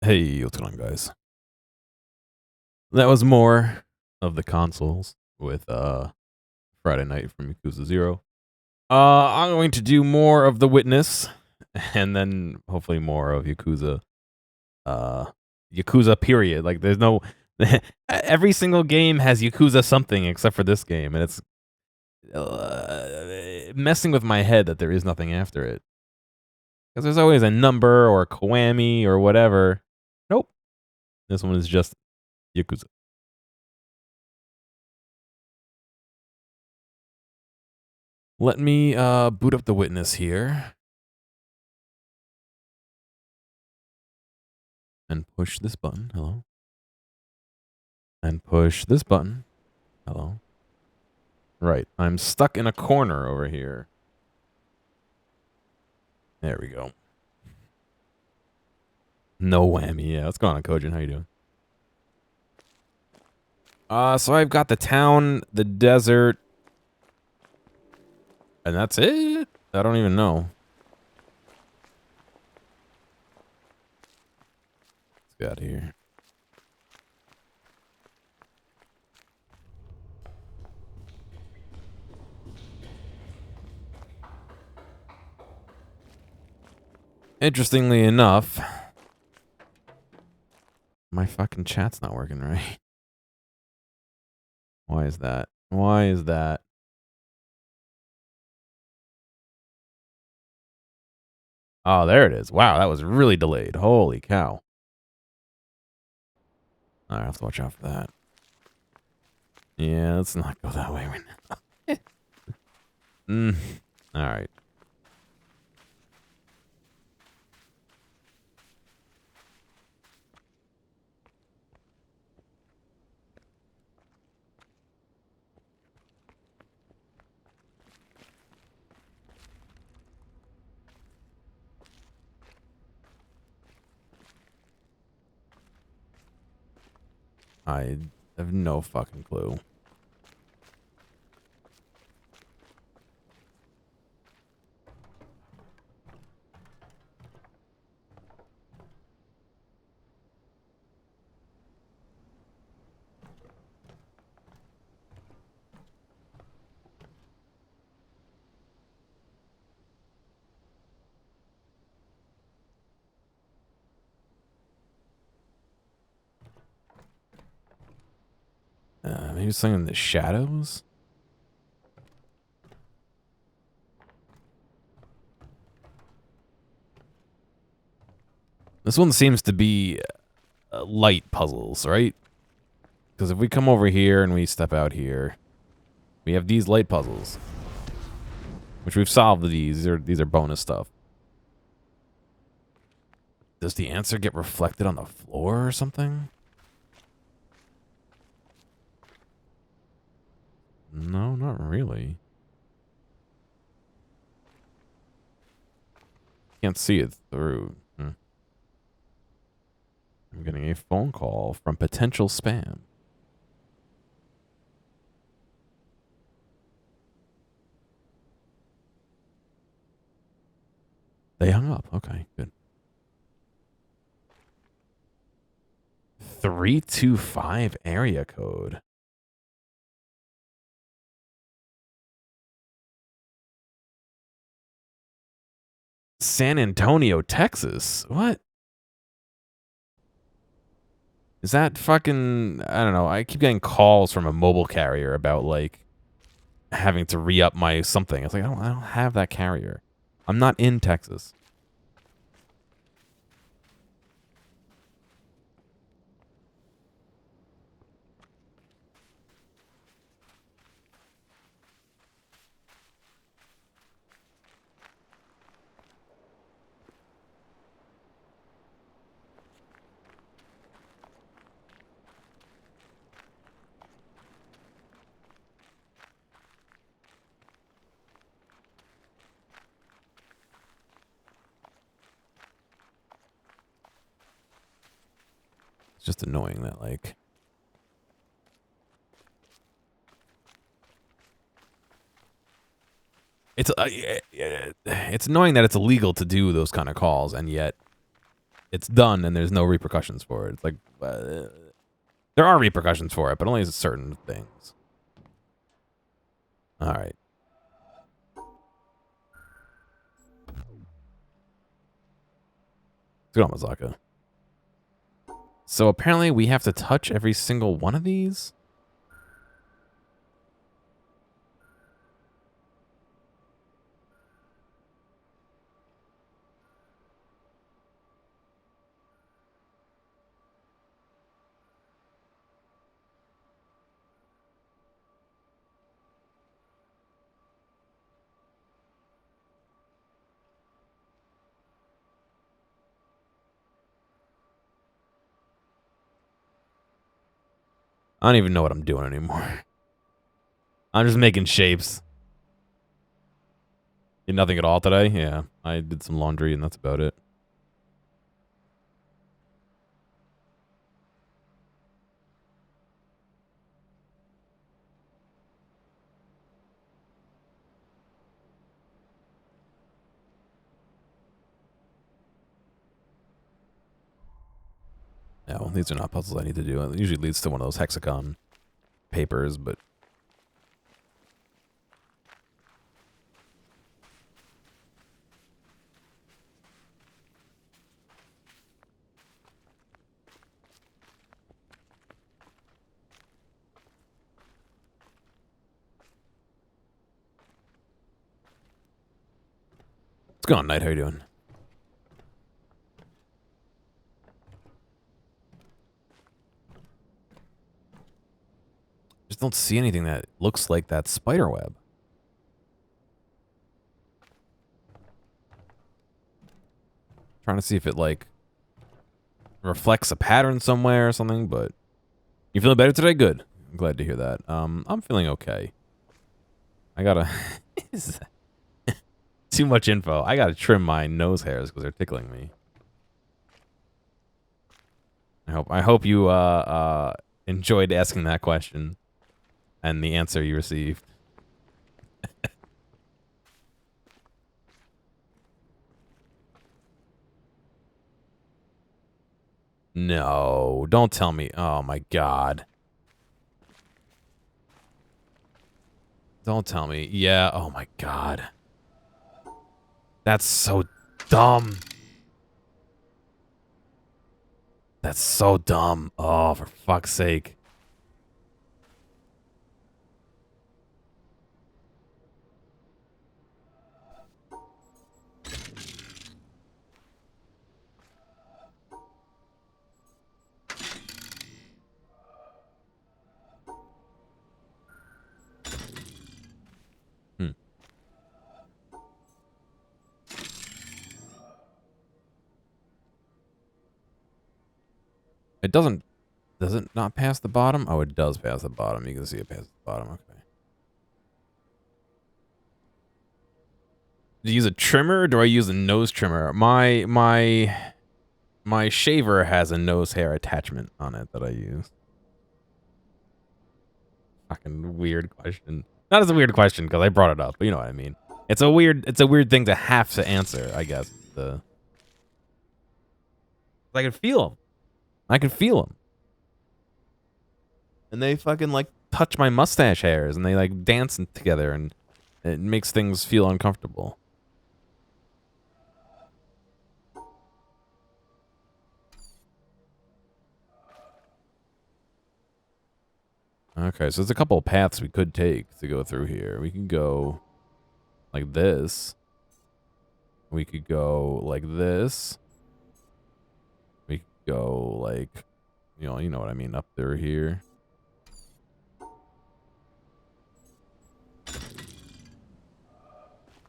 Hey, what's going on, guys? That was more of the consoles with Friday Night from Yakuza 0. I'm going to do more of The Witness and then hopefully more of Yakuza uh Yakuza period. Like there's no every single game has Yakuza something except for this game, and it's messing with my head that there is nothing after it. Cuz there's always a number or Kiwami or whatever. Nope. This one is just Yakuza. Let me boot up The Witness here and push this button. Hello. And push this button. Hello. Right. I'm stuck in a corner over here. There we go. No whammy. Yeah, what's going on, Kojin? How you doing? So I've got the town, the desert, and that's it? I don't even know. Let's get out of here. Interestingly enough, my fucking chat's not working right. Why is that? Why is that? Oh, there it is. Wow, that was really delayed. Holy cow. I have to watch out for that. Yeah, let's not go that way right now. Alright. I have no fucking clue. Maybe something in the shadows? This one seems to be light puzzles, right? Because if we come over here and we step out here, we have these light puzzles, which we've solved. These are bonus stuff. Does the answer get reflected on the floor or something? No, not really. Can't see it through. I'm getting a phone call from potential spam. They hung up. Okay, good. 325 area code. San Antonio, Texas. What? Is that fucking... I don't know. I keep getting calls from a mobile carrier about, like, having to re-up my something. It's like, I don't have that carrier. I'm not in Texas. It's just annoying that, like... It's annoying that it's illegal to do those kind of calls, and yet it's done and there's no repercussions for it. It's like there are repercussions for it, but only certain things. All right. Let's go on, Mazaka. So apparently we have to touch every single one of these? I don't even know what I'm doing anymore. I'm just making shapes. Did nothing at all today? Yeah, I did some laundry and that's about it. No, these are not puzzles I need to do. It usually leads to one of those hexagon papers, but... What's going on, Knight? How you doing? Just don't see anything that looks like that spider web. Trying to see if it, like, reflects a pattern somewhere or something, but... You feeling better today? Good. I'm glad to hear that. I'm feeling okay. I gotta... Too much info. I gotta trim my nose hairs because they're tickling me. I hope you enjoyed asking that question and the answer you received. No, don't tell me. Oh my god. Don't tell me. Yeah, oh my god. That's so dumb. That's so dumb. Oh, for fuck's sake. It doesn't... Does it not pass the bottom? Oh, it does pass the bottom. You can see it pass the bottom. Okay. Do you use a trimmer or do I use a nose trimmer? My shaver has a nose hair attachment on it that I use. Fucking weird question. Not as a weird question because I brought it up, but you know what I mean. It's a weird thing to have to answer, I guess. I can feel them. I can feel them. And they fucking like touch my mustache hairs and they like dance together and it makes things feel uncomfortable. Okay, so there's a couple of paths we could take to go through here. We can go like this. We could go like this. We could go like, you know what I mean, up through here.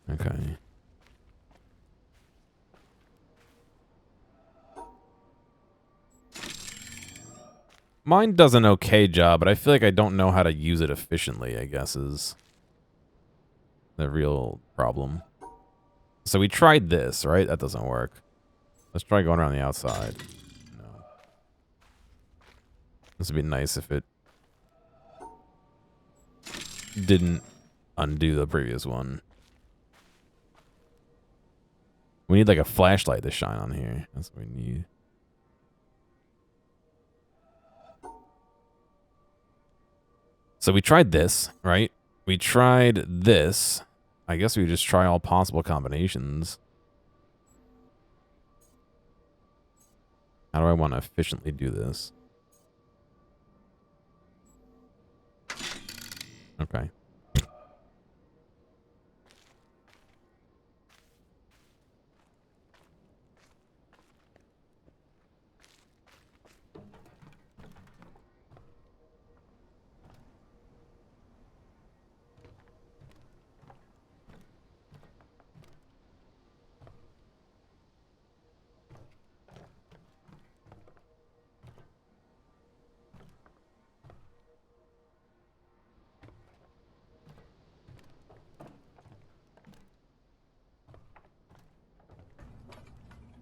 Okay. Mine does an okay job, but I feel like I don't know how to use it efficiently, I guess, is the real problem. So we tried this, right? That doesn't work. Let's try going around the outside. No. This would be nice if it didn't undo the previous one. We need like a flashlight to shine on here. That's what we need. So we tried this, right? We tried this. I guess we just try all possible combinations. How do I want to efficiently do this? Okay.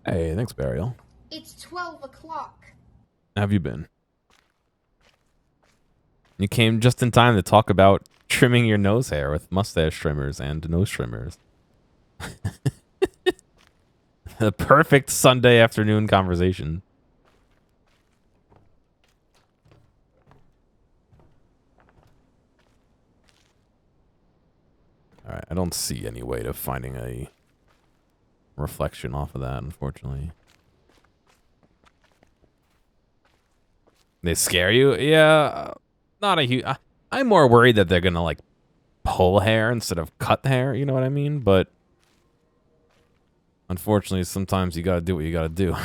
Hey, thanks, Burial. It's 12 o'clock. How have you been? You came just in time to talk about trimming your nose hair with mustache trimmers and nose trimmers. The perfect Sunday afternoon conversation. All right, I don't see any way to finding a reflection off of that, unfortunately. They scare you? Yeah, not a huge... I'm more worried that they're going to, like, pull hair instead of cut hair, you know what I mean? But unfortunately, sometimes you got to do what you got to do. All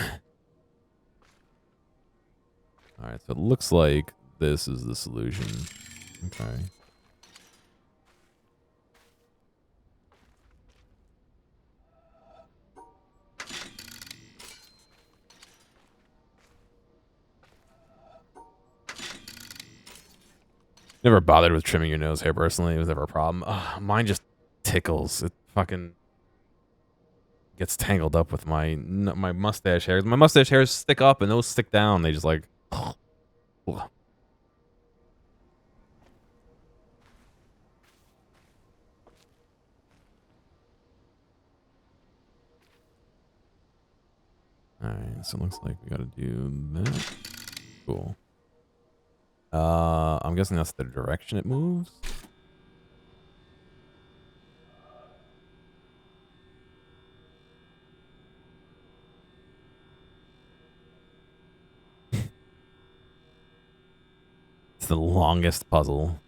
right, so it looks like this is the solution. Okay. Never bothered with trimming your nose hair personally. It was never a problem. Ugh, mine just tickles. It fucking gets tangled up with my mustache hairs. My mustache hairs stick up and those stick down. They just like... Alright, so it looks like we gotta do that. Cool. I'm guessing that's the direction it moves. It's the longest puzzle.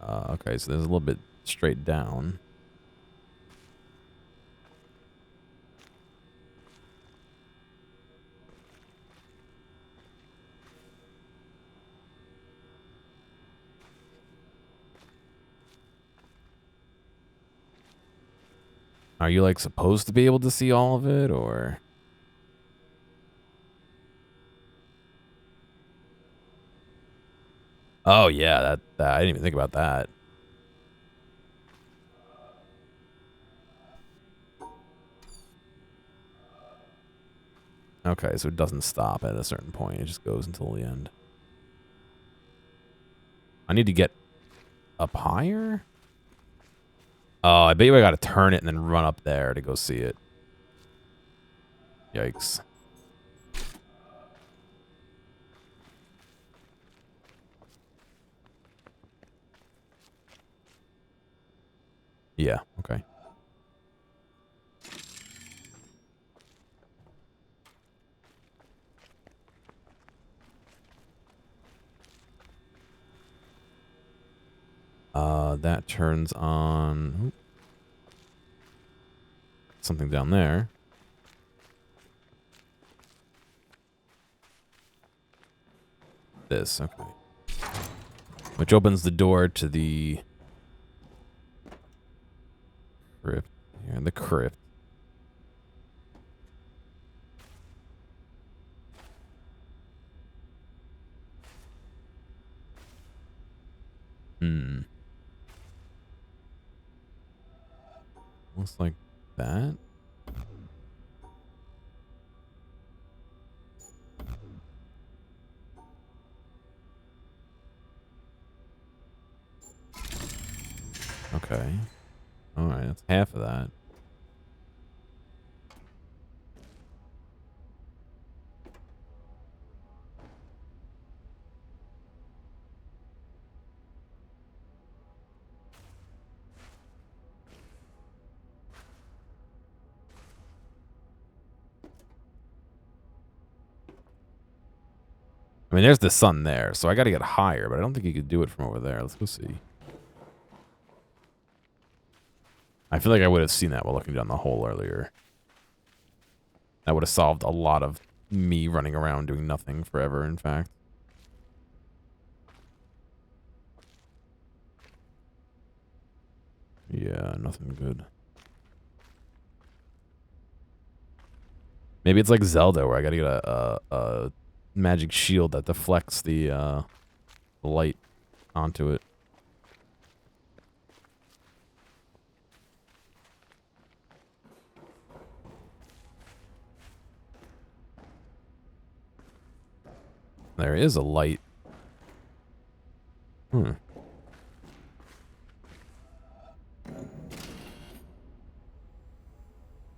Okay, so there's a little bit straight down. Are you like supposed to be able to see all of it, or? Oh yeah, that I didn't even think about that. Okay, so it doesn't stop at a certain point. It just goes until the end. I need to get up higher? Oh, I bet you I gotta turn it and then run up there to go see it. Yikes. Yeah, okay. That turns on something down there. This, okay. Which opens the door to the crypt. Yeah, the crypt. Hmm. Looks like that. Okay. Alright, that's half of that. mean, there's the sun there, so I got to get higher, but I don't think you could do it from over there. Let's go see. I feel like I would have seen that while looking down the hole earlier. That would have solved a lot of me running around doing nothing forever, in fact. Yeah, nothing good. Maybe it's like Zelda, where I gotta get a magic shield that deflects the light onto it. There is a light. Hmm.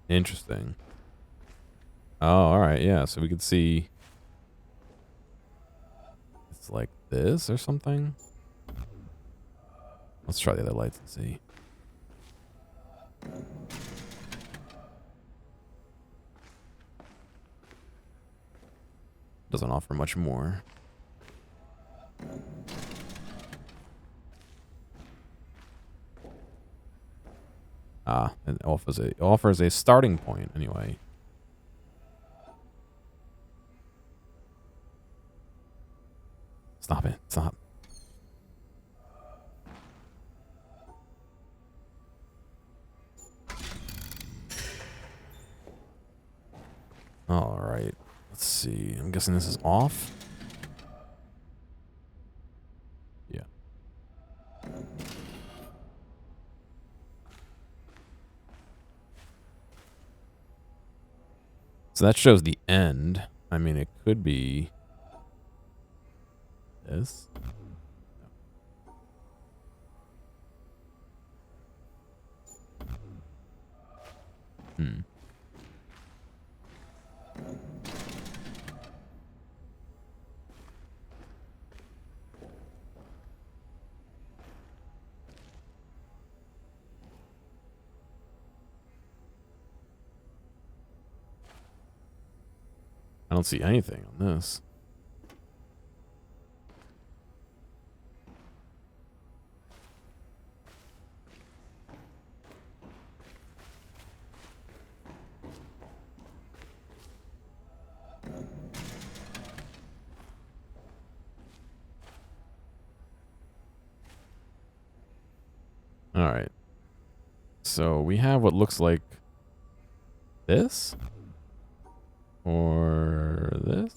Interesting. Oh, alright, yeah, so we could see... It's like this or something? Let's try the other lights and see. Doesn't offer much more. Ah, it offers a starting point anyway. Stop it. Stop. All right. Let's see. I'm guessing this is off. Yeah. So that shows the end. I mean, it could be this. Hmm. I don't see anything on this. All right. So we have what looks like this or this.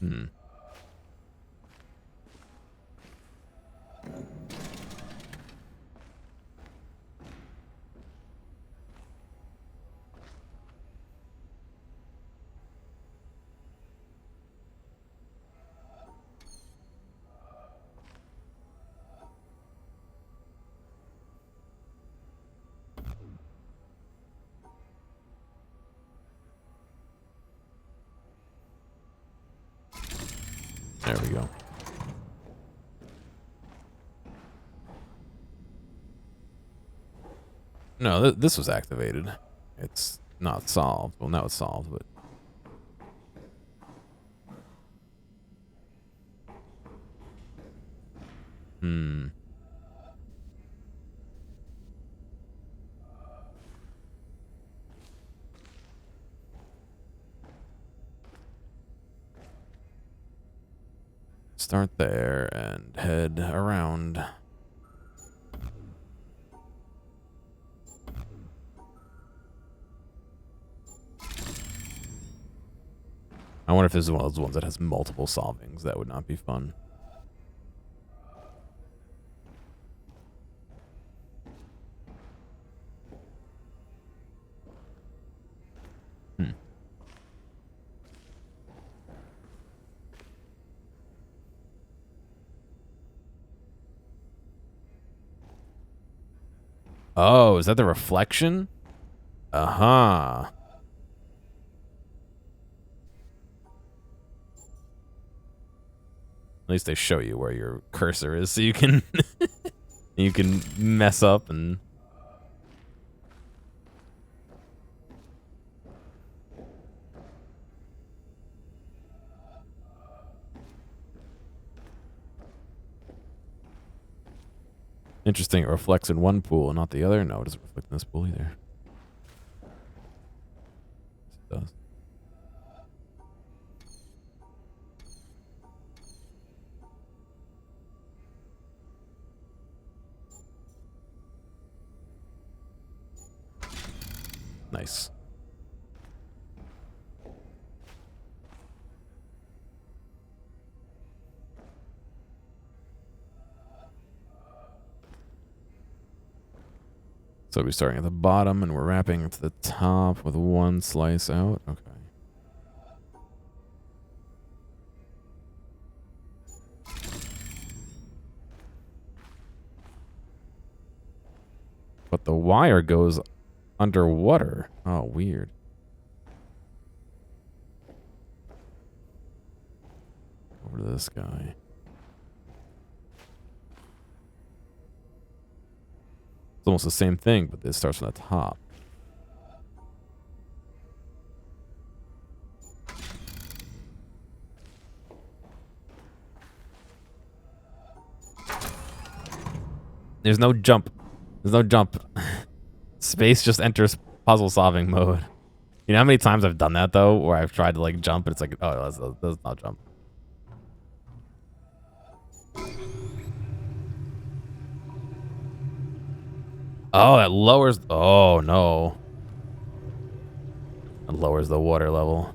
Hmm. There we go. No, this was activated. It's not solved. Well, now it's solved, but... Hmm. Start there and head around. I wonder if this is one of those ones that has multiple solvings. That would not be fun. Hmm. Oh, is that the reflection? Uh-huh. At least they show you where your cursor is so you can you can mess up and... Interesting. It reflects in one pool and not the other. No, it doesn't reflect in this pool either. Yes, it does. Nice. So we're starting at the bottom and we're wrapping it to the top with one slice out. Okay. But the wire goes underwater. Oh, weird. Over to this guy. It's almost the same thing, but this starts from the top. There's no jump. There's no jump. Space just enters puzzle solving mode. You know how many times I've done that though, where I've tried to like jump and it's like, oh, that's not jump. Oh, it lowers. Oh no. It lowers the water level.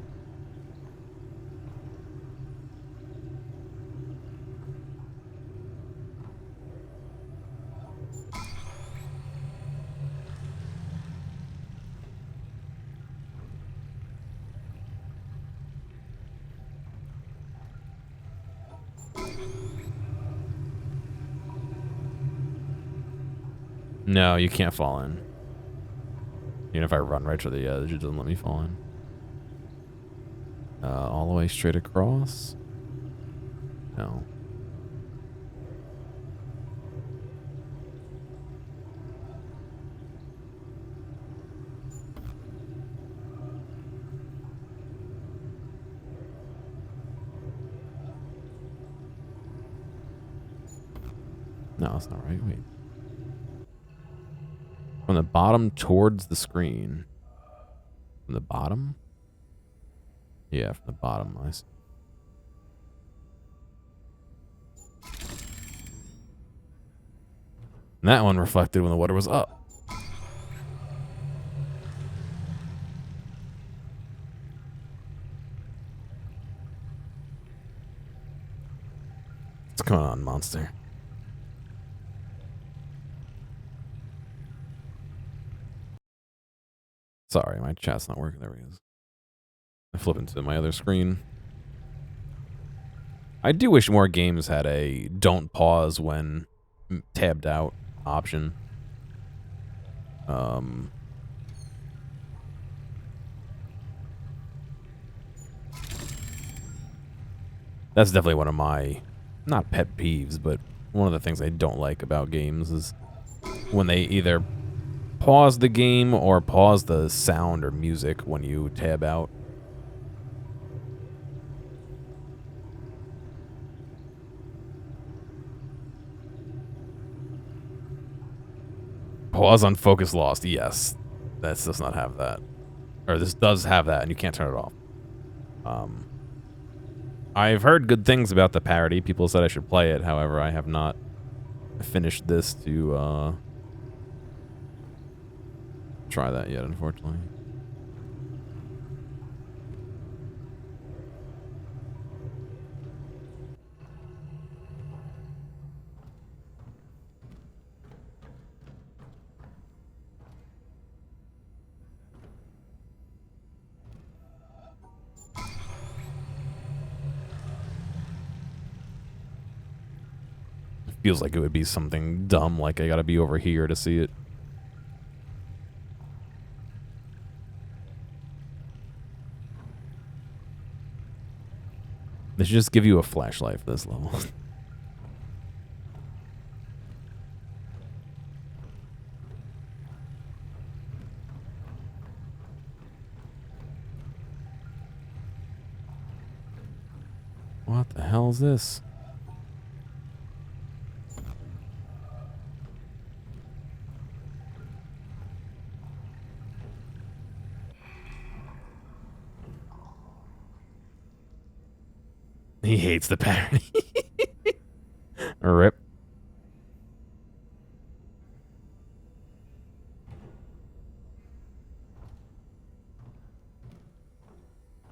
No, you can't fall in. Even if I run right to the edge, it doesn't let me fall in. All the way straight across? No. No, that's not right. Wait. From the bottom towards the screen. From the bottom? Yeah, from the bottom. I see. And that one reflected when the water was up. What's going on, monster? Sorry, my chat's not working. There he is. I flip into my other screen. I do wish more games had a don't pause when tabbed out option. That's definitely one of my, not pet peeves, but one of the things I don't like about games is when they either pause the game or pause the sound or music when you tab out. Pause on focus lost. Yes. This does not have that. Or this does have that, and you can't turn it off. I've heard good things about the parody. People said I should play it. However, I have not finished this to try that yet, unfortunately. Feels like it would be something dumb, like I gotta be over here to see it. They should just give you a flashlight for this level. What the hell is this? He hates the pattern. Rip.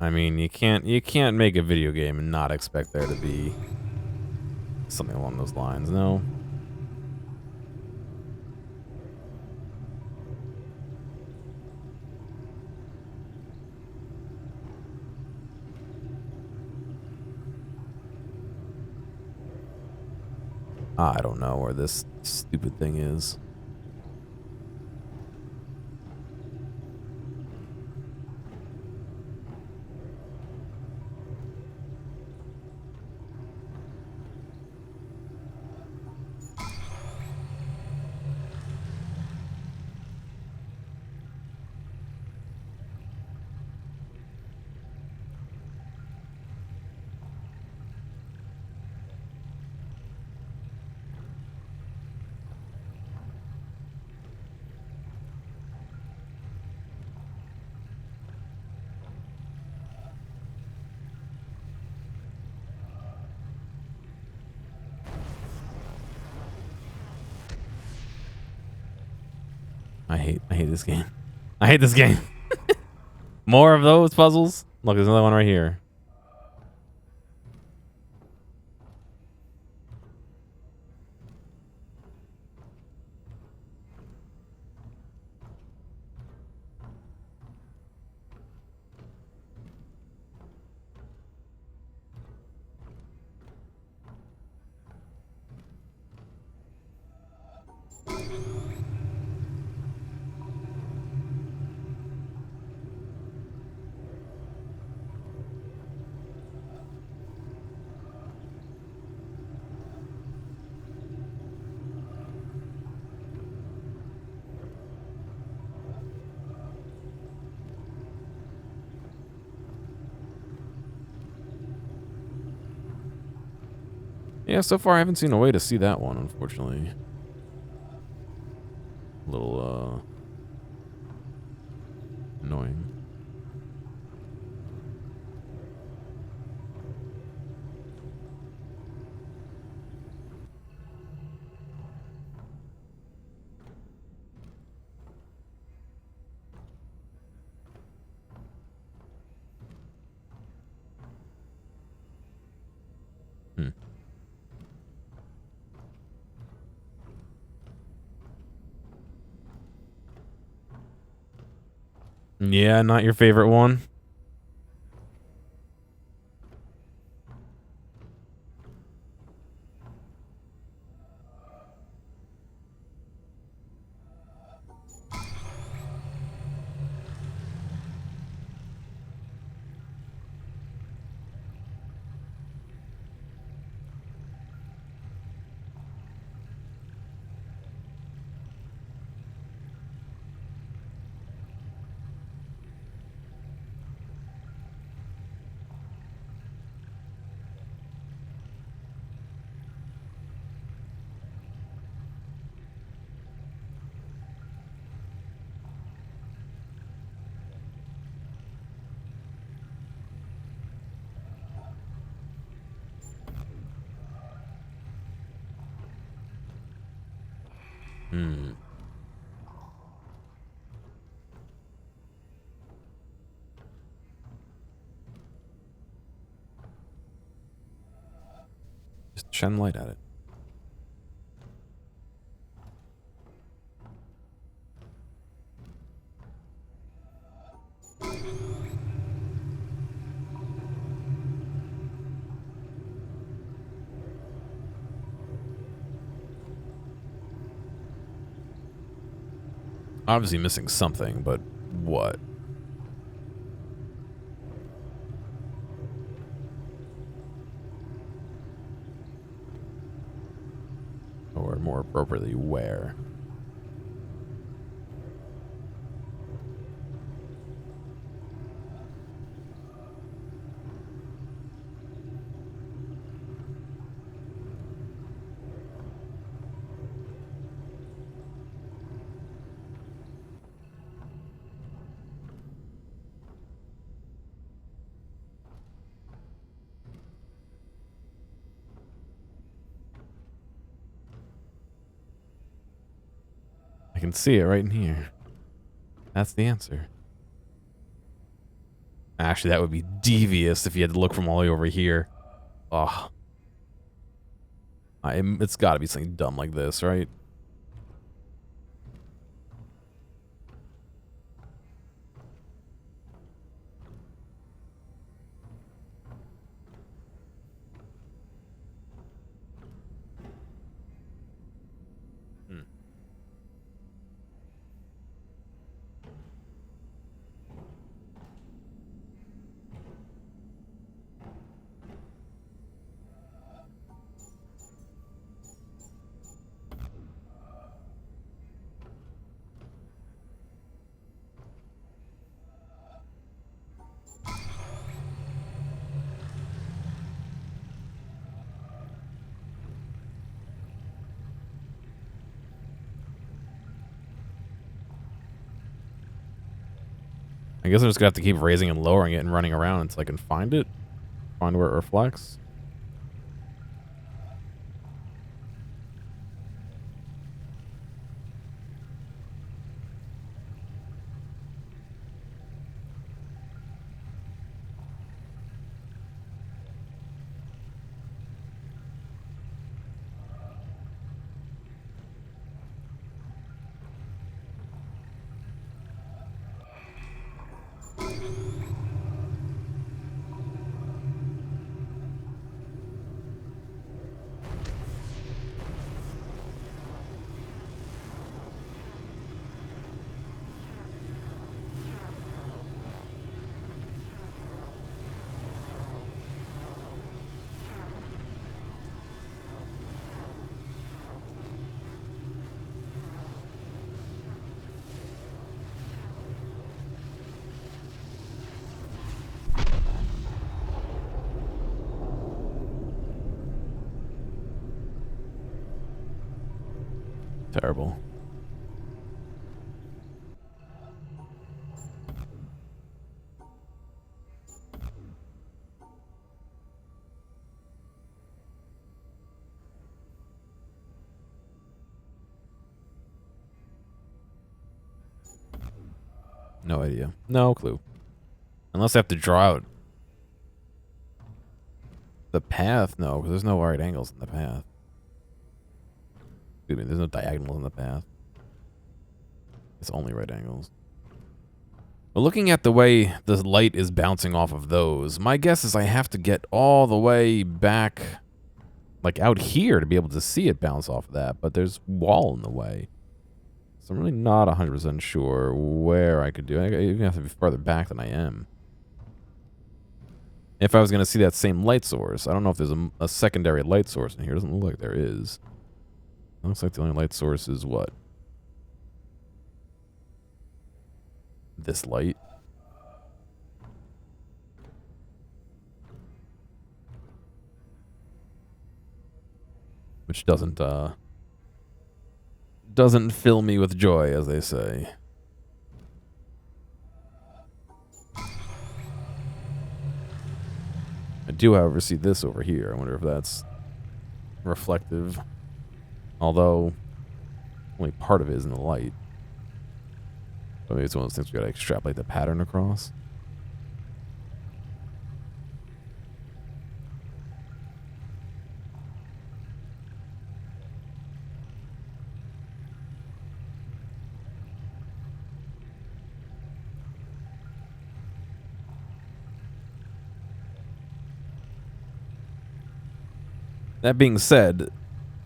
I mean, you can't make a video game and not expect there to be something along those lines, no? I don't know where this stupid thing is. I hate this game. I hate this game. More of those puzzles? Look, there's another one right here. Yeah, so far I haven't seen a way to see that one, unfortunately. A little, annoying. Hmm. Yeah, not your favorite one. Hmm. Just shine light at it. Obviously missing something, but what? Or more appropriately, where? can see it right in here. That's the answer. Actually, that would be devious if you had to look from all the way over here. Oh. It's got to be something dumb like this, right? I guess I'm just gonna have to keep raising and lowering it and running around until I can find it. Find where it reflects. Terrible. No idea. No clue. Unless I have to draw out the path. No, because there's no right angles in the path. Excuse me, there's no diagonals in the path. It's only right angles. But looking at the way the light is bouncing off of those, my guess is I have to get all the way back, like out here, to be able to see it bounce off of that. But there's wall in the way. So I'm really not 100% sure where I could do it. I even have to be farther back than I am. If I was going to see that same light source, I don't know if there's a secondary light source in here. It doesn't look like there is. It looks like the only light source is what? This light. Which doesn't fill me with joy, as they say. I do, however, see this over here. I wonder if that's reflective. Although, only part of it is in the light. But maybe it's one of those things we gotta extrapolate the pattern across. That being said,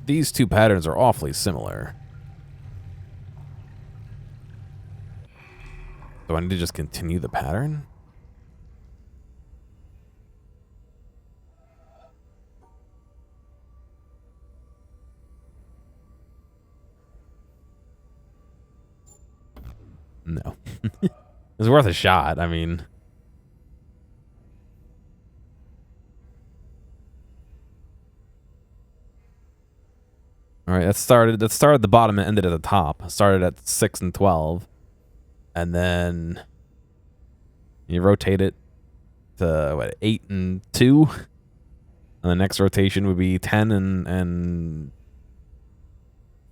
these two patterns are awfully similar. Do I need to just continue the pattern? No. It's worth a shot. I mean... Alright, that started at the bottom and ended at the top. It started at 6 and 12. And then you rotate it to what, 8 and 2? And the next rotation would be 10 and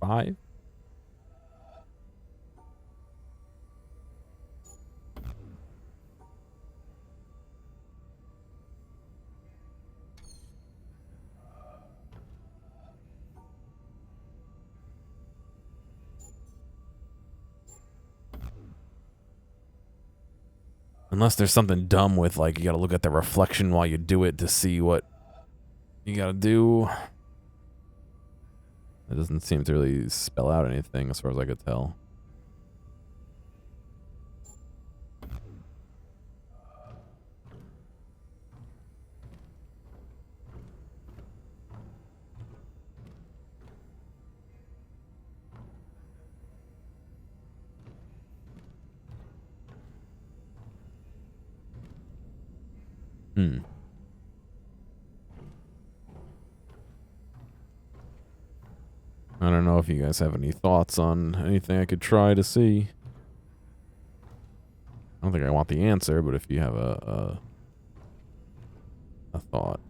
5. Unless there's something dumb with, like, you gotta look at the reflection while you do it to see what you gotta do. It doesn't seem to really spell out anything as far as I could tell. I don't know if you guys have any thoughts on anything I could try to see. I don't think I want the answer, but if you have a thought.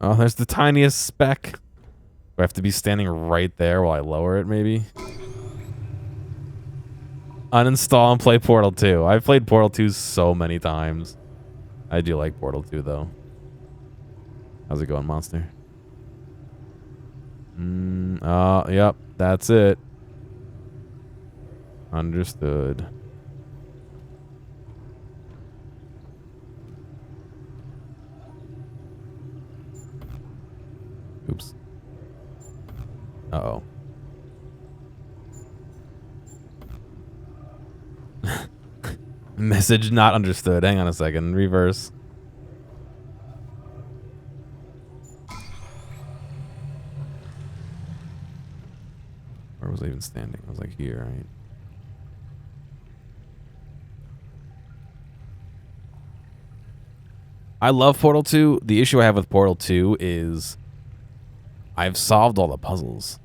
Oh, there's the tiniest speck. Do I have to be standing right there while I lower it, maybe? Uninstall and play Portal 2. I've played Portal 2 so many times. I do like Portal 2, though. How's it going, Monster? Yep, that's it. Understood. Oops. Uh-oh. Message not understood. Hang on a second. Reverse. Where was I even standing? I was like here, right? I love Portal 2. The issue I have with Portal 2 is I've solved all the puzzles.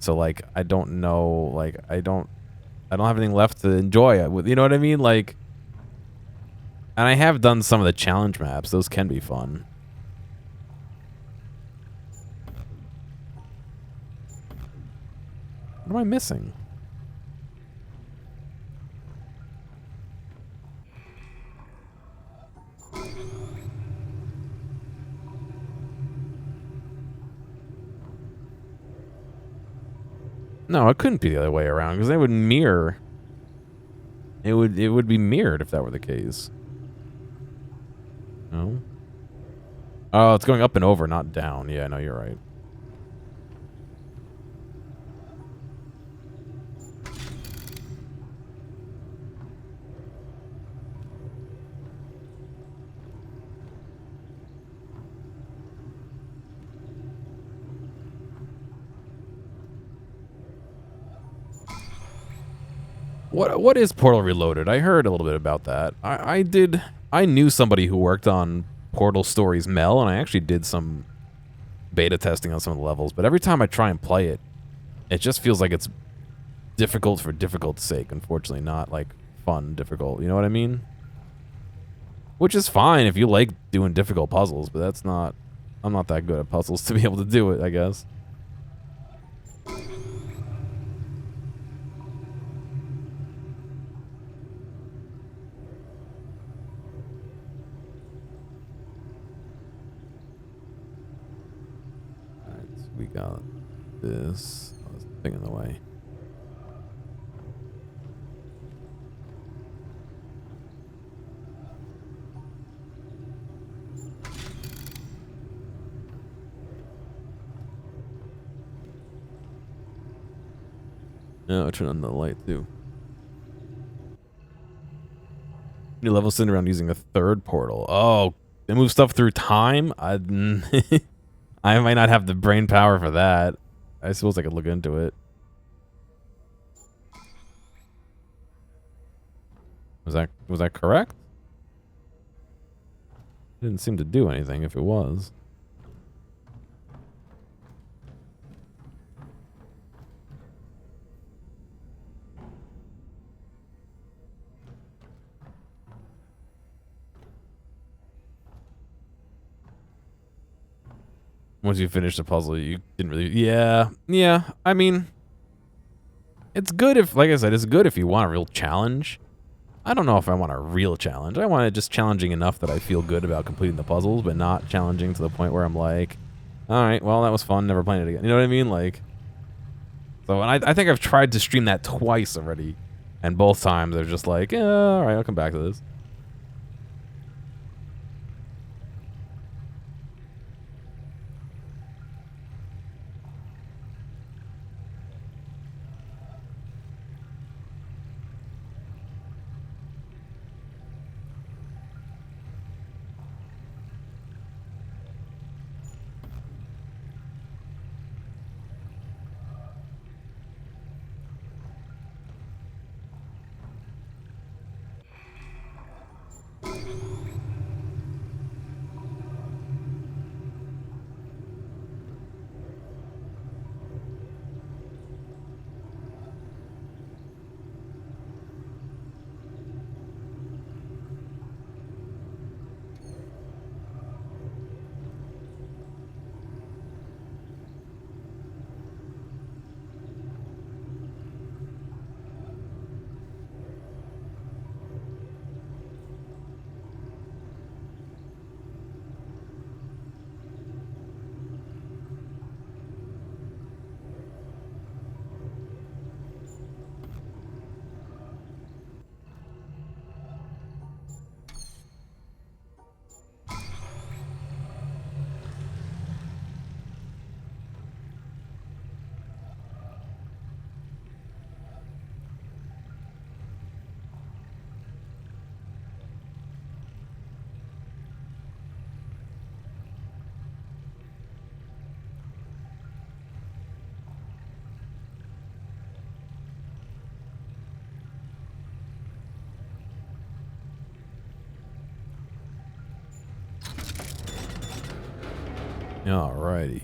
So like I don't know, like I don't have anything left to enjoy it with, you know what I mean? Like, and I have done some of the challenge maps. Those can be fun. What am I missing? No, it couldn't be the other way around because they would mirror. It would be mirrored if that were the case. No. Oh, it's going up and over, not down. Yeah, no, you're right. What is Portal Reloaded? I heard a little bit about that. I knew somebody who worked on Portal Stories Mel, and I actually did some beta testing on some of the levels, but every time I try and play it, it just feels like it's difficult for difficult's sake, unfortunately, not like fun difficult. You know what I mean? Which is fine if you like doing difficult puzzles, but that's not... I'm not that good at puzzles to be able to do it, I guess. We got this. Oh, there's a thing in the way. No, I turn on the light too. New level sitting around using a third portal. Oh, they move stuff through time? I might not have the brain power for that. I suppose I could look into it. Was that correct? Didn't seem to do anything if it was. Once you finish the puzzle, you didn't really... Yeah. I mean, it's good if, like I said, it's good if you want a real challenge. I don't know if I want a real challenge. I want it just challenging enough that I feel good about completing the puzzles, but not challenging to the point where I'm like, all right, well, that was fun. Never playing it again. You know what I mean? Like, so, and I think I've tried to stream that twice already, and both times they're just like, yeah, all right, I'll come back to this. Alrighty.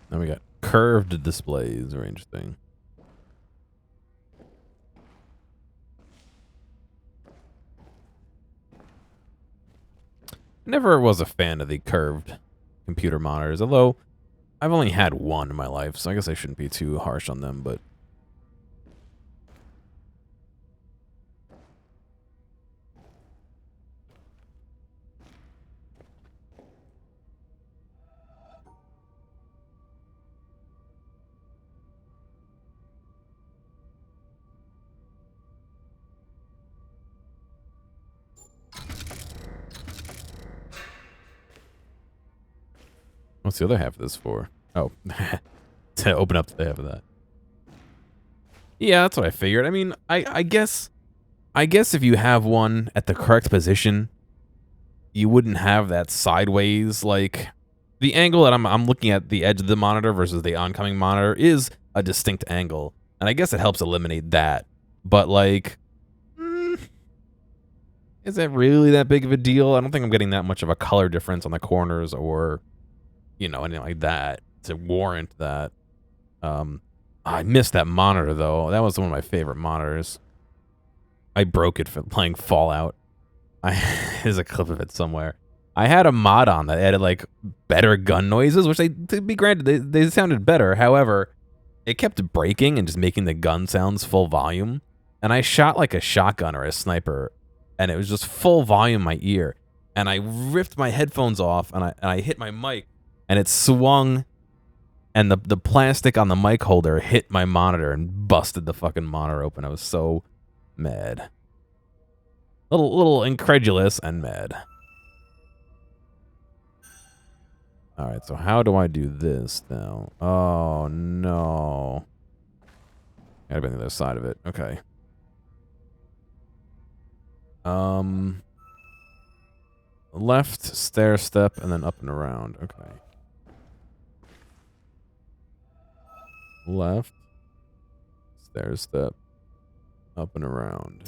Then we got curved displays. Very interesting. Never was a fan of the curved computer monitors, although I've only had one in my life, so I guess I shouldn't be too harsh on them, but... What's the other half of this for? Oh, to open up the half of that. Yeah, that's what I figured. I mean, I guess if you have one at the correct position, you wouldn't have that sideways, like, the angle that I'm looking at the edge of the monitor versus the oncoming monitor is a distinct angle, and I guess it helps eliminate that. But like, is that really that big of a deal? I don't think I'm getting that much of a color difference on the corners or, you know, anything like that to warrant that. I missed that monitor though. That was one of my favorite monitors. I broke it for playing Fallout. There's a clip of it somewhere. I had a mod on that added like better gun noises, which to be granted, they sounded better. However, it kept breaking and just making the gun sounds full volume. And I shot like a shotgun or a sniper, and it was just full volume in my ear. And I ripped my headphones off, and I hit my mic, and it swung, and the plastic on the mic holder hit my monitor and busted the fucking monitor open. I was so mad. Little incredulous and mad. Alright, so how do I do this now? Oh, no. Gotta be on the other side of it. Okay. Left, stair step, and then up and around. Okay. Left, stair step, up and around.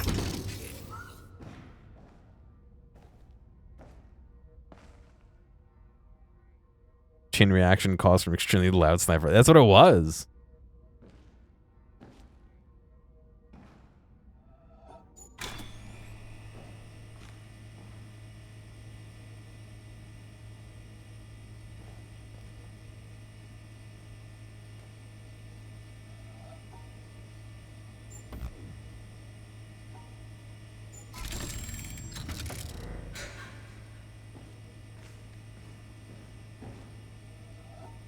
Chain reaction caused from extremely loud sniper. That's what it was.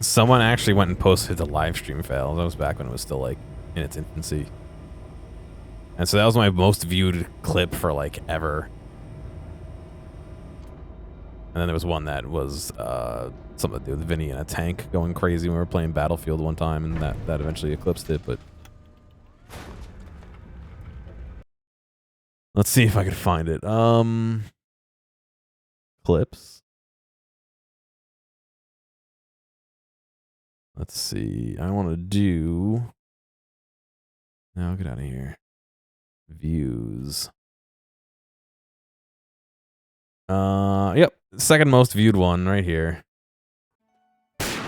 Someone actually went and posted the live stream fail. That was back when it was still like in its infancy. And so that was my most viewed clip for like ever. And then there was one that was something to do with Vinny in a tank going crazy when we were playing Battlefield one time, and that eventually eclipsed it, but let's see if I can find it. Clips. Let's see. I want to do... No, get out of here. Views. Yep. Second most viewed one right here. Jesus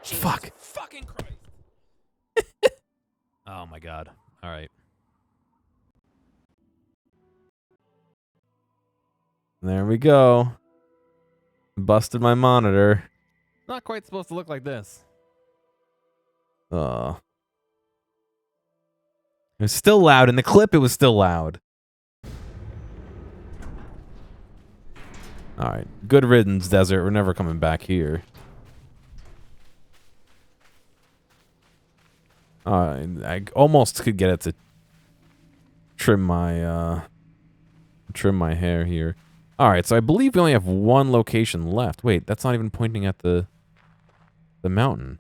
fuck. Fucking Christ. Oh my god. All right. There we go. Busted my monitor. Not quite supposed to look like this. It was still loud. In the clip, it was still loud. Alright. Good riddance, desert. We're never coming back here. I almost could get it to trim my hair here. Alright, so I believe we only have one location left. Wait, that's not even pointing at the mountain.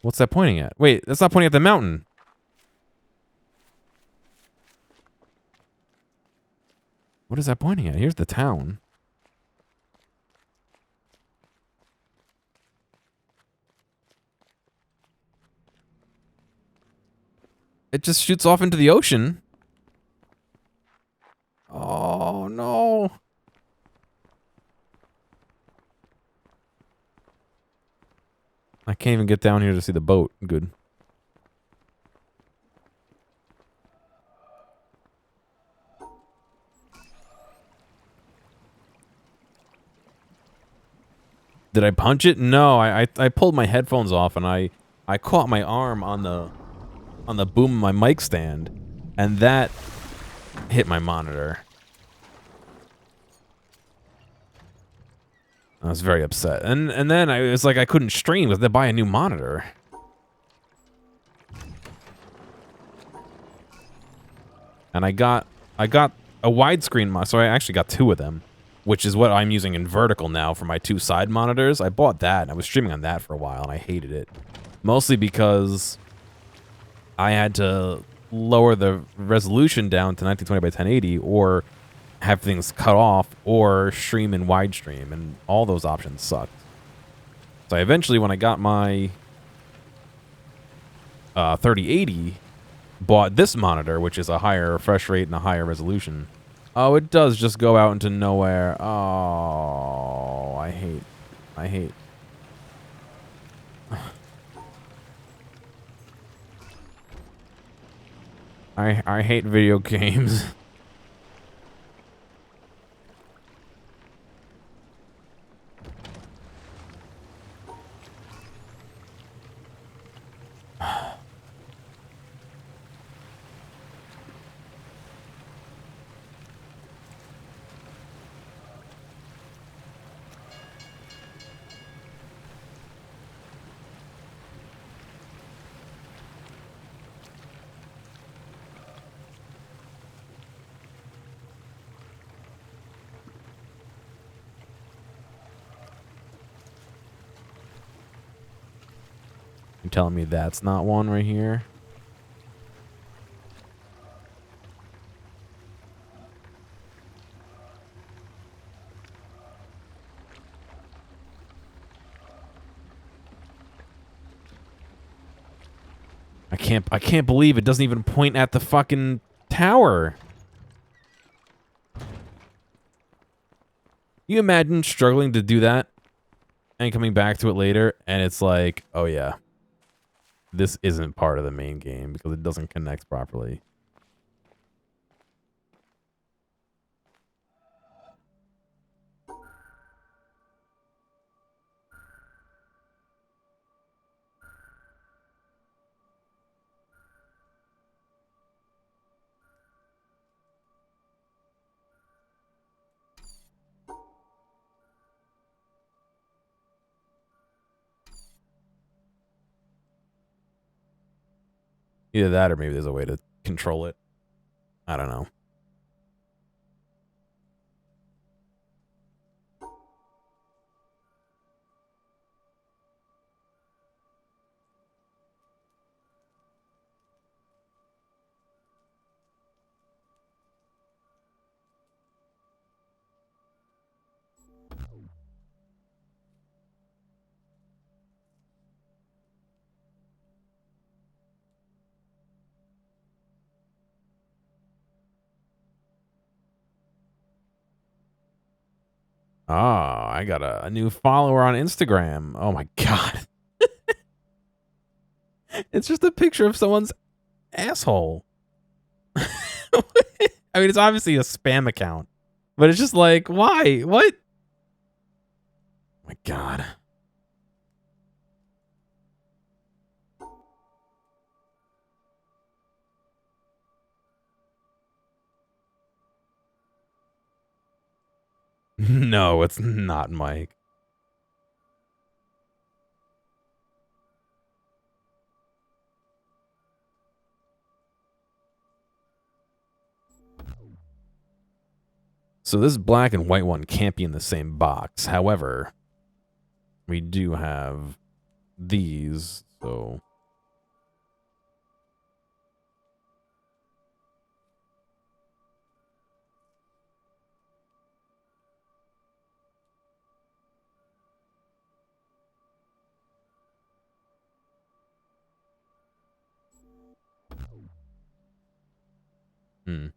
What's that pointing at? Wait, that's not pointing at the mountain. What is that pointing at? Here's the town. It just shoots off into the ocean. Oh, no. I can't even get down here to see the boat. Good. Did I punch it? No, I pulled my headphones off and I caught my arm on the boom of my mic stand, and that hit my monitor. I was very upset. And then it was like I couldn't stream because they buy a new monitor. And I got a widescreen so I actually got two of them, which is what I'm using in vertical now for my two side monitors. I bought that and I was streaming on that for a while and I hated it. Mostly because I had to lower the resolution down to 1920 by 1080 or have things cut off or stream in widestream, and all those options sucked. So I eventually, when I got my 3080, bought this monitor, which is a higher refresh rate and a higher resolution. Oh, it does just go out into nowhere. Oh, I hate. I hate video games. You're telling me that's not one right here? can't believe it doesn't even point at the fucking tower. You imagine struggling to do that and coming back to it later, and it's like, oh yeah, this isn't part of the main game because it doesn't connect properly. Either that or maybe there's a way to control it. I don't know. Oh, I got a new follower on Instagram. Oh my god. It's just a picture of someone's asshole. I mean, it's obviously a spam account, but it's just like, why? What? Oh my god. No, it's not Mike. So this black and white one can't be in the same box. However, we do have these, so... Hmm.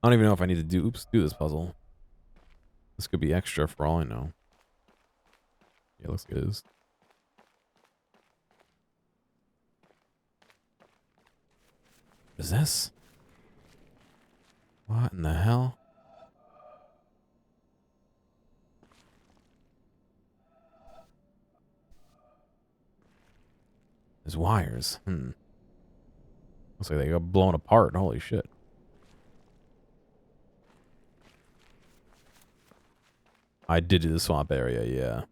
I don't even know if I need to do this puzzle. This could be extra for all I know. Yeah, looks like it is. What is this? What in the hell? There's wires. Looks like they got blown apart. Holy shit. I did do the swamp area, yeah.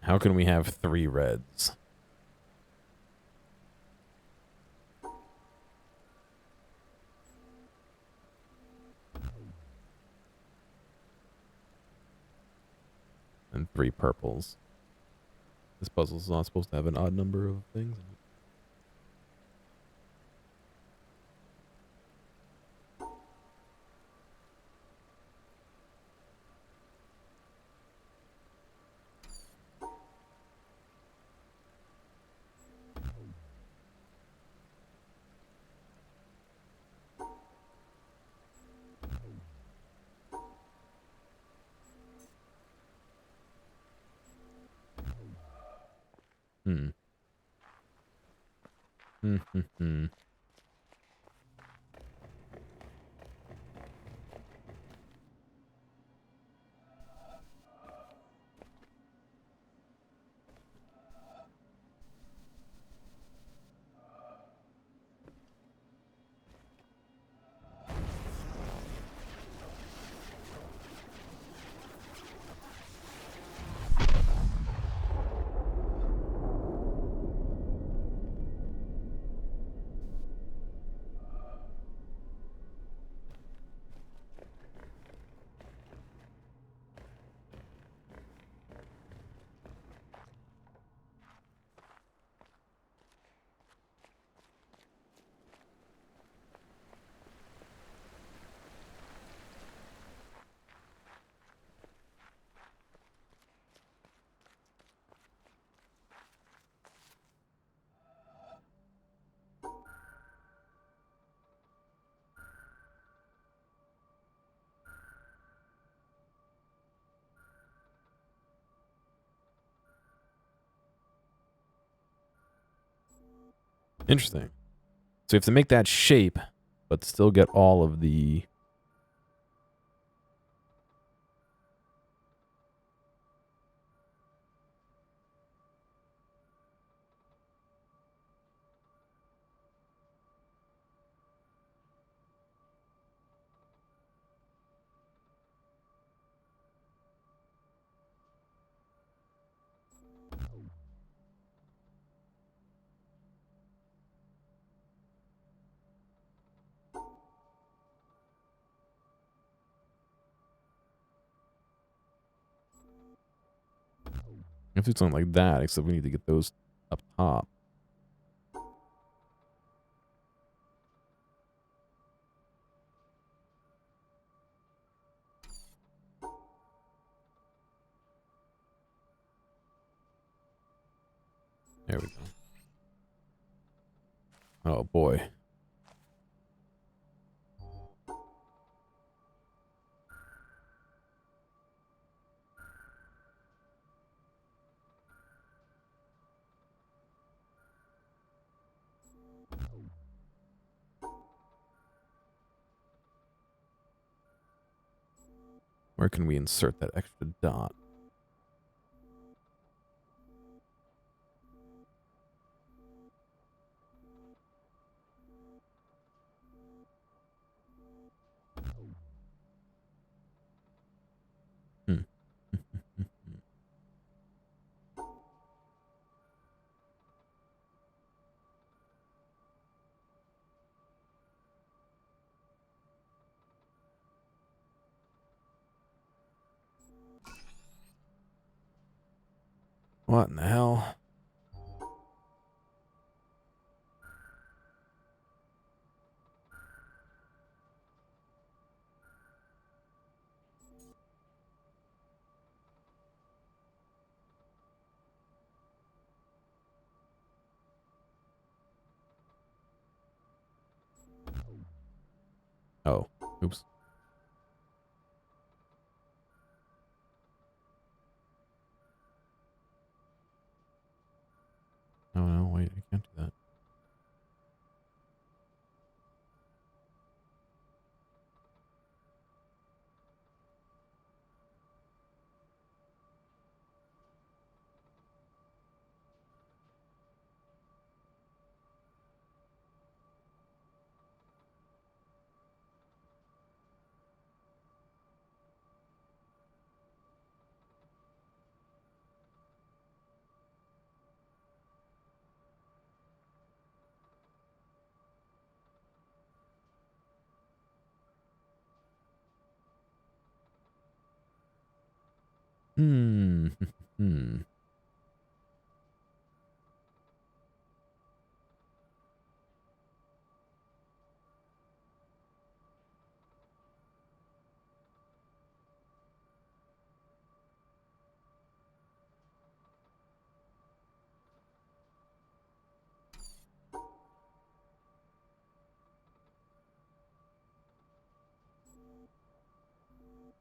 How can we have 3 reds? And 3 purples. This puzzle's not supposed to have an odd number of things. Hmm. Interesting. So you have to make that shape, but still get all of the... We have to do something like that, except we need to get those up top. There we go. Oh boy. Where can we insert that extra dot? Hmm. What in the hell? Oh, oops. Oh no, wait, I can't do that. Hmm. Hmm.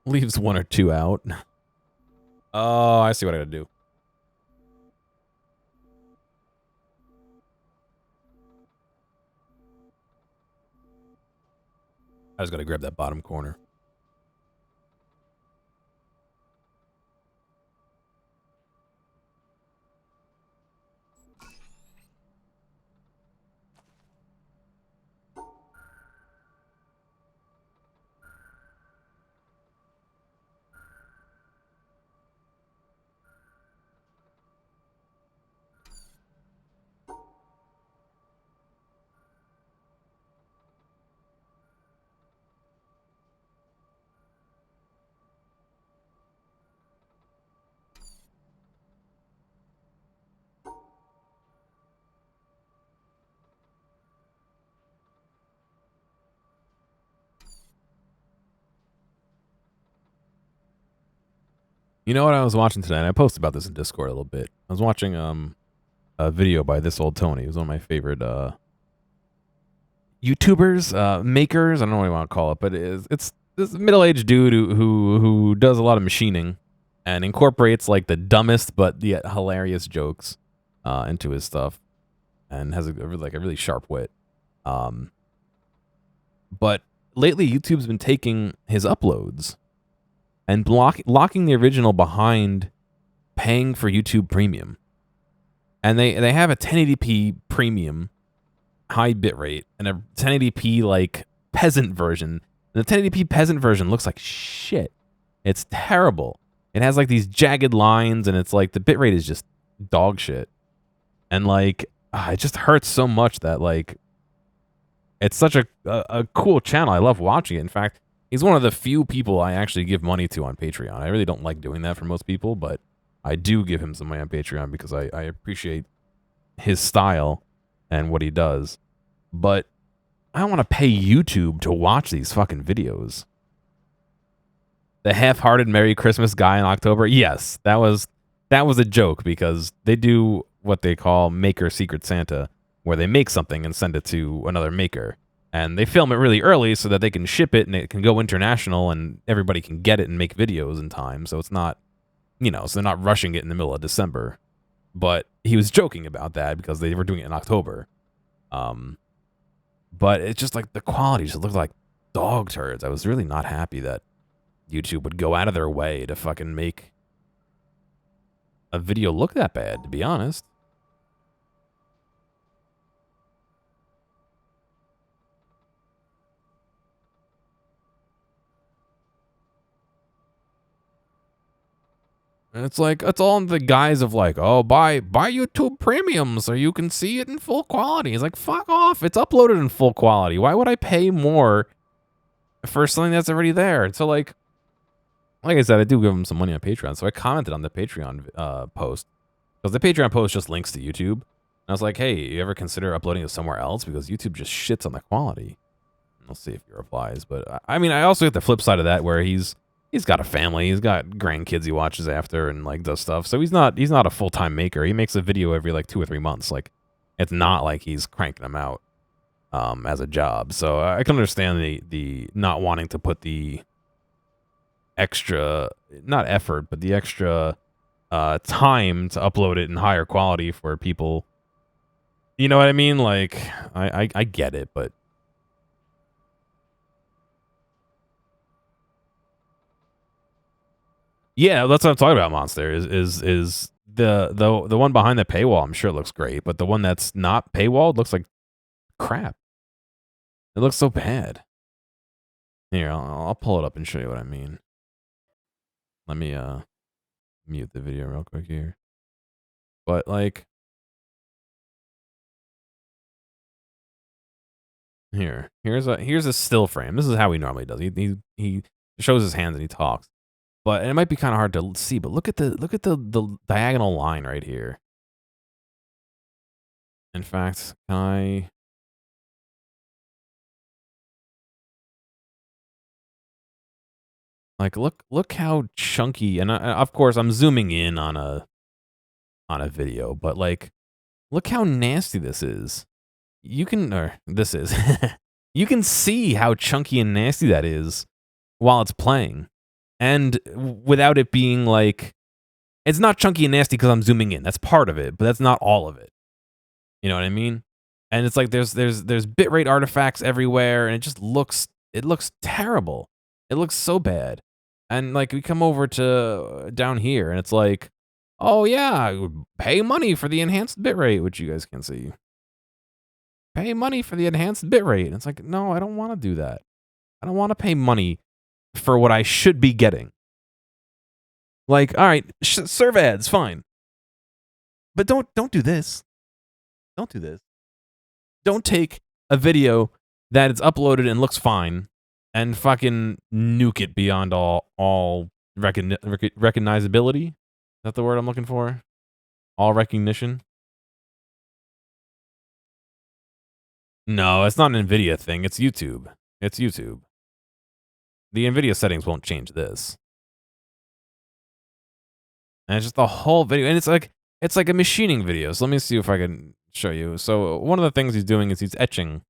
Leaves one or two out. Oh, I see what I gotta do. I just gotta grab that bottom corner. You know what I was watching today? And I posted about this in Discord a little bit. I was watching a video by This Old Tony. He was one of my favorite YouTubers, makers. I don't know what you want to call it, but it's this middle-aged dude who does a lot of machining and incorporates like the dumbest but yet hilarious jokes into his stuff. and has a really sharp wit. But lately YouTube's been taking his uploads and locking the original behind paying for YouTube Premium. And they have a 1080p premium high bitrate and a 1080p like peasant version. And the 1080p peasant version looks like shit. It's terrible. It has like these jagged lines and it's like the bitrate is just dog shit. And like it just hurts so much that like it's such a cool channel. I love watching it. In fact, he's one of the few people I actually give money to on Patreon. I really don't like doing that for most people, but I do give him some money on Patreon because I appreciate his style and what he does. But I don't want to pay YouTube to watch these fucking videos. The half-hearted Merry Christmas guy in October, yes, that was a joke because they do what they call Maker Secret Santa, where they make something and send it to another maker. And they film it really early so that they can ship it and it can go international and everybody can get it and make videos in time. So it's not, so they're not rushing it in the middle of December. But he was joking about that because they were doing it in October. But it's just like the quality just looked like dog turds. I was really not happy that YouTube would go out of their way to fucking make a video look that bad, to be honest. And it's like, it's all in the guise of like, oh, buy YouTube Premium so you can see it in full quality. It's like, fuck off. It's uploaded in full quality. Why would I pay more for something that's already there? And so like I said, I do give him some money on Patreon. So I commented on the Patreon post because the Patreon post just links to YouTube. And I was like, hey, you ever consider uploading it somewhere else? Because YouTube just shits on the quality. And we'll see if he replies. But I mean, I also get the flip side of that where he's got a family, he's got grandkids he watches after and like does stuff. So he's not a full-time maker. He makes a video every like 2 or 3 months. Like it's not like he's cranking them out as a job. So I can understand the not wanting to put the extra, not effort, but the extra time to upload it in higher quality for people. You know what I mean? Like I get it, but yeah, that's what I'm talking about. Monster is the one behind the paywall. I'm sure it looks great, but the one that's not paywalled looks like crap. It looks so bad. Here, I'll pull it up and show you what I mean. Let me mute the video real quick here. But like, here's a still frame. This is how he normally does. He shows his hands and he talks. But and it might be kind of hard to see, but look at the diagonal line right here. In fact, can I? Like, look how chunky, and of course I'm zooming in on a video, but like, look how nasty this is. You can, or this is, you can see how chunky and nasty that is while it's playing, and without it being like, it's not chunky and nasty because I'm zooming in. That's part of it, but that's not all of it. You know what I mean? And it's like there's bitrate artifacts everywhere, and it looks terrible. It looks so bad. And like we come over to down here, and it's like, oh yeah, pay money for the enhanced bitrate, which you guys can see. Pay money for the enhanced bitrate. And it's like, no, I don't want to do that. I don't want to pay money for what I should be getting. Like, all right, serve ads, fine. But don't do this. Don't do this. Don't take a video that is uploaded and looks fine and fucking nuke it beyond all recognizability. Is that the word I'm looking for? All recognition? No, it's not an NVIDIA thing. It's YouTube. It's YouTube. The NVIDIA settings won't change this. And it's just the whole video. And it's like a machining video. So let me see if I can show you. So one of the things he's doing is he's etching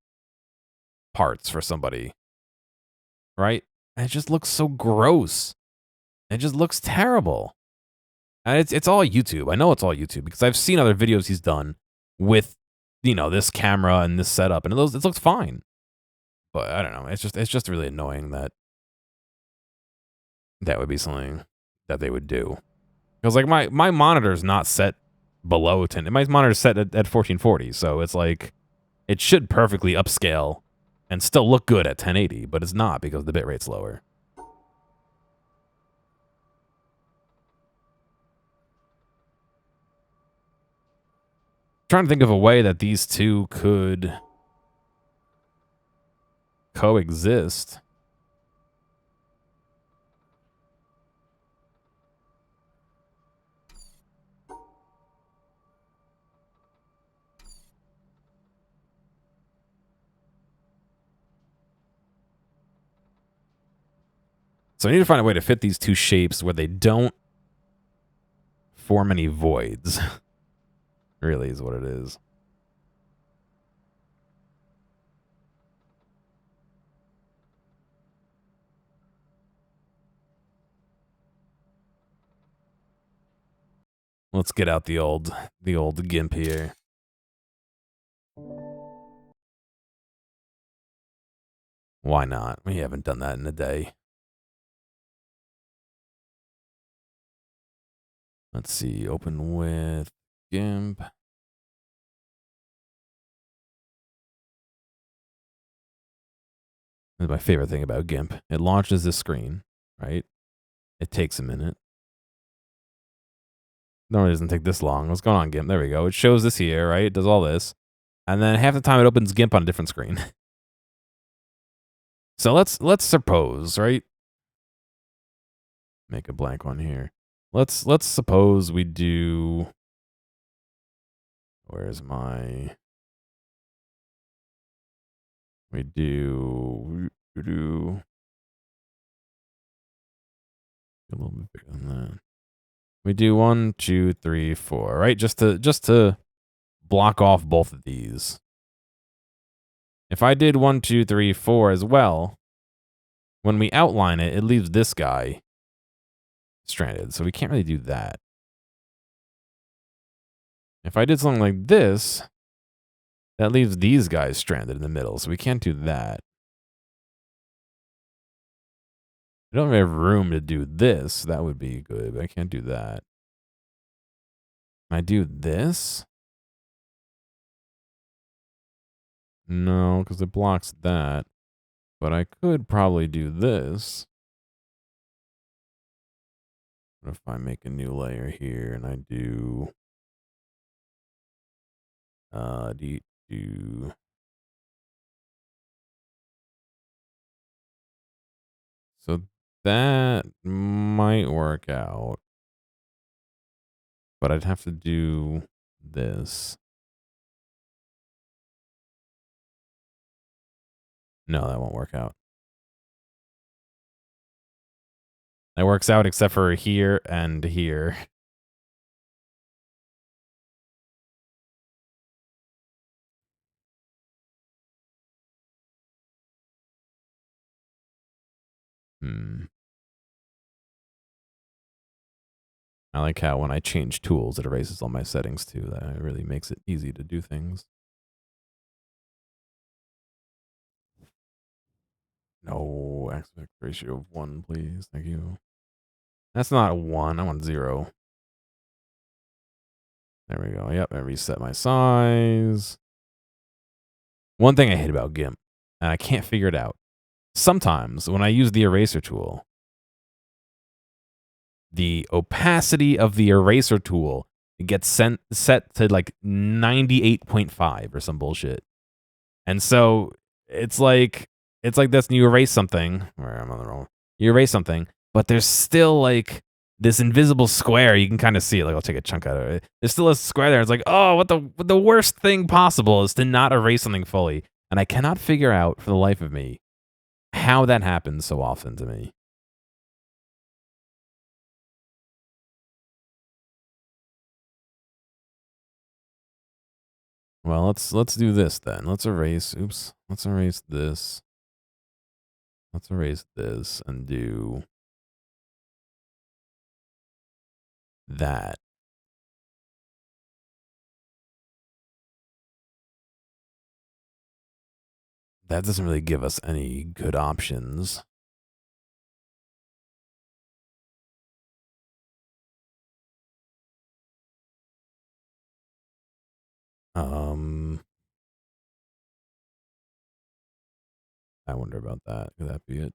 parts for somebody. Right? And it just looks so gross. It just looks terrible. And it's all YouTube. I know it's all YouTube because I've seen other videos he's done with this camera and this setup, and it looks fine. But I don't know. It's just really annoying that would be something that they would do. Because like my monitor is not set below 10. My monitor is set at 1440, so it's like it should perfectly upscale and still look good at 1080, but it's not because the bitrate's lower. Trying to think of a way that these two could coexist. So I need to find a way to fit these two shapes where they don't form any voids. Really is what it is. Let's get out the old GIMP here. Why not? We haven't done that in a day. Let's see. Open with GIMP. That's my favorite thing about GIMP. It launches this screen, right? It takes a minute. Normally it doesn't take this long. What's going on, GIMP? There we go. It shows this here, right? It does all this. And then half the time it opens GIMP on a different screen. So let's suppose, right? Make a blank one here. Let's suppose we do. Where's my? We do a little bit bigger than that. We do 1, 2, 3, 4, right? Just to block off both of these. If I did 1, 2, 3, 4 as well, when we outline it, it leaves this guy stranded. So we can't really do that. If I did something like this, that leaves these guys stranded in the middle. So we can't do that. I don't really have room to do this. That would be good, but I can't do that. Can I do this? No, because it blocks that. But I could probably do this. What if I make a new layer here and I do do so that might work out. But I'd have to do this. No, that won't work out. That works out except for here and here. I like how when I change tools, it erases all my settings too. That really makes it easy to do things. No, aspect ratio of 1, please. Thank you. That's not 1. I want 0. There we go. Yep, I reset my size. One thing I hate about GIMP, and I can't figure it out. Sometimes when I use the eraser tool, the opacity of the eraser tool gets set to like 98.5 or some bullshit. And so it's like this, and you erase something, or I'm on the wrong. You erase something, but there's still like this invisible square. You can kind of see it. Like I'll take a chunk out of it. There's still a square there. It's like, oh, what the worst thing possible is to not erase something fully. And I cannot figure out for the life of me how that happens so often to me. Well, let's do this then. Let's erase. Oops. Let's erase this. Let's erase this and do that. that doesn't really give us any good options. I wonder about that. Could that be it?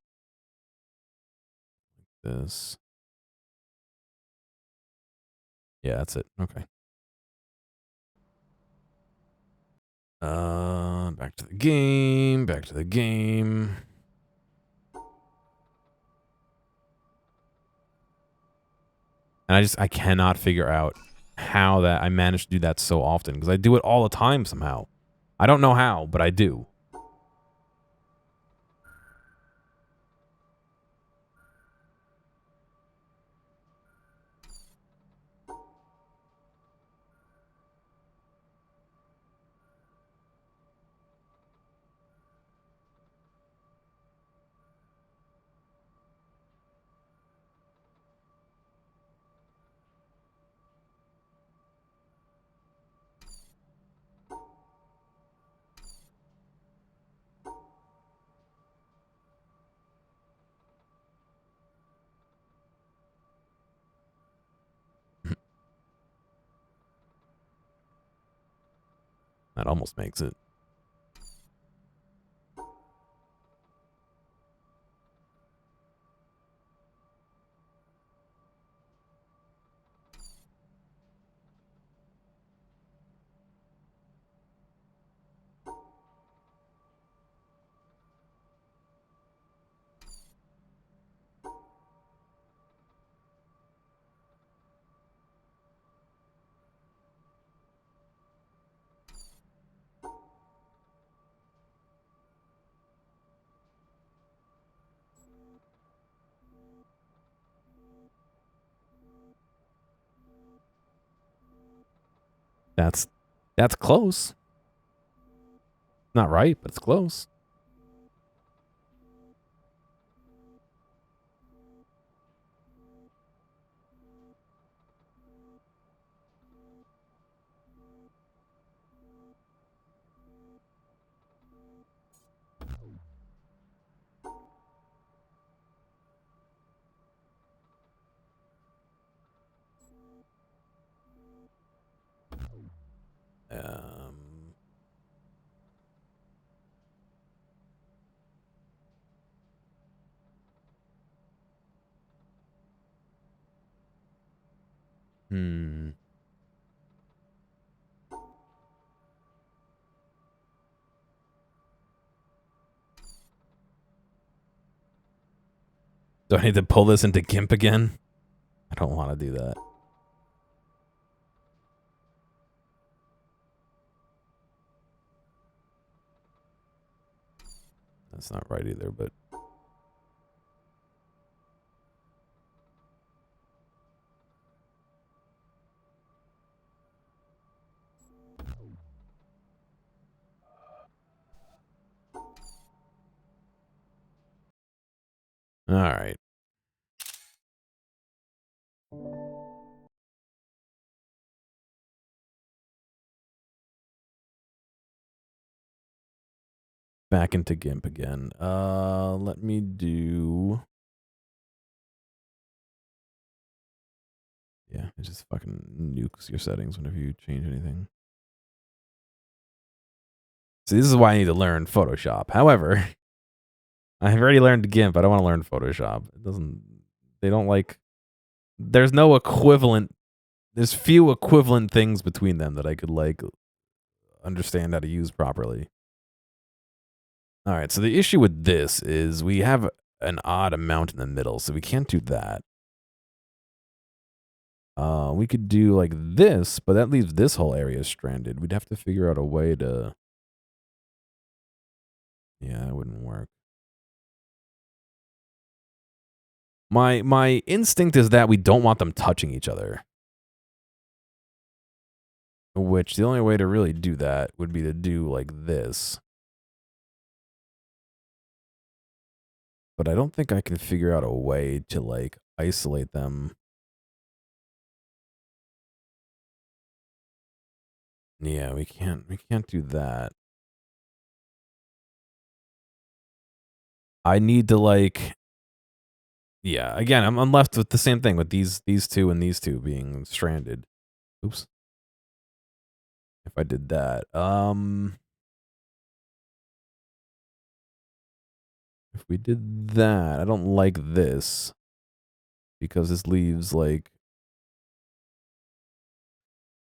This. Yeah, that's it. Okay. Back to the game. Back to the game. And I cannot figure out how that I managed to do that so often because I do it all the time somehow. I don't know how, but I do. That almost makes it. That's close. Not right, but it's close. Um, hmm. Do I need to pull this into GIMP again? I don't want to do that. That's not right either, but all right. Back into GIMP again. Let me do. Yeah, it just fucking nukes your settings whenever you change anything. See, this is why I need to learn Photoshop. However, I've already learned GIMP. I don't want to learn Photoshop. It doesn't. They don't like. There's no equivalent. There's few equivalent things between them that I could like understand how to use properly. All right. So the issue with this is we have an odd amount in the middle, so we can't do that. We could do like this, but that leaves this whole area stranded. We'd have to figure out a way to. Yeah, that wouldn't work. My instinct is that we don't want them touching each other. Which the only way to really do that would be to do like this. But I don't think I can figure out a way to like isolate them. Yeah, we can't do that. I need to like, yeah. Again, I'm left with the same thing with these two and these two being stranded. Oops. If I did that, if we did that, I don't like this because this leaves like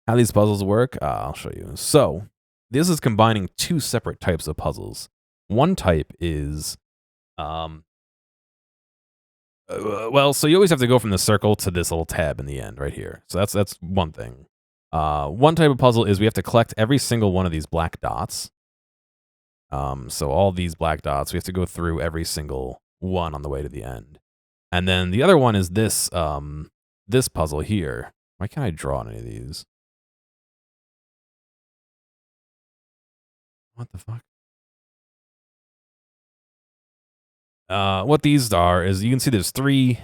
how these puzzles work. I'll show you. So this is combining two separate types of puzzles. One type is well, so you always have to go from the circle to this little tab in the end right here. So that's one thing. One type of puzzle is we have to collect every single one of these black dots. So all these black dots, we have to go through every single one on the way to the end. And then the other one is this this puzzle here. Why can't I draw on any of these? What the fuck? What these are is you can see there's three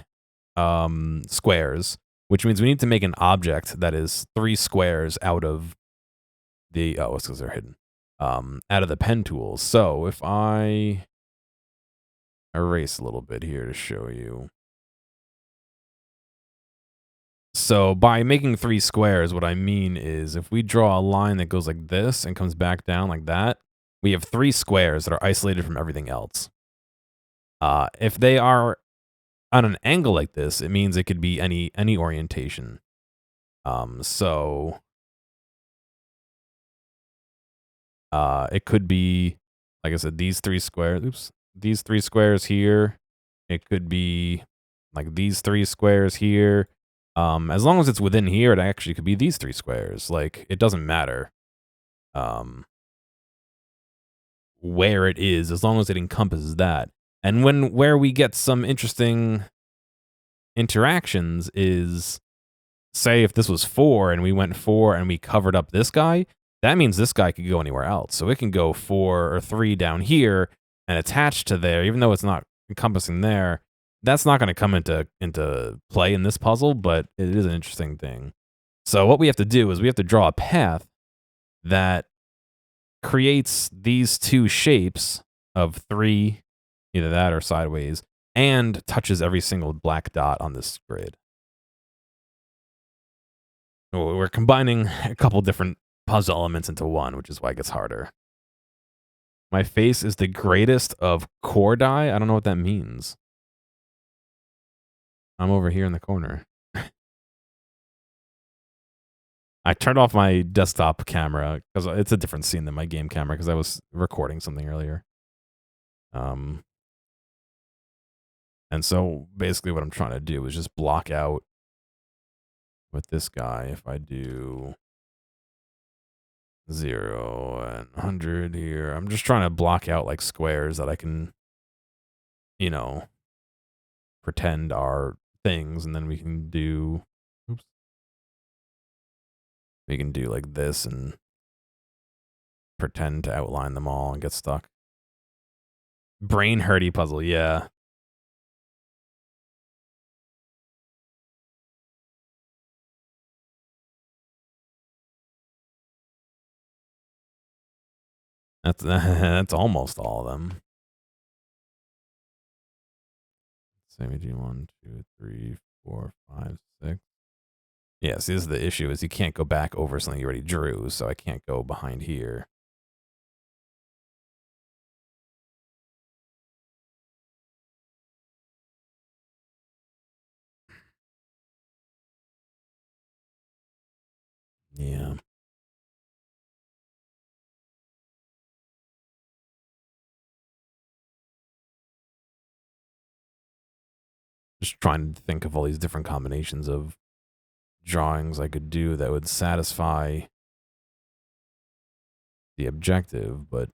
squares, which means we need to make an object that is three squares out of the it's because they're hidden. Out of the pen tools. So if I erase a little bit here to show you. So by making three squares, what I mean is if we draw a line that goes like this and comes back down like that, we have three squares that are isolated from everything else. If they are on an angle like this, it means it could be any orientation. So it could be, like I said, these three squares. Oops, these three squares here. It could be like these three squares here. As long as it's within here, it actually could be these three squares. Like it doesn't matter where it is, as long as it encompasses that. And where we get some interesting interactions is, say if this was 4 and we went 4 and we covered up this guy, that means this guy could go anywhere else. So it can go 4 or 3 down here and attach to there, even though it's not encompassing there. That's not going to come into play in this puzzle, but it is an interesting thing. So what we have to do is we have to draw a path that creates these two shapes of 3, either that or sideways, and touches every single black dot on this grid. We're combining a couple different puzzle elements into one, which is why it gets harder. My face is the greatest of Kordai. I don't know what that means. I'm over here in the corner. I turned off my desktop camera because it's a different scene than my game camera because I was recording something earlier. And so basically what I'm trying to do is just block out with this guy. If I do 0 and 100 here, I'm just trying to block out like squares that I can, you know, pretend are things, and then we can do, oops, we can do like this and pretend to outline them all and get stuck. Brain hurty puzzle, yeah. That's almost all of them. So we do 1, 2, 3, 4, 5, 6. Yeah, see, this is the issue, is you can't go back over something you already drew, so I can't go behind here. Yeah. Just trying to think of all these different combinations of drawings I could do that would satisfy the objective, but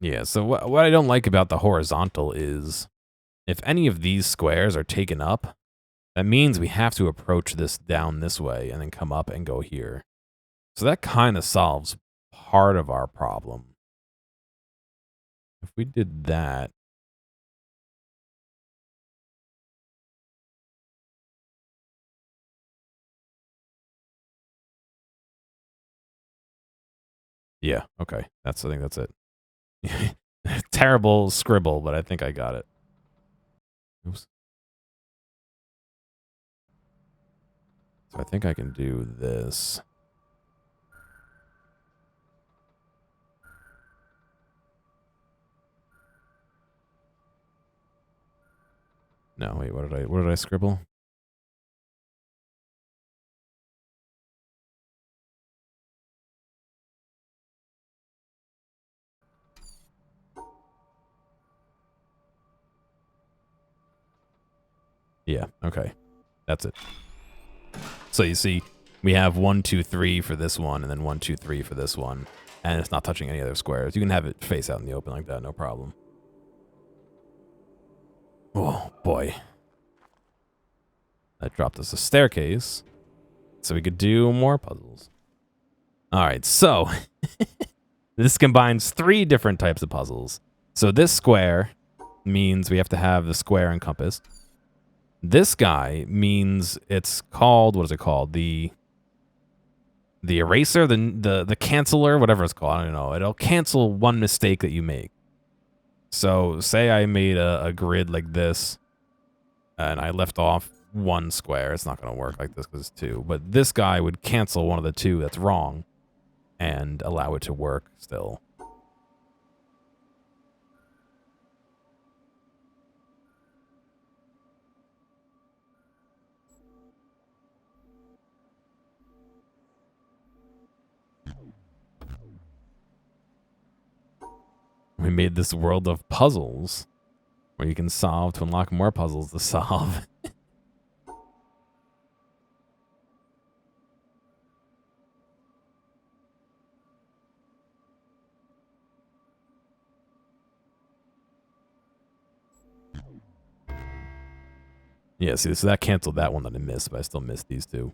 yeah, so what I don't like about the horizontal is if any of these squares are taken up, that means we have to approach this down this way and then come up and go here. So that kind of solves part of our problem. If we did that, yeah, okay. I think that's it. Terrible scribble, but I think I got it. Oops. So I think I can do this. No, wait, what did I scribble? Yeah, okay. That's it. So you see, we have 1, 2, 3 for this one, and then 1, 2, 3 for this one. And it's not touching any other squares. You can have it face out in the open like that, no problem. Oh, boy. That dropped us a staircase. So we could do more puzzles. All right, so this combines 3 different types of puzzles. So this square means we have to have the square encompassed. This guy means it's called, what is it called? The eraser, the canceller, whatever it's called. I don't know. It'll cancel one mistake that you make. So say I made a grid like this and I left off 1 square. It's not going to work like this because it's 2. But this guy would cancel one of the 2 that's wrong and allow it to work still. We made this world of puzzles where you can solve to unlock more puzzles to solve. Yeah, see, so that canceled that one that I missed, but I still missed these 2.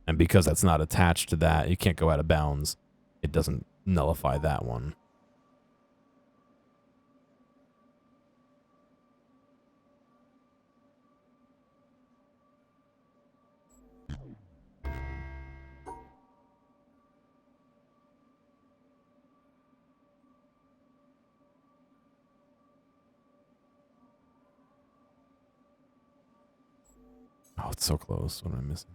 And because that's not attached to that, you can't go out of bounds. It doesn't nullify that one. Oh, it's so close. What am I missing?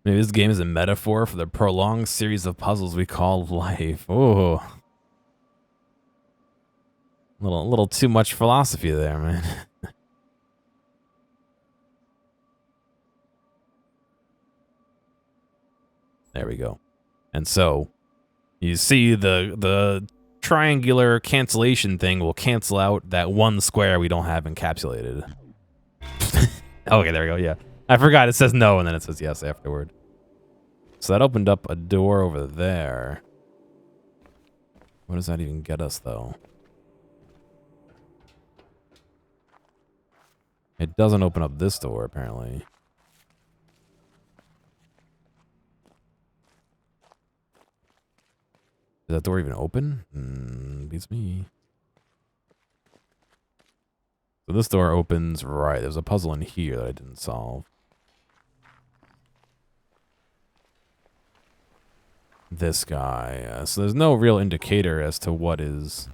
Maybe this game is a metaphor for the prolonged series of puzzles we call life. Oh, little too much philosophy there, man. There we go. And so you see the triangular cancellation thing will cancel out that 1 square we don't have encapsulated. Okay, there we go. Yeah, I forgot. It says no, and then it says yes afterward. So that opened up a door over there. What does that even get us, though? It doesn't open up this door, apparently. Is that door even open? Beats me. So this door opens right. There's a puzzle in here that I didn't solve. This guy. So there's no real indicator as to what is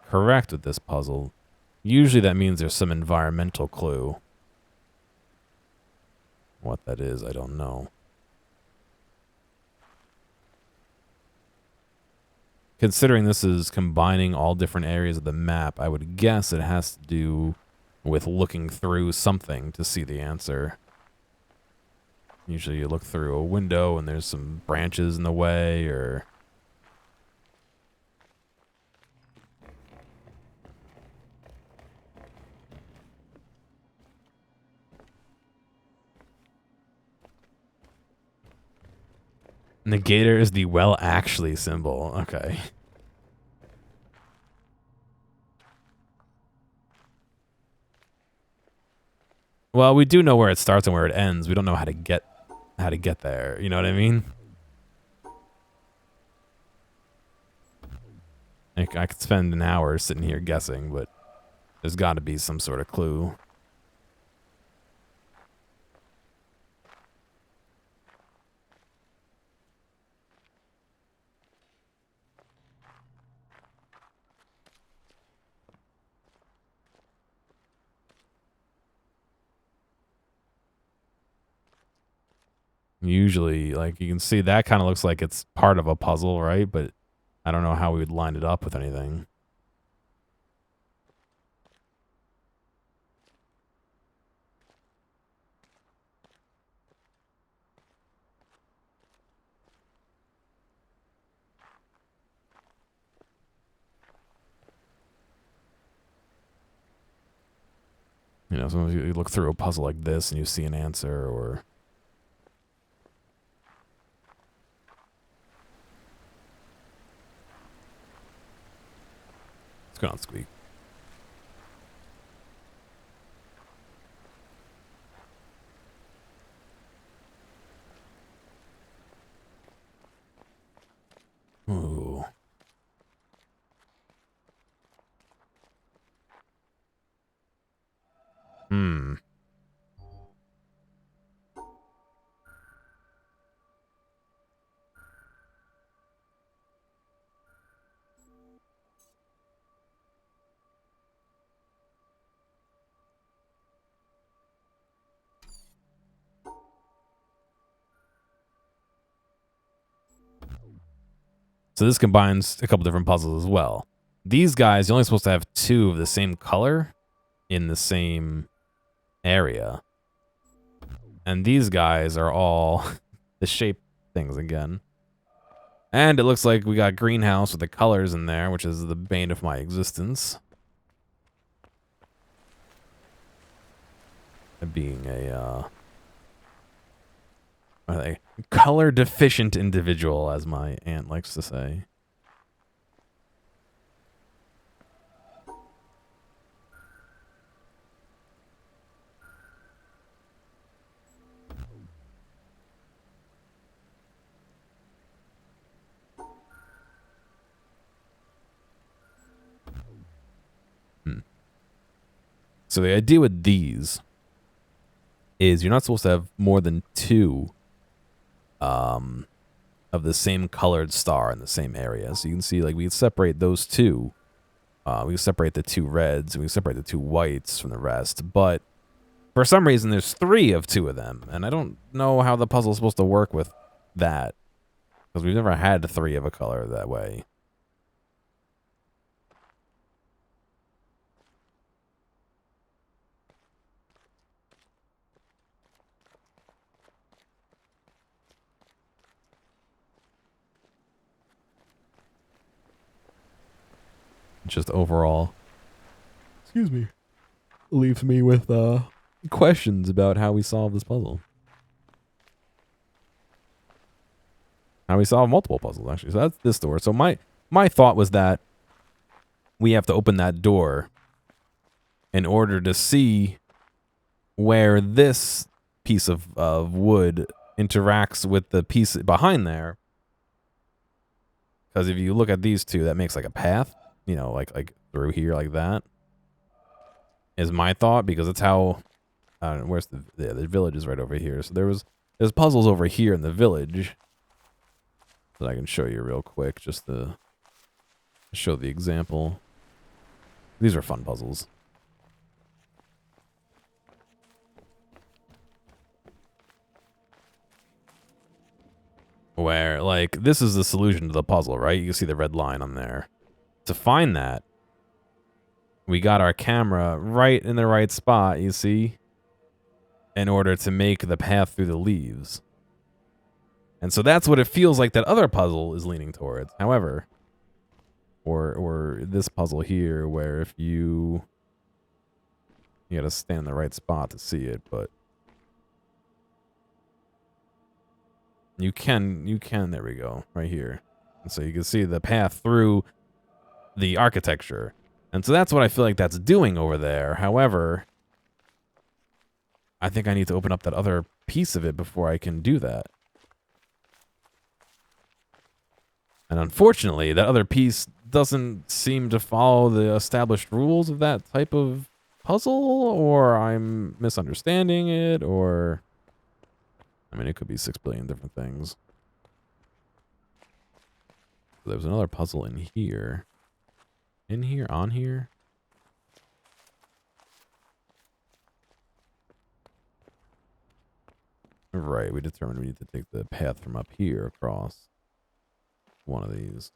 correct with this puzzle. Usually that means there's some environmental clue. What that is, I don't know. Considering this is combining all different areas of the map, I would guess it has to do with looking through something to see the answer. Usually you look through a window and there's some branches in the way, or... Negator is the well actually symbol. Okay. Well, we do know where it starts and where it ends. We don't know how to get there. You know what I mean? Like, I could spend an hour sitting here guessing, but there's got to be some sort of clue. Usually, like, you can see that kind of looks like it's part of a puzzle, right? But I don't know how we would line it up with anything. You know, sometimes you look through a puzzle like this and you see an answer, or... What's going on, Squeak? Ooh. Hmm. So this combines a couple different puzzles as well. These guys, you're only supposed to have 2 of the same color in the same area. And these guys are all the shape things again. And it looks like we got greenhouse with the colors in there, which is the bane of my existence. Being a color deficient individual, as my aunt likes to say. So the idea with these is you're not supposed to have more than 2 of the same colored star in the same area. So you can see, like, we can separate those 2. We can separate the 2 reds, and we can separate the 2 whites from the rest. But for some reason, there's 3 of 2 of them, and I don't know how the puzzle is supposed to work with that, because we've never had 3 of a color that way. Just overall, excuse me, leaves me with questions about how we solve this puzzle. How we solve multiple puzzles, actually. So that's this door. So my thought was that we have to open that door in order to see where this piece of wood interacts with the piece behind there. Because if you look at these 2, that makes like a path, you know, like through here like that. Is my thought, because it's how... where's the village is right over here. So there's puzzles over here in the village that I can show you real quick, just to show the example. These are fun puzzles. Where, like, this is the solution to the puzzle, right? You can see the red line on there. To find that, we got our camera right in the right spot, you see? In order to make the path through the leaves. And so that's what it feels like that other puzzle is leaning towards. However, or this puzzle here, where if you gotta stand in the right spot to see it, but You can, there we go, right here. And so you can see the path through the architecture. And so that's what I feel like that's doing over there. However, I think I need to open up that other piece of it before I can do that. And unfortunately, that other piece doesn't seem to follow the established rules of that type of puzzle, or I'm misunderstanding it, or... I mean, it could be 6 billion different things. There's another puzzle in here. In here? On here? Right, we determined we need to take the path from up here across one of these.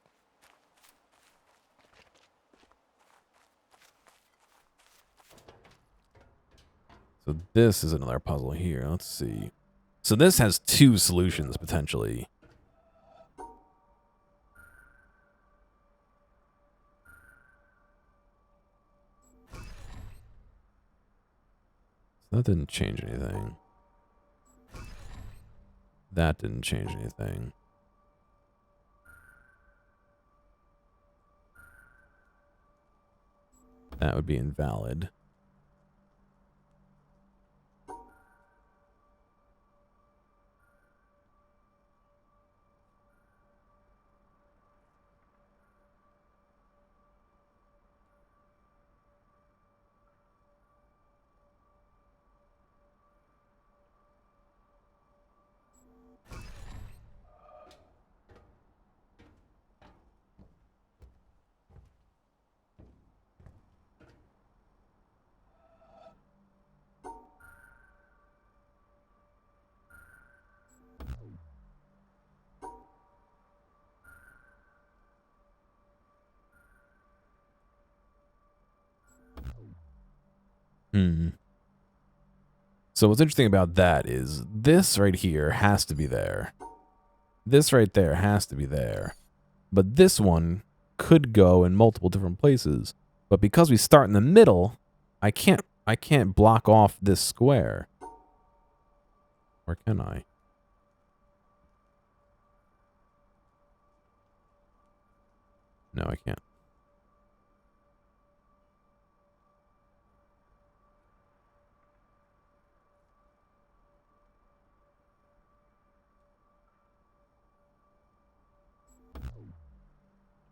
So this is another puzzle here. Let's see. So this has 2 solutions, potentially. So that didn't change anything. That didn't change anything. That would be invalid. Hmm. So what's interesting about that is this right here has to be there. This right there has to be there. But this one could go in multiple different places. But because we start in the middle, I can't block off this square. Or can I? No, I can't.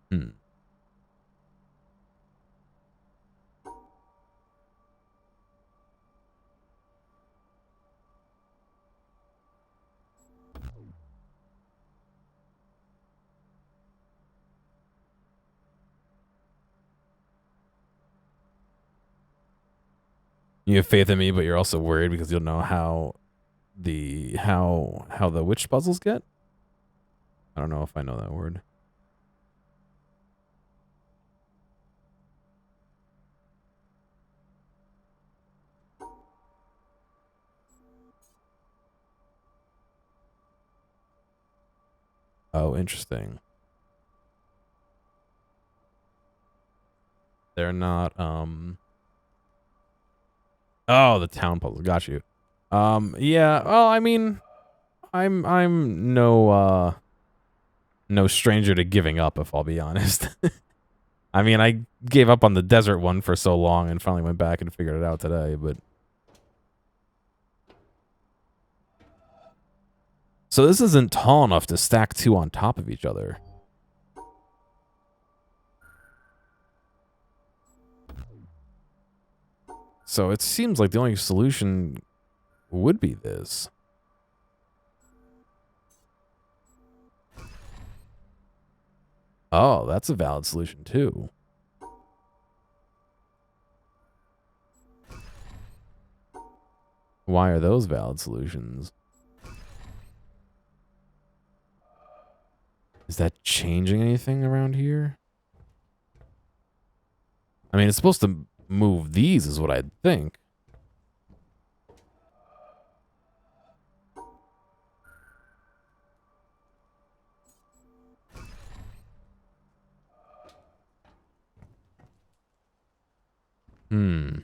Hmm. You have faith in me, but you're also worried because you'll know how the witch puzzles get? I don't know if I know that word. Oh, interesting. They're not oh, the town puzzle. Got you. Yeah, well, I mean, I'm no stranger to giving up, if I'll be honest. I mean, I gave up on the desert one for so long and finally went back and figured it out today, but... So this isn't tall enough to stack 2 on top of each other. So it seems like the only solution would be this. Oh, that's a valid solution too. Why are those valid solutions? Is that changing anything around here? I mean, it's supposed to move these is what I'd think. Hmm.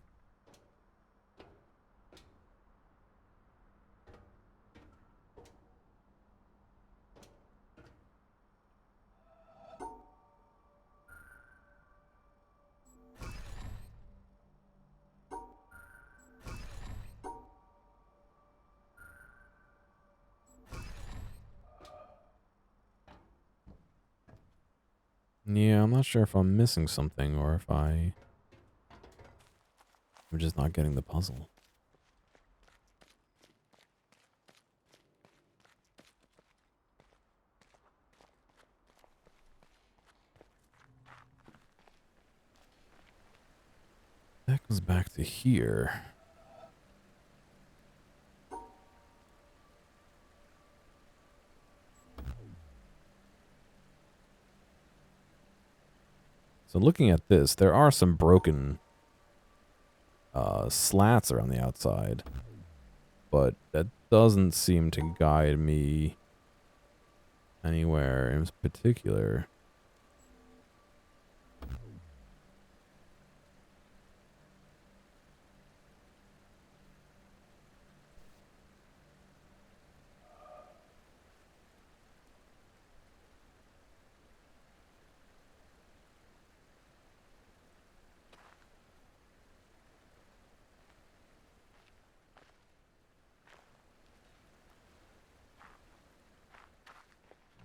Yeah, I'm not sure if I'm missing something or if I'm just not getting the puzzle. That goes back to here. So looking at this, there are some broken slats around the outside, but that doesn't seem to guide me anywhere in particular.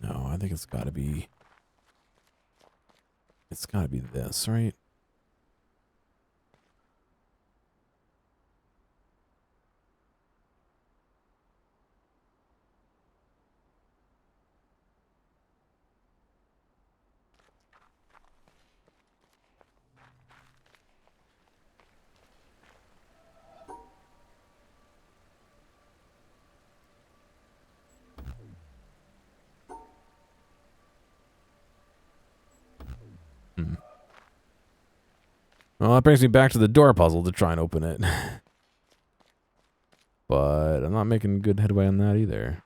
No, I think it's gotta be this, right? Hmm. Well, that brings me back to the door puzzle to try and open it. But I'm not making good headway on that either.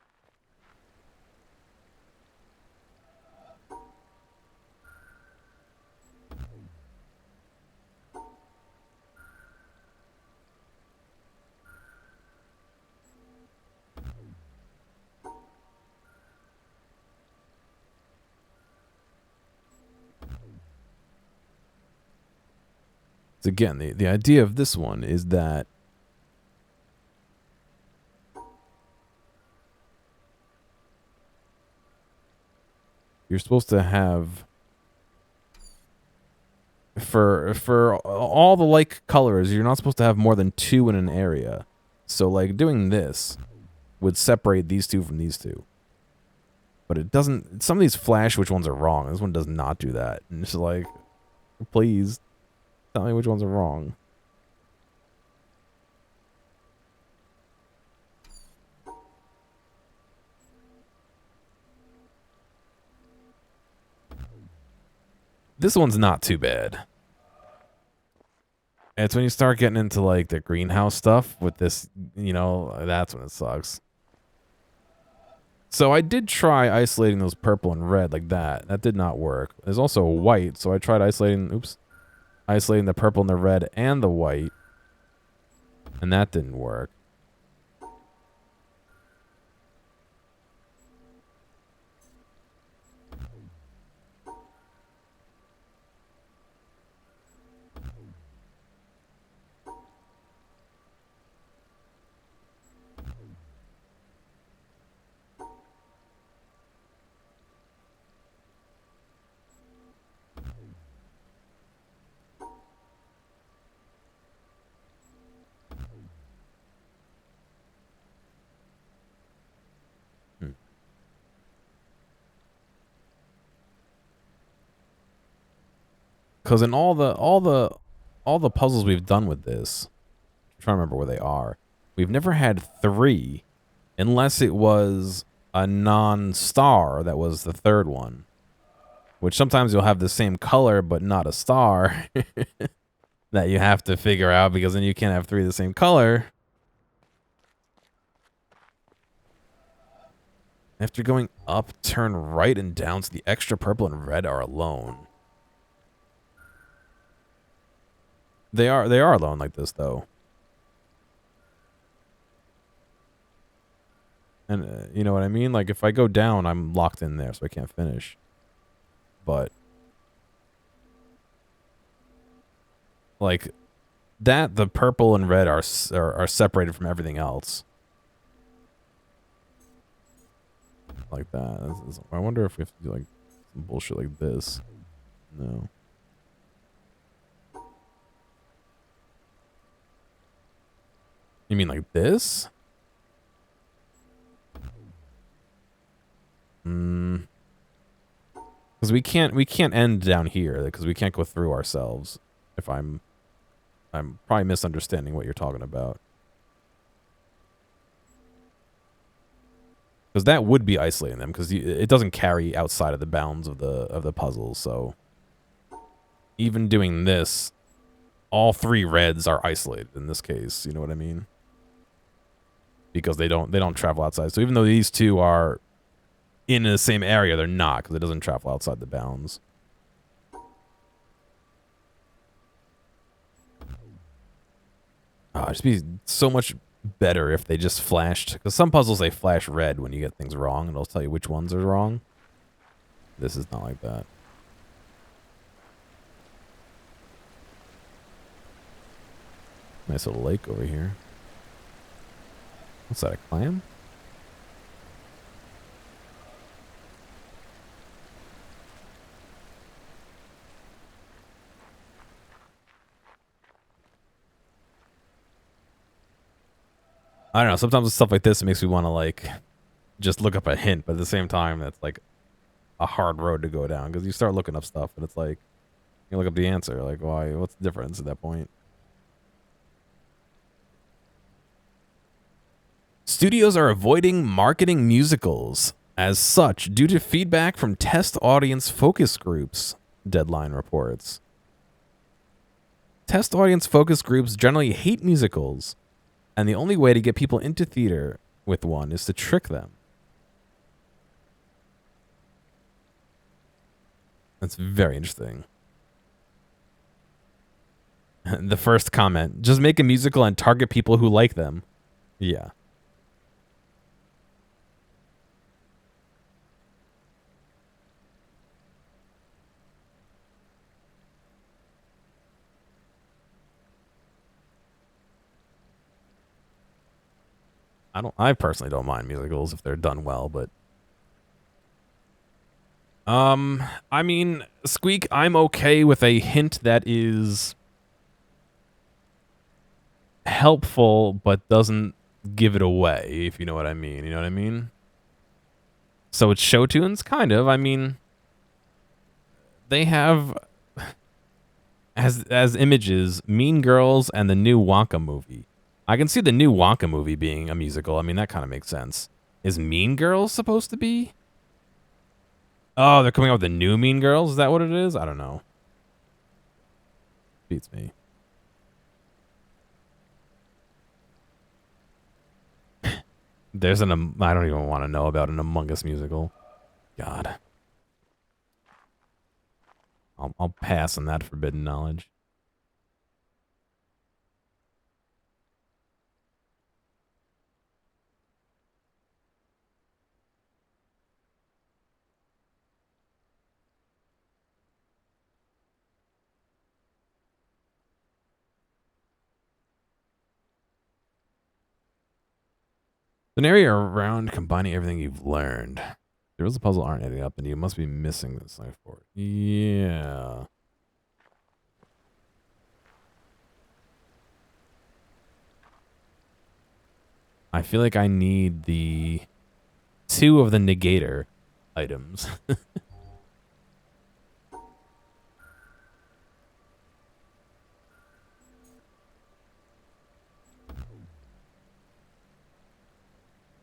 So again, the idea of this one is that you're supposed to have for all the like colors, you're not supposed to have more than 2 in an area. So like doing this would separate these 2 from these 2. But it doesn't. Some of these flash which ones are wrong. This one does not do that. And it's like, please tell me which ones are wrong. This one's not too bad. It's when you start getting into like the greenhouse stuff with this, you know, that's when it sucks. So I did try isolating those purple and red like that. That did not work. There's also white, so I tried isolating, isolating the purple and the red and the white. And that didn't work. Because in all the puzzles we've done with this, I'm trying to remember where they are. We've never had 3, unless it was a non-star that was the third one. Which sometimes you'll have the same color but not a star that you have to figure out, because then you can't have 3 of the same color. After going up, turn right and down so the extra purple and red are alone. They are alone like this though. And you know what I mean? Like if I go down, I'm locked in there, so I can't finish. But like that, the purple and red are separated from everything else. Like that. I wonder if we have to do like some bullshit like this. No. You mean like this? Because we can't end down here because we can't go through ourselves. If I'm probably misunderstanding what you're talking about. Because that would be isolating them because it doesn't carry outside of the bounds of the puzzle. So even doing this, all three reds are isolated in this case. You know what I mean? Because they don't travel outside. So even though these two are in the same area, they're not because it doesn't travel outside the bounds. It'd just be so much better if they just flashed. Because some puzzles, they flash red when you get things wrong, and it'll tell you which ones are wrong. This is not like that. Nice little lake over here. What's that, a clam? I don't know. Sometimes with stuff like this, it makes me want to, like, just look up a hint. But at the same time, that's, like, a hard road to go down. Because you start looking up stuff, and it's like, you look up the answer. Like, why? What's the difference at that point? Studios are avoiding marketing musicals as such due to feedback from test audience focus groups, Deadline reports. Test audience focus groups generally hate musicals, and the only way to get people into theater with one is to trick them. That's very interesting. The first comment, just make a musical and target people who like them. Yeah. I personally don't mind musicals if they're done well, but I mean, Squeak, I'm okay with a hint that is helpful but doesn't give it away, if you know what I mean. You know what I mean? So it's show tunes, kind of. I mean, they have as images Mean Girls and the new Wonka movie. I can see the new Wonka movie being a musical. I mean, that kind of makes sense. Is Mean Girls supposed to be? Oh, they're coming out with the new Mean Girls? Is that what it is? I don't know. Beats me. There's I don't even want to know about an Among Us musical. God. I'll pass on that forbidden knowledge. An area around combining everything you've learned. The rules of the puzzle aren't adding up, and you must be missing this life for it. Yeah. I feel like I need the 2 of the negator items.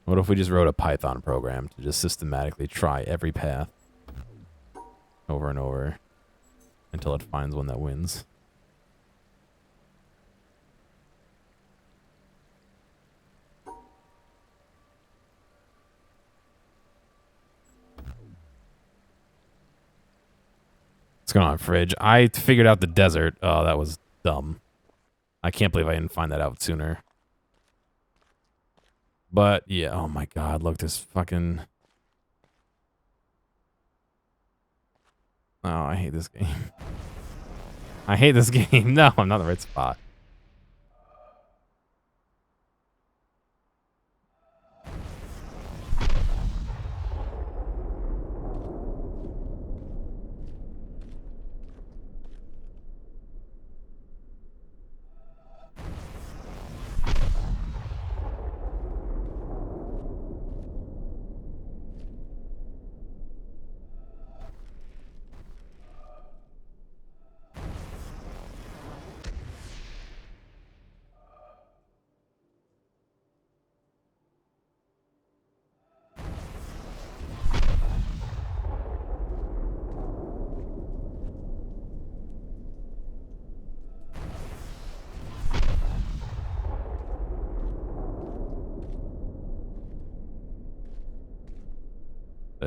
What if we just wrote a Python program to just systematically try every path over and over until it finds one that wins? What's going on, Fridge? I figured out the desert. Oh, that was dumb. I can't believe I didn't find that out sooner. But, yeah, oh my god, look, this fucking... Oh, I hate this game. I hate this game. No, I'm not in the right spot.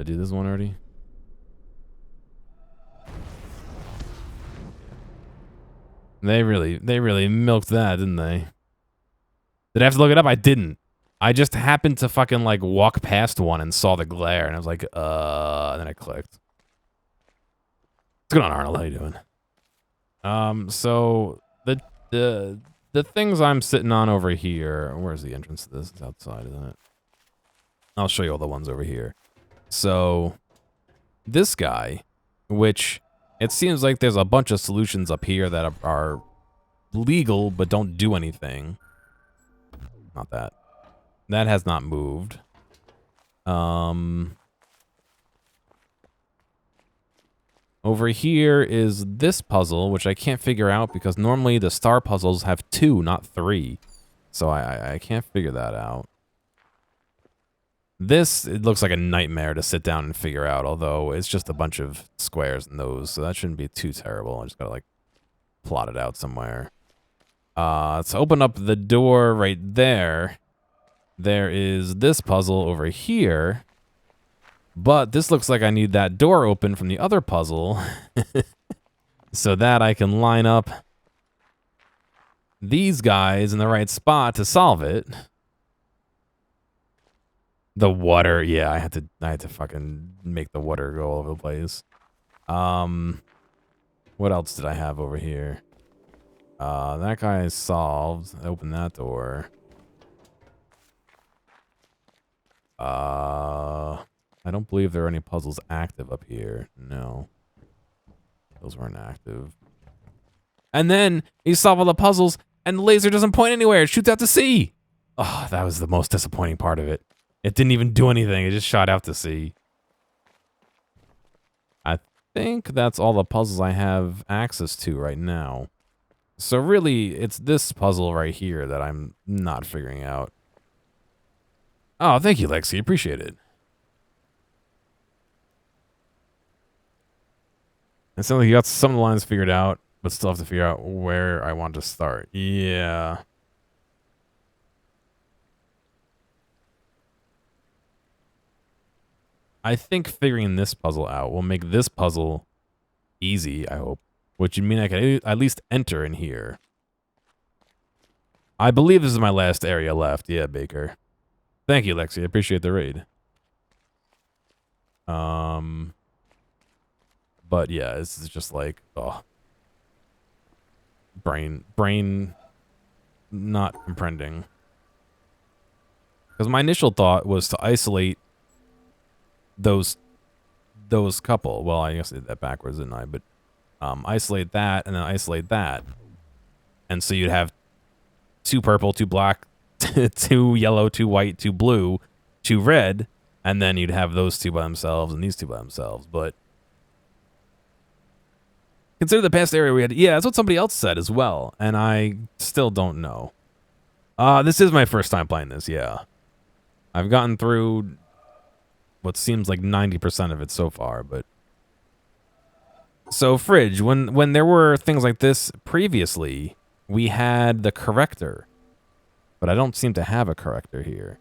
Did I do this one already? They really milked that, didn't they? Did I have to look it up? I didn't. I just happened to fucking like walk past one and saw the glare, and I was like, and then I clicked. What's going on, Arnold? How you doing? So the things I'm sitting on over here. Where's the entrance to this? It's outside, isn't it? I'll show you all the ones over here. So this guy, which it seems like there's a bunch of solutions up here that are legal but don't do anything. Not that. That has not moved. Over here is this puzzle, which I can't figure out because normally the star puzzles have 2, not 3. So I can't figure that out. This, it looks like a nightmare to sit down and figure out, although it's just a bunch of squares and those, so that shouldn't be too terrible. I just gotta, like, plot it out somewhere. Let's open up the door right there. There is this puzzle over here. But this looks like I need that door open from the other puzzle. So that I can line up these guys in the right spot to solve it. The water, yeah, I had to fucking make the water go all over the place. What else did I have over here? That guy is solved. Open that door. I don't believe there are any puzzles active up here. No. Those weren't active. And then you solve all the puzzles and the laser doesn't point anywhere. It shoots out to sea. Oh, that was the most disappointing part of it. It didn't even do anything. It just shot out to sea. I think that's all the puzzles I have access to right now. So really, it's this puzzle right here that I'm not figuring out. Oh, thank you, Lexi. Appreciate it. It sounds like you got some of the lines figured out, but still have to figure out where I want to start. Yeah. I think figuring this puzzle out will make this puzzle easy, I hope. Which would mean I can at least enter in here. I believe this is my last area left. Yeah, Baker. Thank you, Lexi. I appreciate the raid. But yeah, this is just like, oh. Brain not comprehending. Because my initial thought was to isolate those couple. Well, I guess I did that backwards, didn't I? But isolate that and then isolate that. And so you'd have 2 purple, 2 black, 2 yellow, 2 white, 2 blue, 2 red, and then you'd have those 2 by themselves and these 2 by themselves. But consider the past area we had. Yeah, that's what somebody else said as well, and I still don't know. This is my first time playing this, yeah. I've gotten through what seems like 90% of it so far, but... So, Fridge, when there were things like this previously, we had the corrector. But I don't seem to have a corrector here.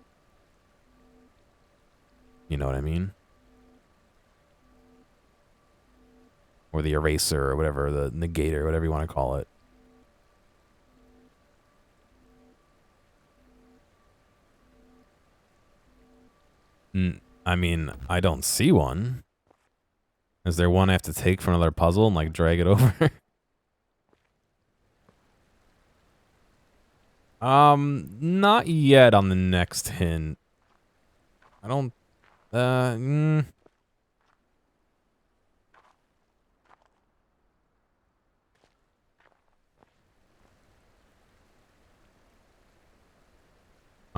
You know what I mean? Or the eraser, or whatever, the negator, whatever you want to call it. I mean, I don't see one. Is there one I have to take from another puzzle and, like, drag it over? Not yet on the next hint. I don't, I'm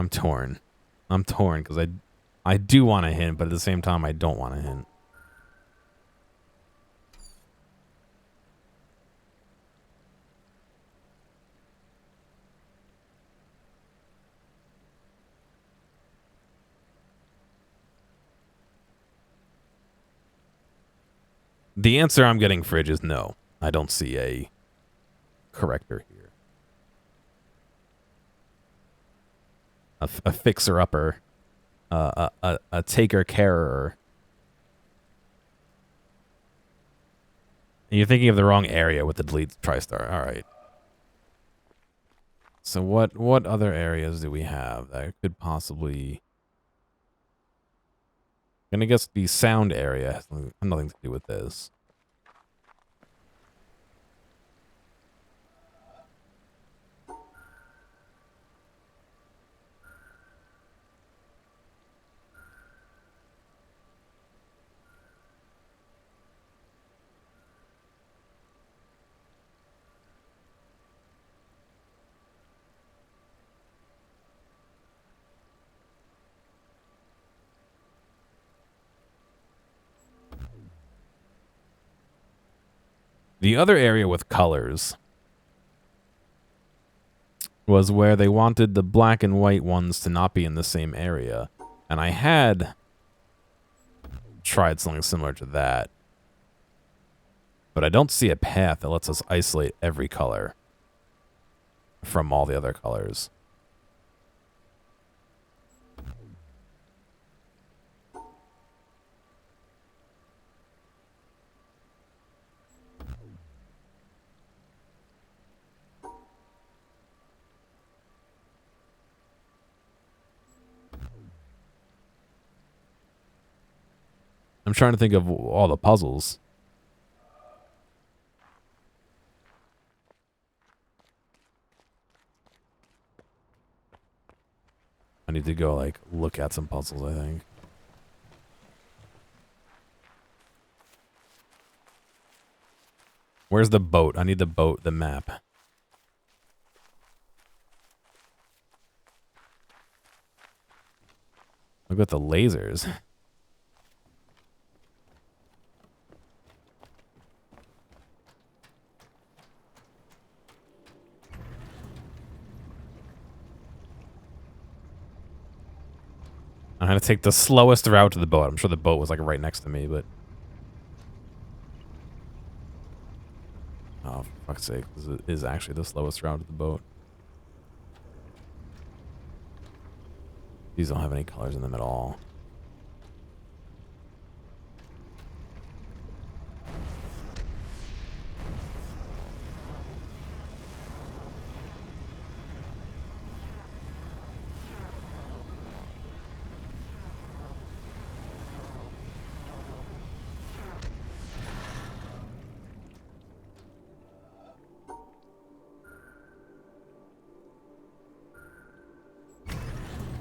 torn. I'm torn because I do want a hint, but at the same time, I don't want a hint. The answer I'm getting, Fridge, is no. I don't see a corrector here. A fixer-upper. A taker-carer. You're thinking of the wrong area with the delete TriStar. All right. So what other areas do we have that could possibly... I'm gonna guess the sound area has nothing to do with this. The other area with colors was where they wanted the black and white ones to not be in the same area. And I had tried something similar to that. But I don't see a path that lets us isolate every color from all the other colors. I'm trying to think of all the puzzles. I need to go, like, look at some puzzles, I think. Where's the boat? I need the boat, the map. Look at the lasers. I had to take the slowest route to the boat. I'm sure the boat was like right next to me, but... Oh, for fuck's sake. This is actually the slowest route to the boat. These don't have any colors in them at all.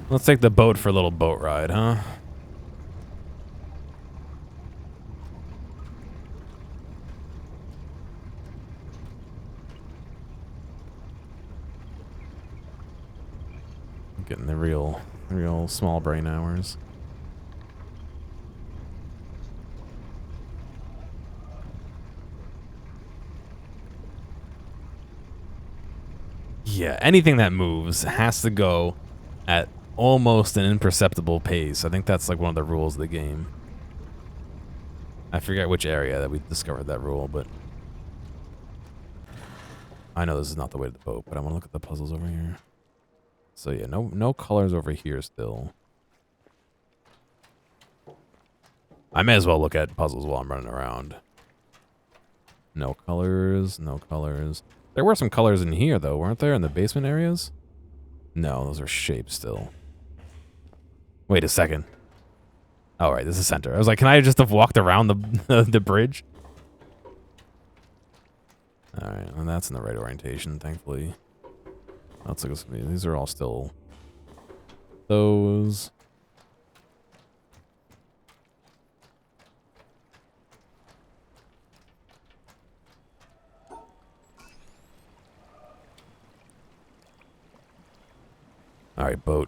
Let's take the boat for a little boat ride, huh? Getting the real small brain hours. Yeah, anything that moves has to go at almost an imperceptible pace. I think that's like one of the rules of the game. I forget which area that we discovered that rule, but I know this is not the way to the boat, but I want to look at the puzzles over here. So yeah, no colors over here still. I may as well look at puzzles while I'm running around. No colors, no colors. There were some colors in here though, weren't there, in the basement areas? No, those are shapes still. Wait a second. All right, this is center. I was like, can I just have walked around the bridge? All right, and that's in the right orientation, thankfully. Let's look at some of these. These are all still those. All right, boat.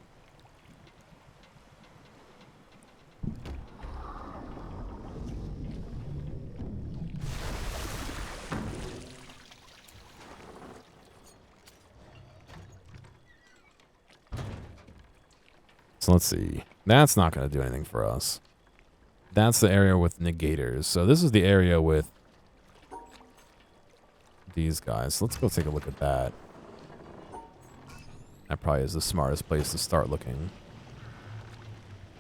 So let's see. That's not going to do anything for us. That's the area with negators. So this is the area with these guys. So let's go take a look at that. That probably is the smartest place to start looking.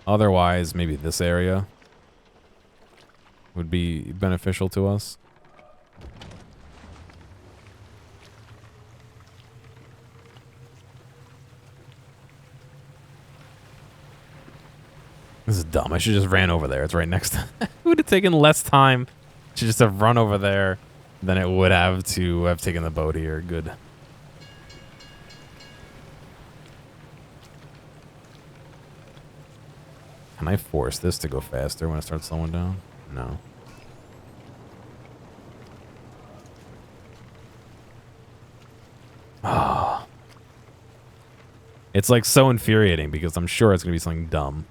Otherwise, maybe this area would be beneficial to us. This is dumb. I should just ran over there. It's right next to it would have taken less time to just have run over there than it would have to have taken the boat here. Good. Can I force this to go faster when it starts slowing down? No. Ah. It's like so infuriating because I'm sure it's going to be something dumb.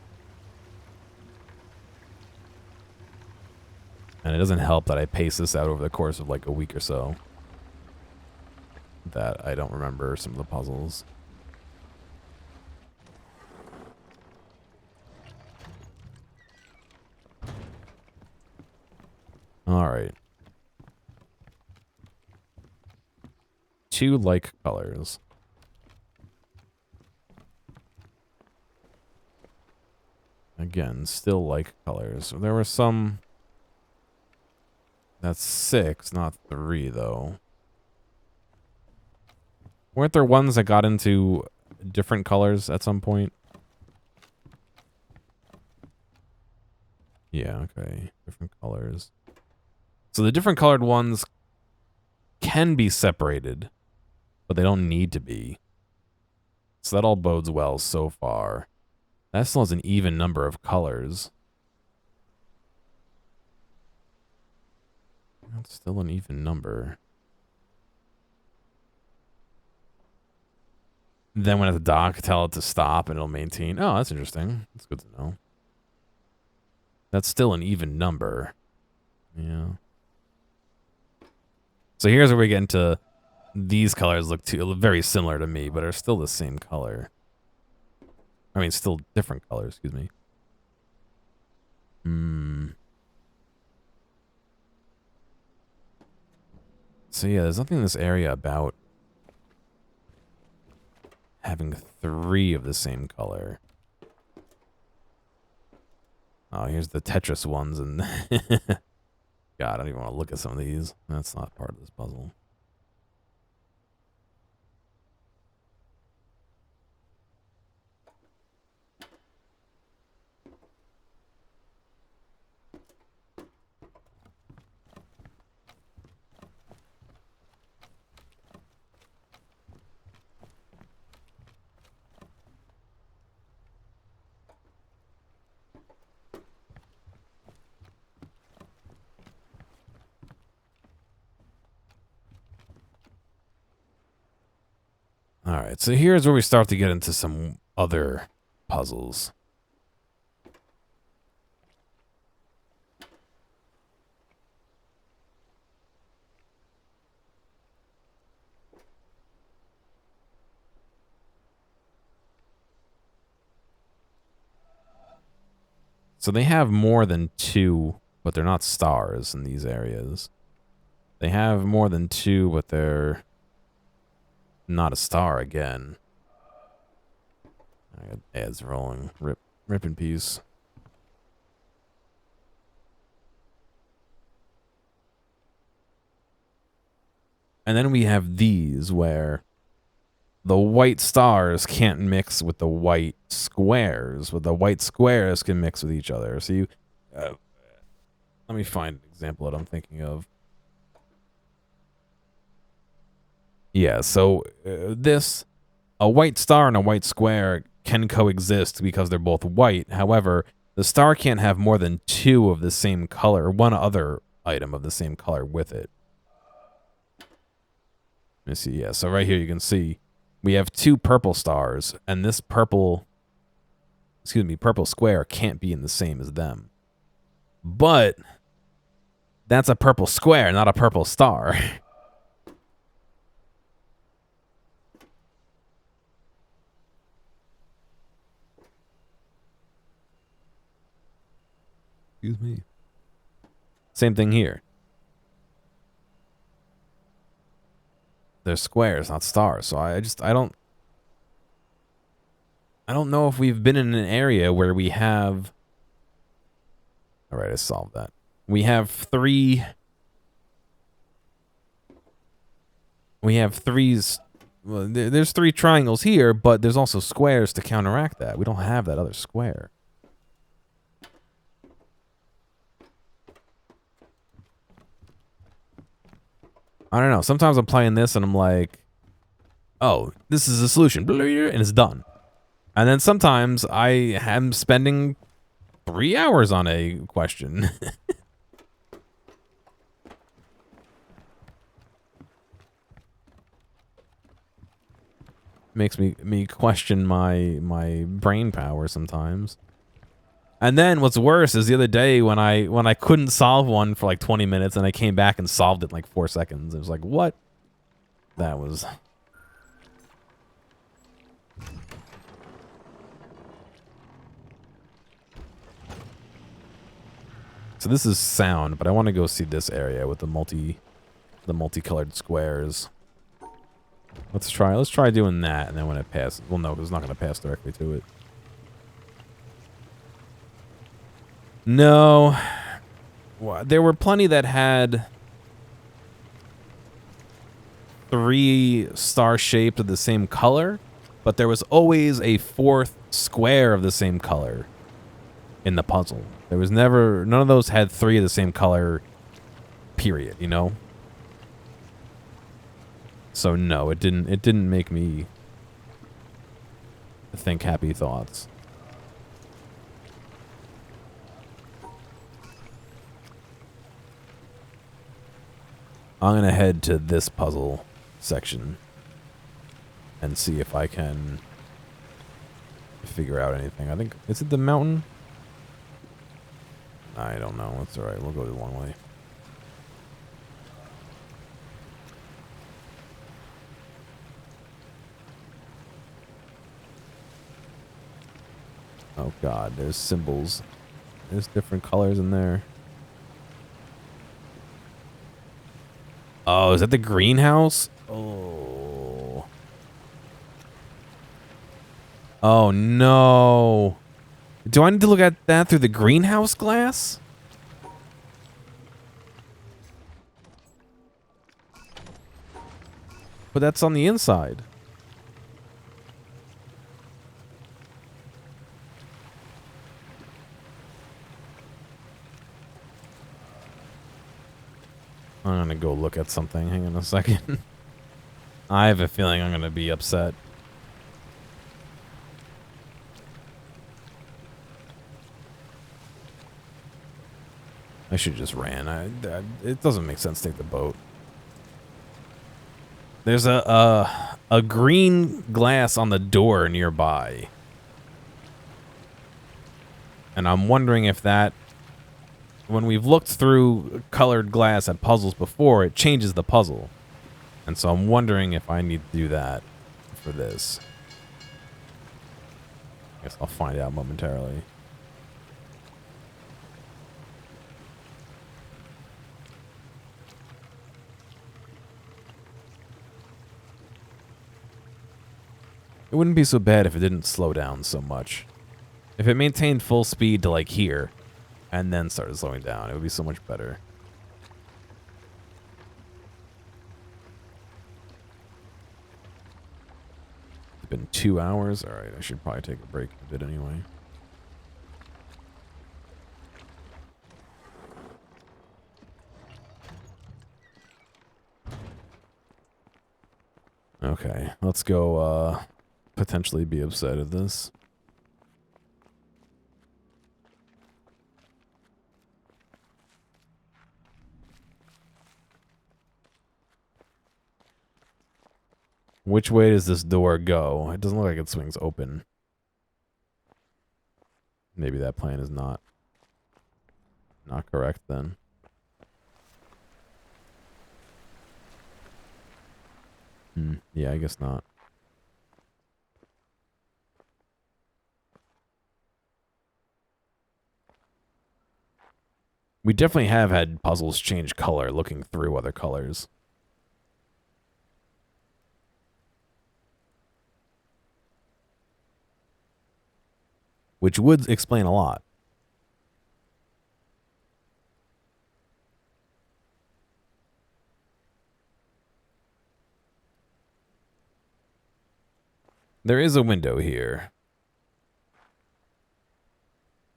And it doesn't help that I pace this out over the course of like a week or so. That I don't remember some of the puzzles. Alright. 2 like colors. Again, still like colors. There were some... That's 6, not 3, though. Weren't there ones that got into different colors at some point? Yeah, okay. Different colors. So the different colored ones can be separated, but they don't need to be. So that all bodes well so far. That still has an even number of colors. That's still an even number. Then when at the dock, tell it to stop and it'll maintain. Oh, that's interesting. That's good to know. That's still an even number. Yeah. So here's where we get into these colors look very similar to me, but are still the same color. I mean, still different colors, excuse me. So yeah, there's nothing in this area about having 3 of the same color. Oh, here's the Tetris ones, and God, I don't even want to look at some of these. That's not part of this puzzle. Alright, so here's where we start to get into some other puzzles. So they have more than 2, but they're not stars in these areas. They have more than 2, but they're not a star again. I got ads rolling. Rip in peace. And then we have these where the white stars can't mix with the white squares, but the white squares can mix with each other. So you... let me find an example that I'm thinking of. Yeah, so a white star and a white square can coexist because they're both white. However, the star can't have more than 2 of the same color, one other item of the same color with it. Let me see, yeah, so right here you can see we have 2 purple stars, and this purple square can't be in the same as them. But that's a purple square, not a purple star. Excuse me. Same thing here. They're squares, not stars. So I don't know if we've been in an area where we have... All right, I solved that. We have 3... Well, there's 3 triangles here, but there's also squares to counteract that. We don't have that other square. I don't know. Sometimes I'm playing this and I'm like, oh, this is a solution, and it's done. And then sometimes I am spending 3 hours on a question. Makes me question my brain power sometimes. And then what's worse is the other day when I couldn't solve one for like 20 minutes and I came back and solved it in like 4 seconds. It was like, what? That was... So this is sound, but I want to go see this area with the multicolored squares. Let's try doing that, and then when it passes, well, no, 'cause it's not going to pass directly to it. No, there were plenty that had 3 star shapes of the same color, but there was always a 4th square of the same color in the puzzle. There was never, none of those had 3 of the same color, period, you know? So no, it didn't make me think happy thoughts. I'm gonna head to this puzzle section and see if I can figure out anything. I think, is it the mountain? I don't know. It's alright. We'll go the long way. Oh god, there's symbols. There's different colors in there. Oh, is that the greenhouse? Oh. Oh no. Do I need to look at that through the greenhouse glass? But that's on the inside. I'm gonna go look at something. Hang on a second. I have a feeling I'm gonna be upset. I should just ran. It doesn't make sense to take the boat. There's a green glass on the door nearby. And I'm wondering if that, when we've looked through colored glass at puzzles before, it changes the puzzle. And so I'm wondering if I need to do that for this. I guess I'll find out momentarily. It wouldn't be so bad if it didn't slow down so much. If it maintained full speed to like here, and then started slowing down, it would be so much better. It's been 2 hours. All right, I should probably take a break a bit anyway. Okay, let's go potentially be upset at this. Which way does this door go? It doesn't look like it swings open. Maybe that plan is not correct then. Yeah, I guess not. We definitely have had puzzles change color looking through other colors. Which would explain a lot. There is a window here.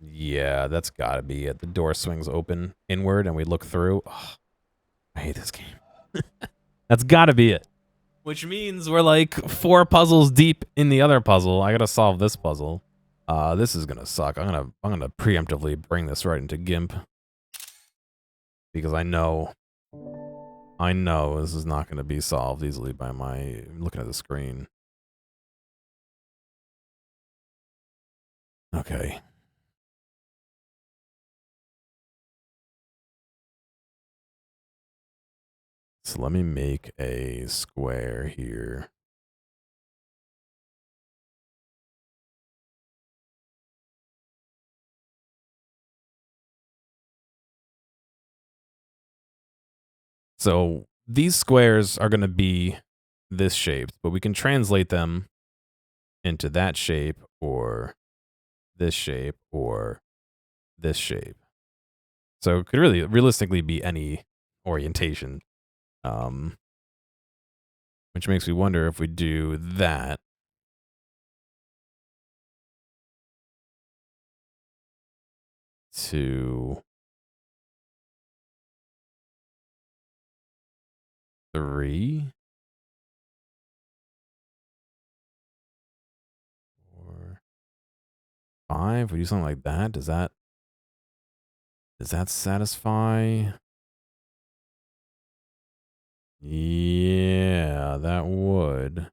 Yeah, that's gotta be it. The door swings open inward and we look through. Oh, I hate this game. That's got to be it. Which means we're like 4 puzzles deep in the other puzzle. I gotta solve this puzzle. This is gonna suck. I'm gonna preemptively bring this right into GIMP because I know this is not gonna be solved easily by my looking at the screen. Okay. So let me make a square here. So these squares are going to be this shape, but we can translate them into that shape or this shape or this shape. So it could really realistically be any orientation. Which makes me wonder if we do that. To 3, 4, 5. We do something like that. Does that satisfy? Yeah, that would.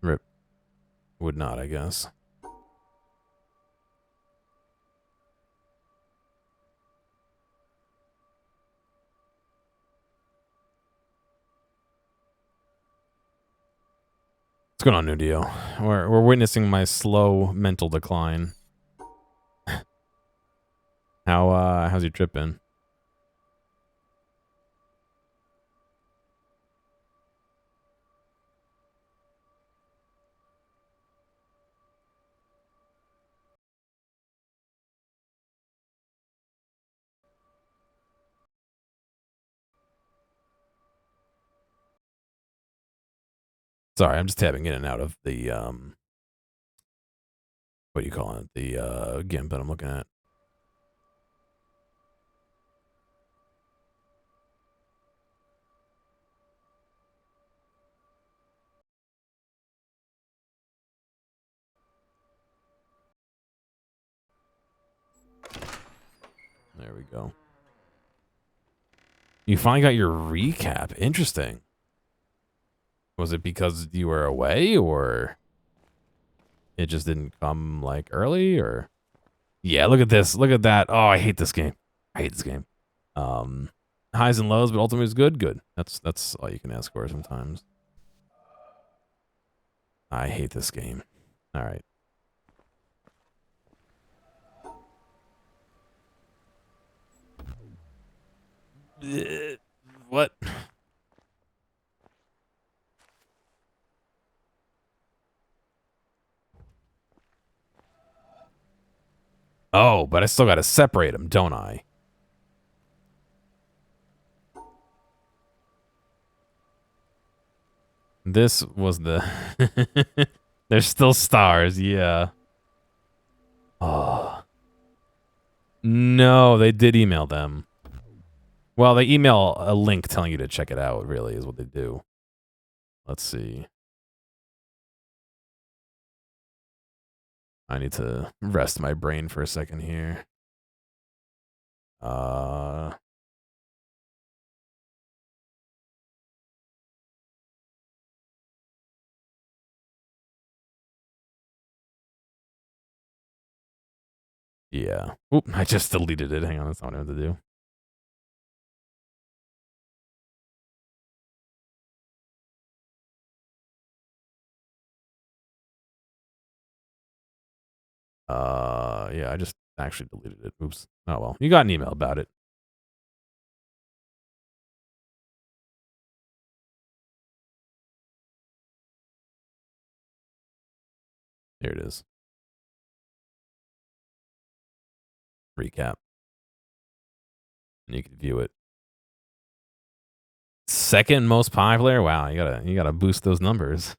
Rip. Would not, I guess. What's going on, New Deal? We're witnessing my slow mental decline. How's your trip been? Sorry, I'm just tapping in and out of the what do you call it? The GIMP that I'm looking at. There we go. You finally got your recap. Interesting. Was it because you were away, or it just didn't come like early, or? Yeah, look at this. Look at that. Oh, I hate this game. I hate this game. Highs and lows, but ultimately it's good. Good. That's all you can ask for sometimes. I hate this game. All right. What? Oh, but I still got to separate them, don't I? This was the... There's still stars, yeah. Oh. No, they did email them. Well, they email a link telling you to check it out, really, is what they do. Let's see. I need to rest my brain for a second here. Yeah. Oop, I just deleted it. Hang on, that's not what I meant to do. Yeah, I just actually deleted it. Oops. Oh, well. You got an email about it. Here it is. Recap. And you can view it. Second most popular? Wow, you gotta boost those numbers.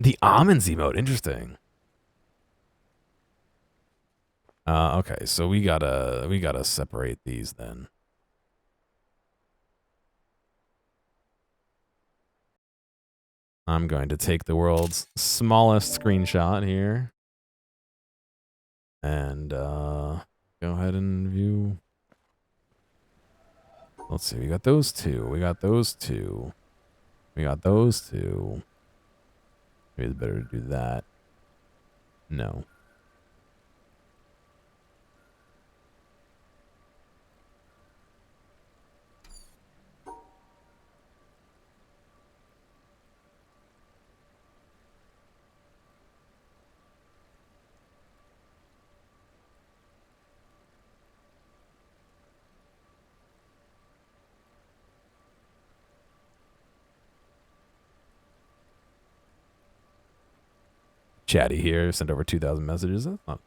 The almonds emote, interesting. Okay, so we gotta separate these then. I'm going to take the world's smallest screenshot here. And go ahead and view. Let's see, we got those two. We got those two. We got those two. Maybe it's better to do that. No. Chatty here sent over 2,000 messages. That's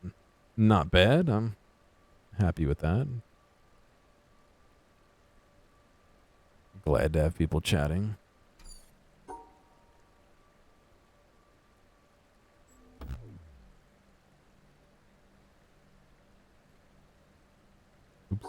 not bad. I'm happy with that. Glad to have people chatting. Oops.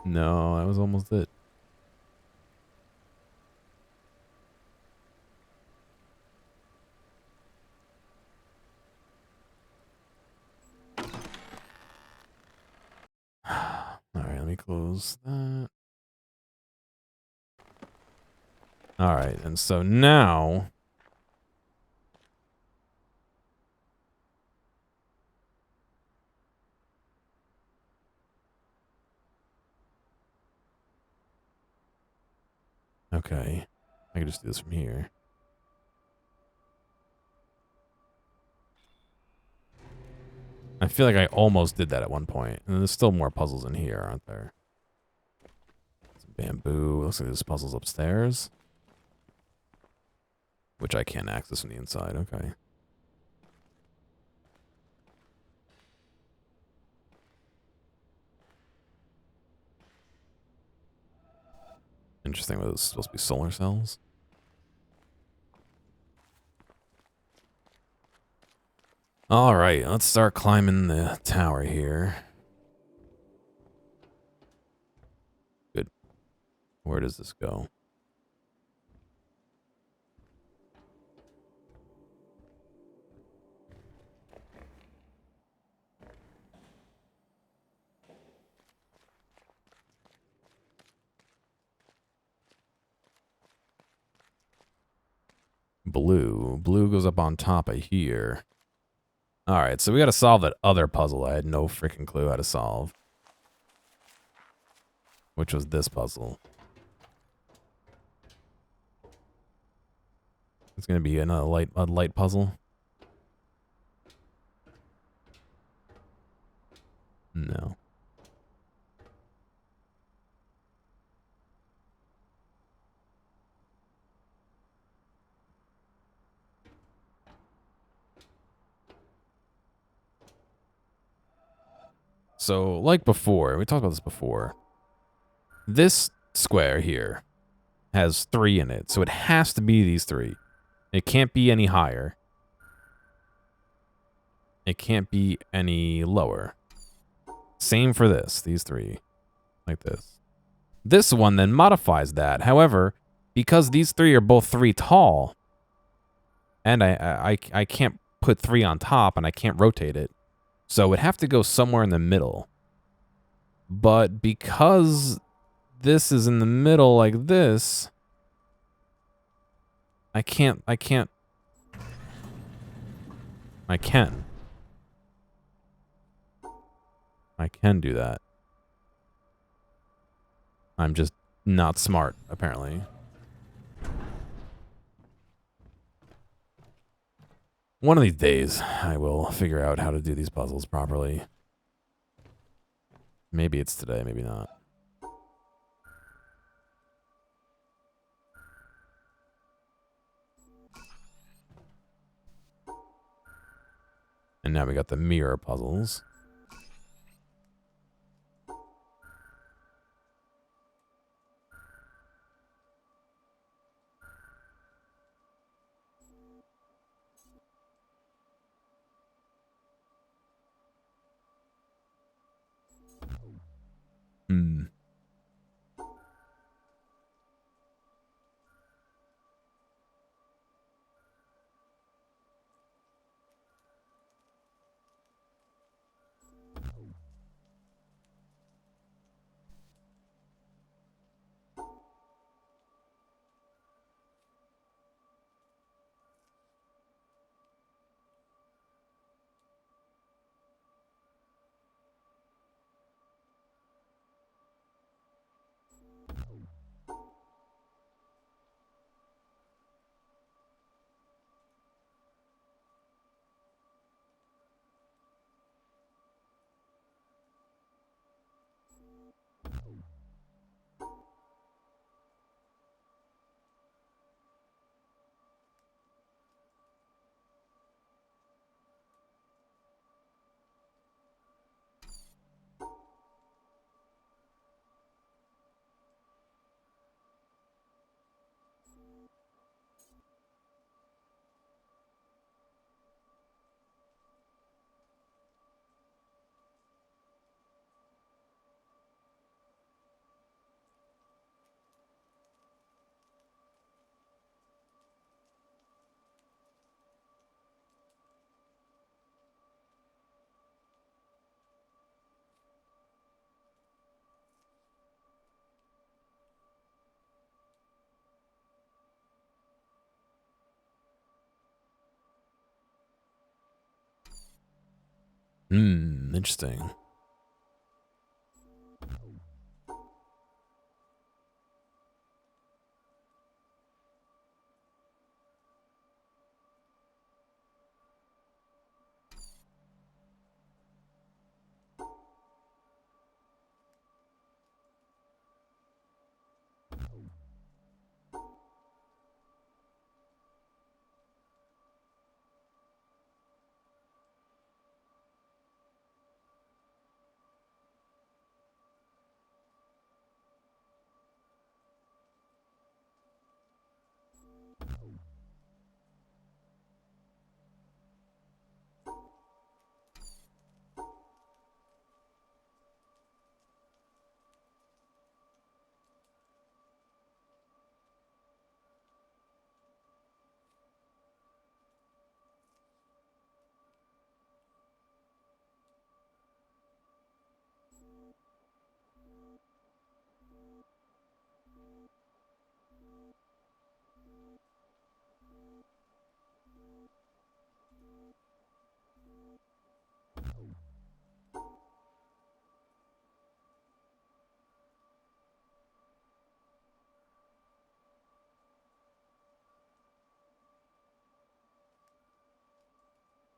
No, that was almost it. All right, let me close that. All right, and so now okay, I can just do this from here. I feel like I almost did that at one point. And there's still more puzzles in here, aren't there? Some bamboo. Looks like there's puzzles upstairs. Which I can't access from the inside. Okay. Interesting. Was it supposed to be solar cells? All right. Let's start climbing the tower here. Good. Where does this go? Blue. Blue goes up on top of here. All right, so we got to solve that other puzzle I had no freaking clue how to solve. Which was this puzzle. It's going to be another light puzzle. No. So, like before, we talked about this before. This square here has 3 in it, so it has to be these 3. It can't be any higher. It can't be any lower. Same for this, these 3. Like this. This one then modifies that. However, because these 3 are both 3 tall, and I can't put 3 on top, and I can't rotate it, so it would have to go somewhere in the middle. But because this is in the middle like this, I can. I can do that. I'm just not smart, apparently. One of these days, I will figure out how to do these puzzles properly. Maybe it's today, maybe not. And now we got the mirror puzzles. Hmm. Interesting.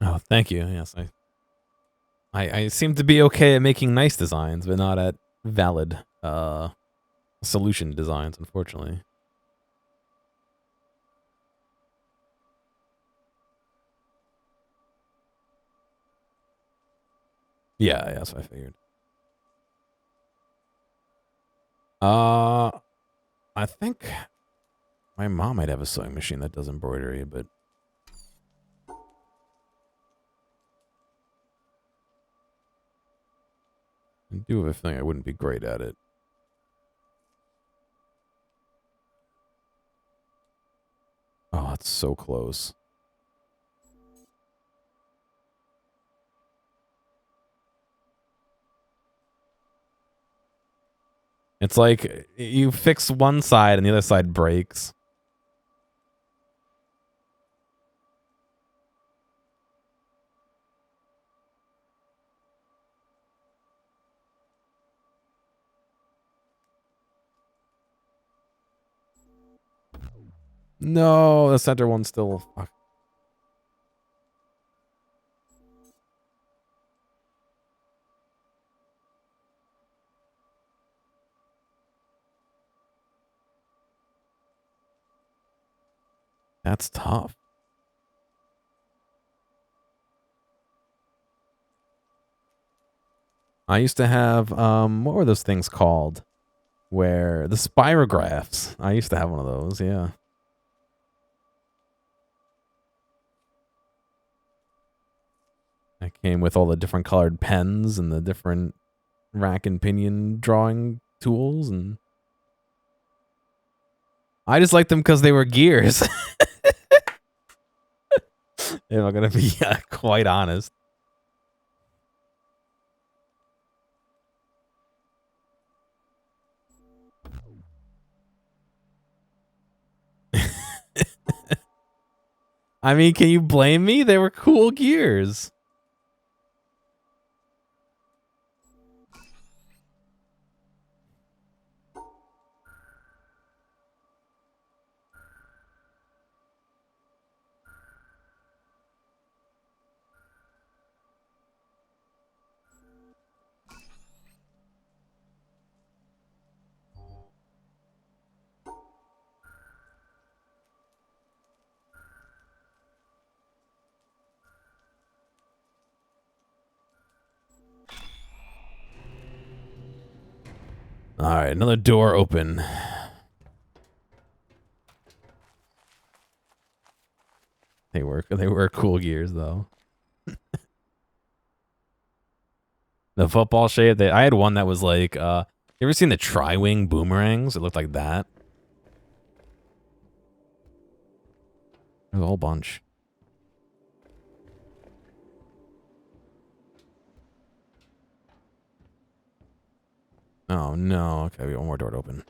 Oh, thank you. Yes, I seem to be okay at making nice designs, but not at valid solution designs, unfortunately. Yeah, that's what I figured. I think my mom might have a sewing machine that does embroidery, but I do have a feeling I wouldn't be great at it. Oh, it's so close. It's like you fix one side and the other side breaks. No, the center one's still... Fuck. That's tough. I used to have, what were those things called? Where the spirographs. I used to have one of those, yeah. That came with all the different colored pens and the different rack and pinion drawing tools, and I just liked them because they were gears. If I'm gonna be quite honest. I mean, can you blame me? They were cool gears. All right, another door open. They were cool gears though. The football shape. I had one that was like, you ever seen the tri-wing boomerangs? It looked like that. There's a whole bunch. Oh no! Okay, we got one more door to open.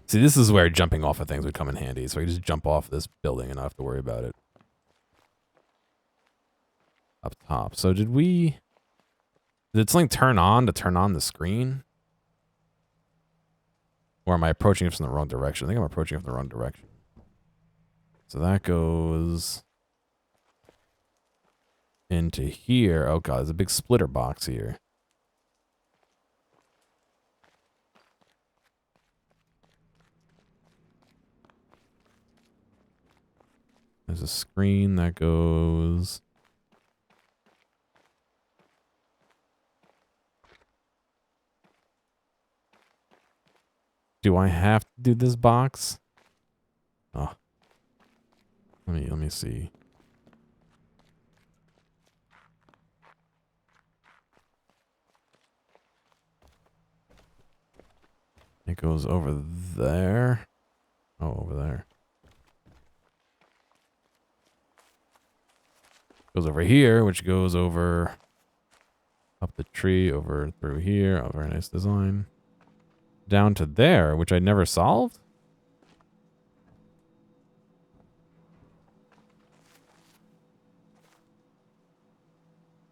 See, this is where jumping off of things would come in handy. So I can just jump off this building and not have to worry about it. Up top. So did something turn on to turn on the screen? Or am I approaching it from the wrong direction? I think I'm approaching it from the wrong direction. So that goes into here. Oh god, there's a big splitter box here. There's a screen that goes... Do I have to do this box? Oh. Let me see. It goes over there. Oh, over there. Goes over here, which goes over up the tree, over through here. Oh, very nice design. Down to there, which I never solved?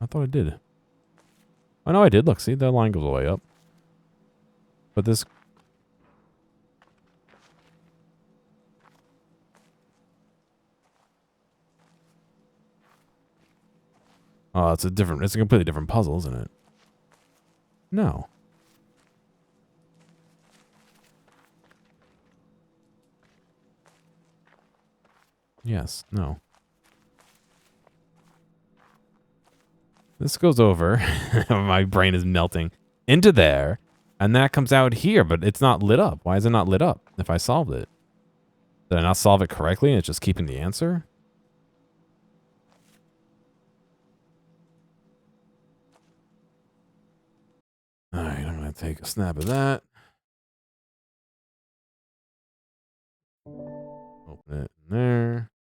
I thought I did. Oh, no, I did. Look, see, that line goes all the way up. But this... Oh, it's a completely different puzzle, isn't it? No. Yes, no. This goes over. My brain is melting. Into there. And that comes out here, but it's not lit up. Why is it not lit up if I solved it? Did I not solve it correctly and it's just keeping the answer? Alright, I'm going to take a snap of that. Open it in there.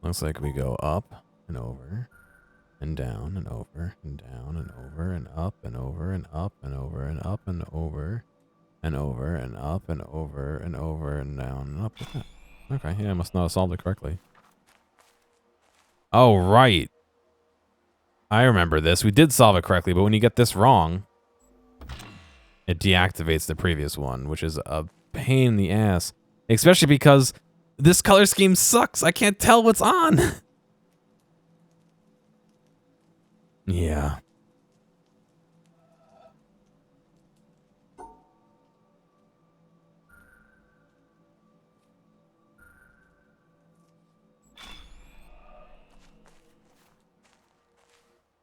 Looks like we go up and over and down and over and down and over and up and over and up and over and up and over and over and up and over and over and down and up. Okay, yeah, I must not have solved it correctly. Oh, right. I remember this. We did solve it correctly, but when you get this wrong, it deactivates the previous one, which is a pain in the ass. Especially because this color scheme sucks. I can't tell what's on. Yeah.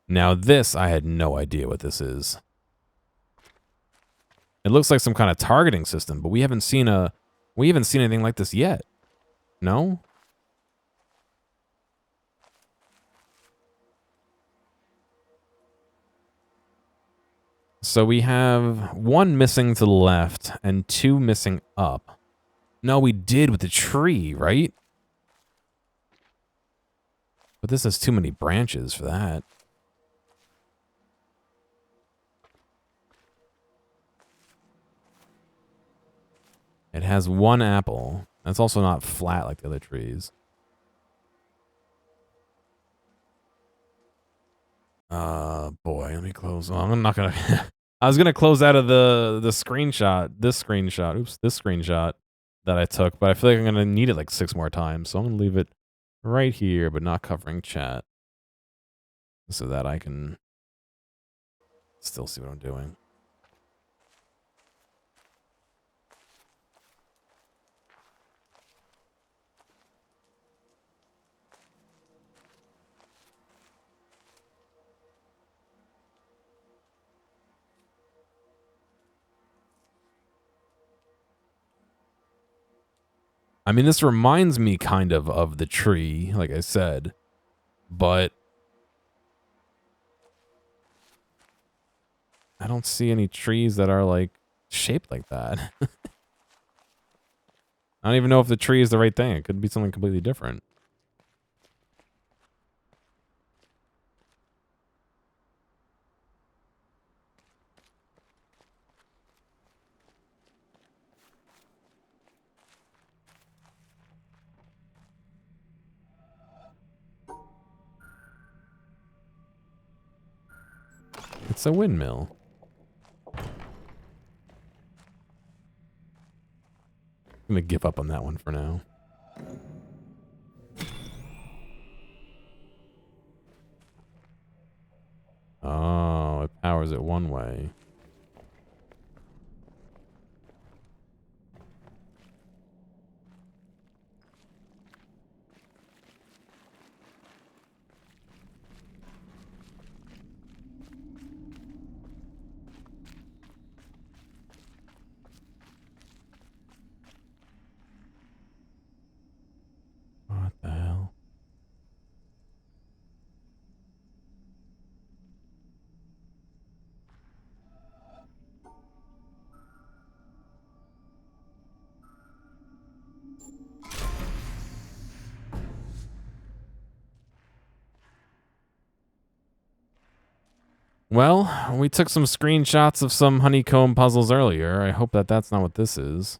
Now this, I had no idea what this is. It looks like some kind of targeting system, but we haven't seen anything like this yet. No? So we have 1 missing to the left and 2 missing up. No, we did with the tree, right? But this has too many branches for that. It has 1 apple. That's also not flat like the other trees. Boy, let me close. Oh, I'm not gonna. I was gonna close out of the screenshot. This screenshot. Oops, this screenshot that I took, but I feel like I'm gonna need it like 6 more times, so I'm gonna leave it right here, but not covering chat, so that I can still see what I'm doing. I mean, this reminds me kind of the tree, like I said, but I don't see any trees that are like shaped like that. I don't even know if the tree is the right thing. It could be something completely different. It's a windmill. I'm gonna give up on that one for now. Oh, it powers it one way. What the hell? Well, we took some screenshots of some honeycomb puzzles earlier. I hope that that's not what this is.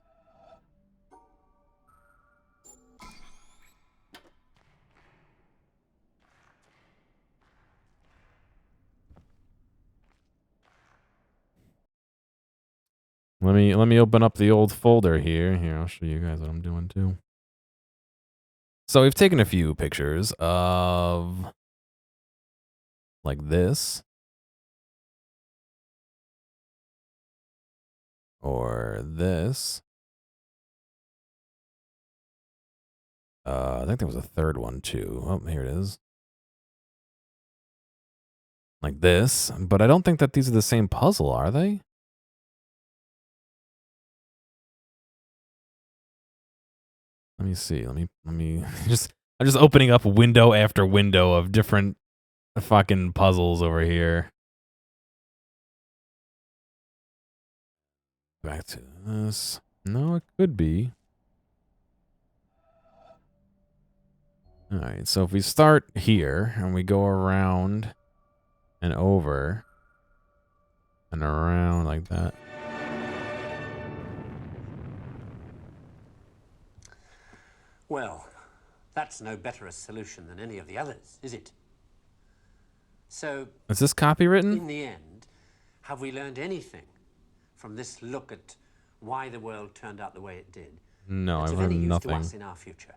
Let me open up the old folder here. Here, I'll show you guys what I'm doing too. So we've taken a few pictures of like this. Or this. I think there was a third one too. Oh, here it is. Like this. But I don't think that these are the same puzzle, are they? Let me see. Let me I'm just opening up window after window of different fucking puzzles over here. Back to this. No, it could be. All right, so if we start here and we go around and over and around like that. Well, that's no better a solution than any of the others, is it? So, Is this copywritten? in the end, have we learned anything from this look at why the world turned out the way it did? No, That's I've of heard any use nothing. to us in our future.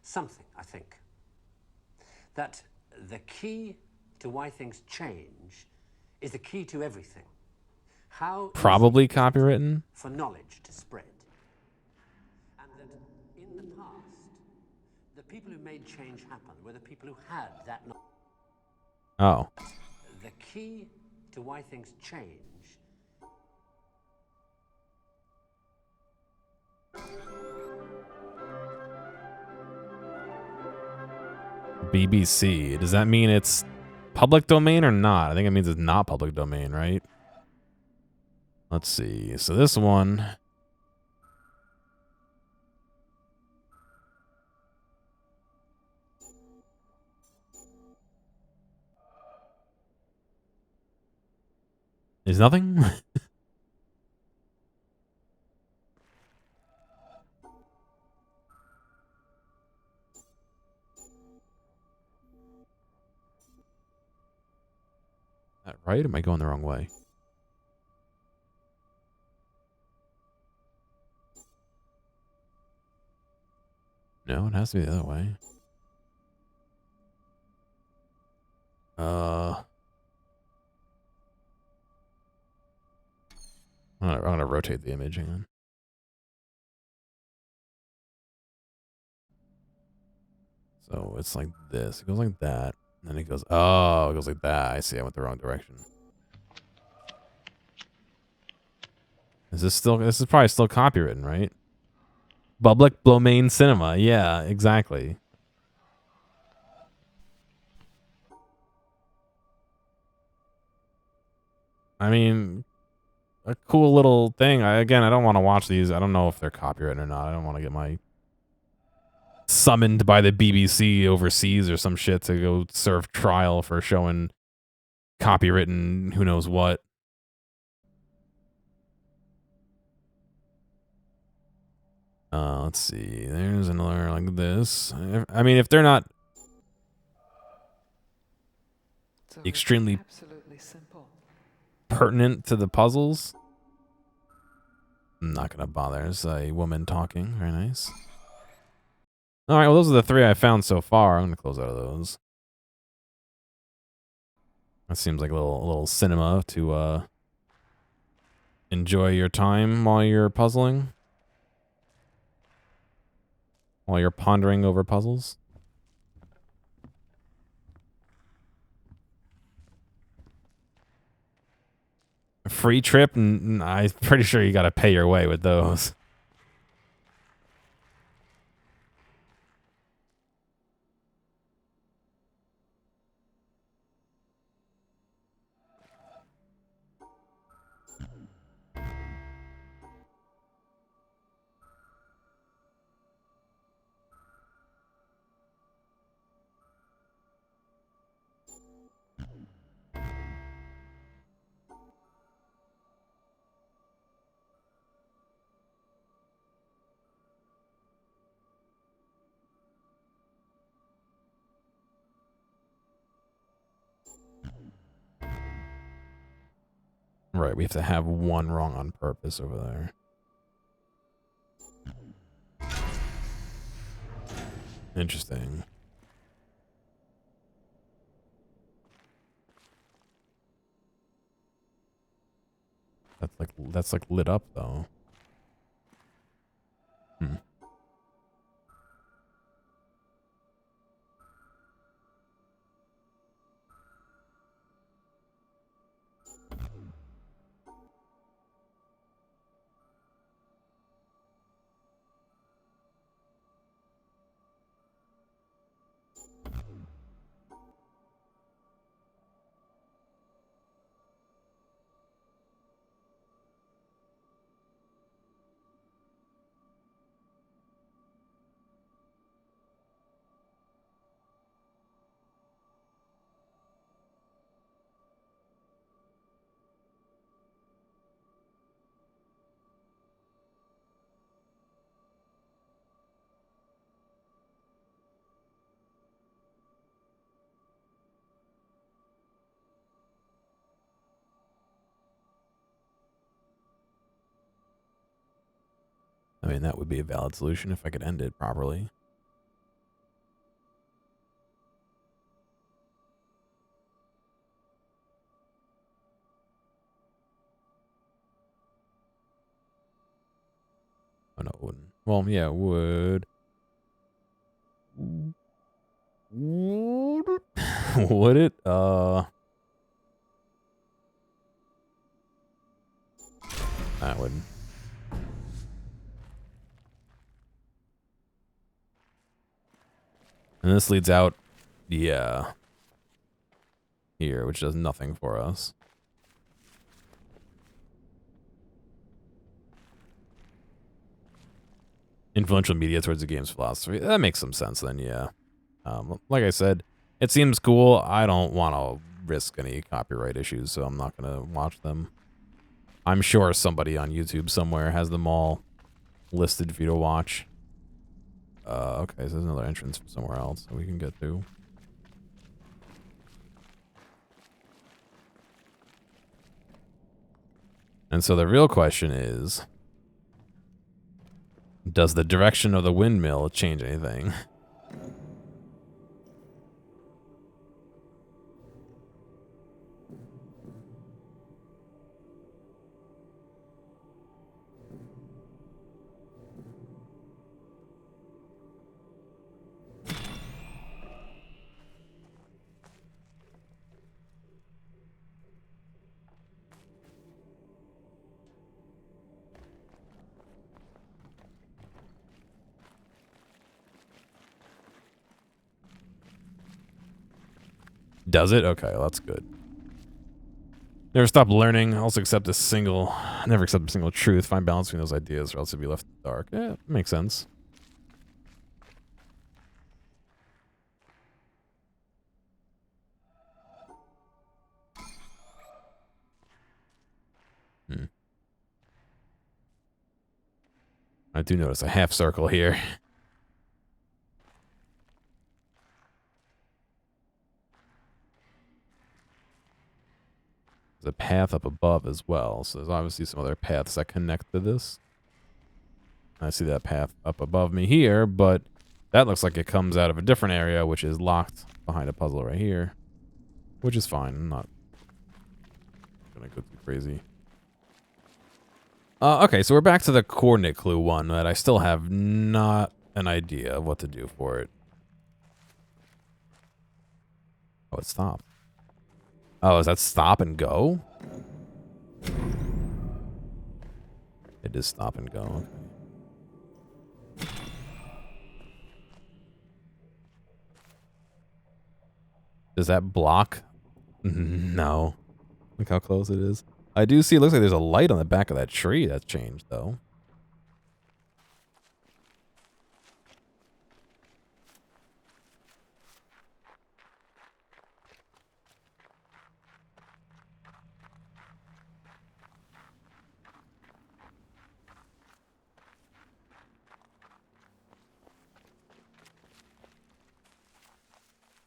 Something, I think. That the key to why things change is the key to everything. How Probably easy is it copywritten. for knowledge to spread? And that in the past, the people who made change happen were the people who had that knowledge. Oh. The key to why things change. BBC. Does that mean it's public domain or not? I think it means it's not public domain, right? Let's see. So this one. Is nothing? That right? Am I going the wrong way? No, it has to be the other way. I'm gonna rotate the image. Hang on. So it's like this. It goes like that. And then it goes, oh, it goes like that. I see. I went the wrong direction. This is probably still copywritten, right? Public domain cinema. Yeah, exactly. I mean, a cool little thing. I don't want to watch these. I don't know if they're copyrighted or not. I don't want to get my summoned by the BBC overseas or some shit to go serve trial for showing copywritten who knows what. Let's see. There's another like this. I mean, if they're not extremely simple. pertinent to the puzzles, I'm not gonna bother. There's a woman talking. Very nice. All right. Well, those are the 3 I found so far. I'm gonna close out of those. That seems like a little cinema to enjoy your time while you're puzzling. While you're pondering over puzzles. A free trip? I'm pretty sure you got to pay your way with those. Right, we have to have one wrong on purpose over there. Interesting. That's like lit up though. Hmm. I mean, that would be a valid solution if I could end it properly. Well, yeah, would. Would it? That would. And this leads out, yeah, here, which does nothing for us. Influential media towards the game's philosophy. That makes some sense then, yeah. Like I said, it seems cool. I don't want to risk any copyright issues, so I'm not going to watch them. I'm sure somebody on YouTube somewhere has them all listed for you to watch. Okay, so there's another entrance from somewhere else that we can get to. And so the real question is, does the direction of the windmill change anything? Does it? Okay, well, that's good. Never stop learning. Never accept a single truth. Find balance between those ideas, or else you'll be left in the dark. Yeah, makes sense. I do notice a half circle here. There's a path up above as well, so there's obviously some other paths that connect to this. I see that path up above me here, but that looks like it comes out of a different area, which is locked behind a puzzle right here. Which is fine. I'm not gonna go too crazy. Okay, so we're back to the coordinate clue one, but I still have not an idea of what to do for it. Oh, it stopped. Oh, is that stop and go? It is stop and go. Okay. Does that block? No. Look how close it is. I do see it looks like there's a light on the back of that tree that's changed, though.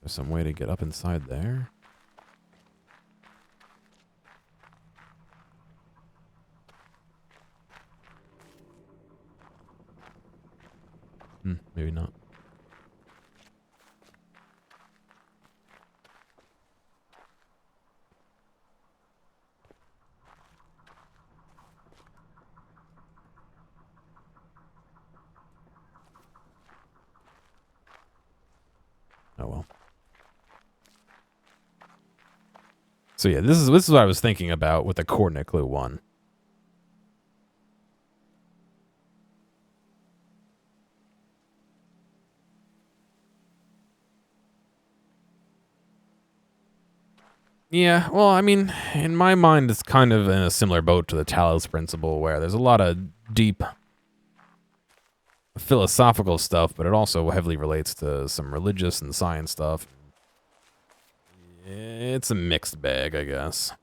There's some way to get up inside there. Maybe not. Oh well. So yeah, this is what I was thinking about with the coordinate clue one. Yeah, well, I mean, in my mind, it's kind of in a similar boat to the Talos principle, where there's a lot of deep philosophical stuff, but it also heavily relates to some religious and science stuff. It's a mixed bag, I guess.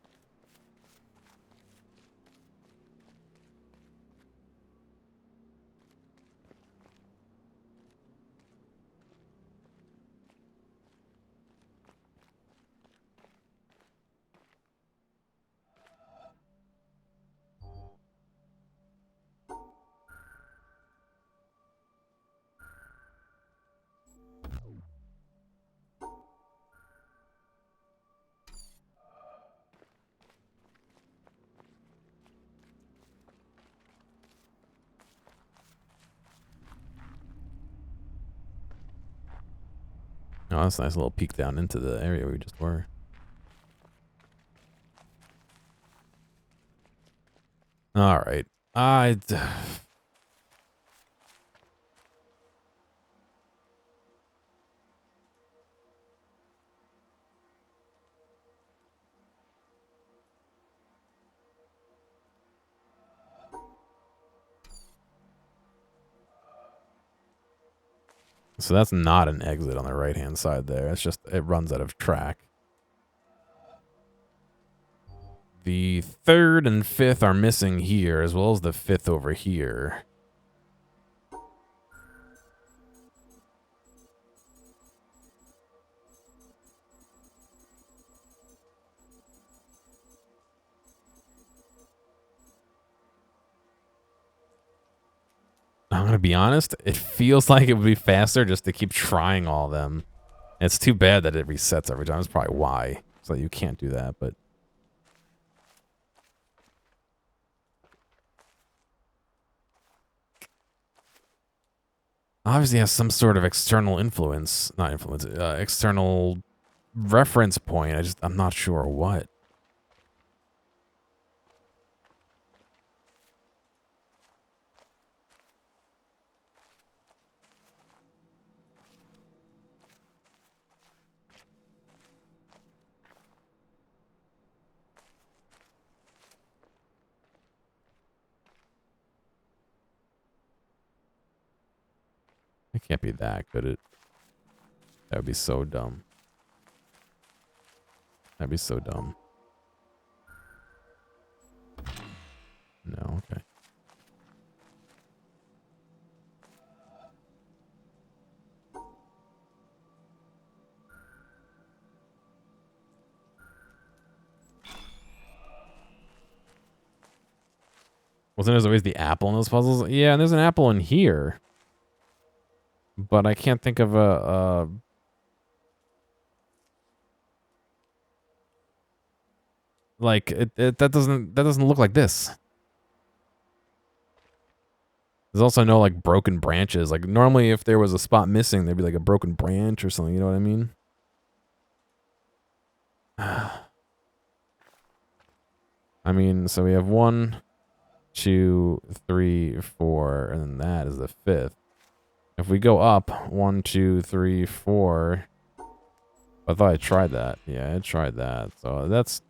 Oh, that's a nice little peek down into the area we just were. All right. So that's not an exit on the right-hand side there. It's just, it runs out of track. The 3rd and 5th are missing here, as well as the 5th over here. I'm going to be honest, it feels like it would be faster just to keep trying all of them. It's too bad that it resets every time. That's probably why. So you can't do that, but... obviously has some sort of external influence. Not influence, external reference point. I'm not sure what. It can't be that, could it? That would be so dumb. That'd be so dumb. No, okay. Wasn't there always the apple in those puzzles? Yeah, and there's an apple in here. But I can't think of a like that doesn't look like this. There's also no like broken branches. Like normally if there was a spot missing, there'd be like a broken branch or something, you know what I mean? I mean, so we have 1, 2, 3, 4, and then that is the 5th. If we go up 1, 2, 3, 4, I thought I tried that. Yeah, I tried that. So that's...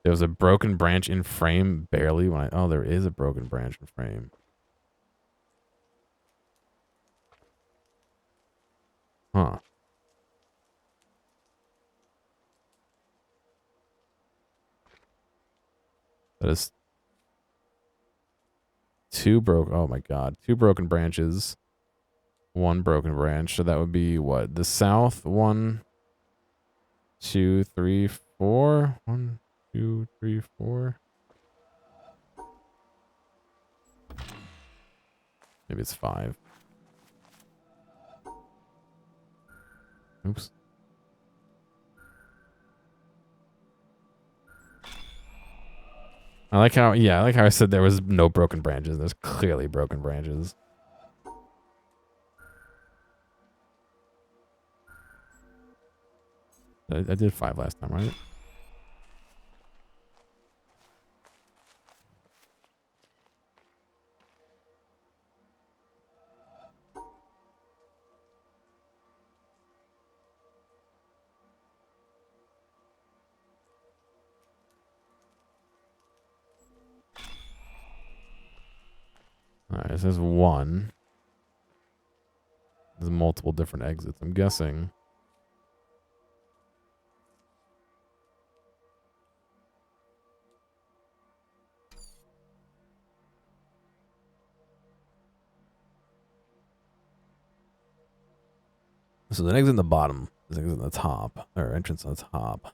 there was a broken branch in frame barely when I... oh, there is a broken branch in frame. Huh. That is 2 broke... oh my god. 2 broken branches. 1 broken branch. So that would be what? The south 1, 2, 3, 4. 1, 2, 3, 4. Maybe it's 5. Oops. I like how, yeah, I like how I said there was no broken branches. There's clearly broken branches. I did 5 last time, right? Alright, this is 1. There's multiple different exits, I'm guessing. So the exit in the bottom, the exit in the top, or entrance on the top.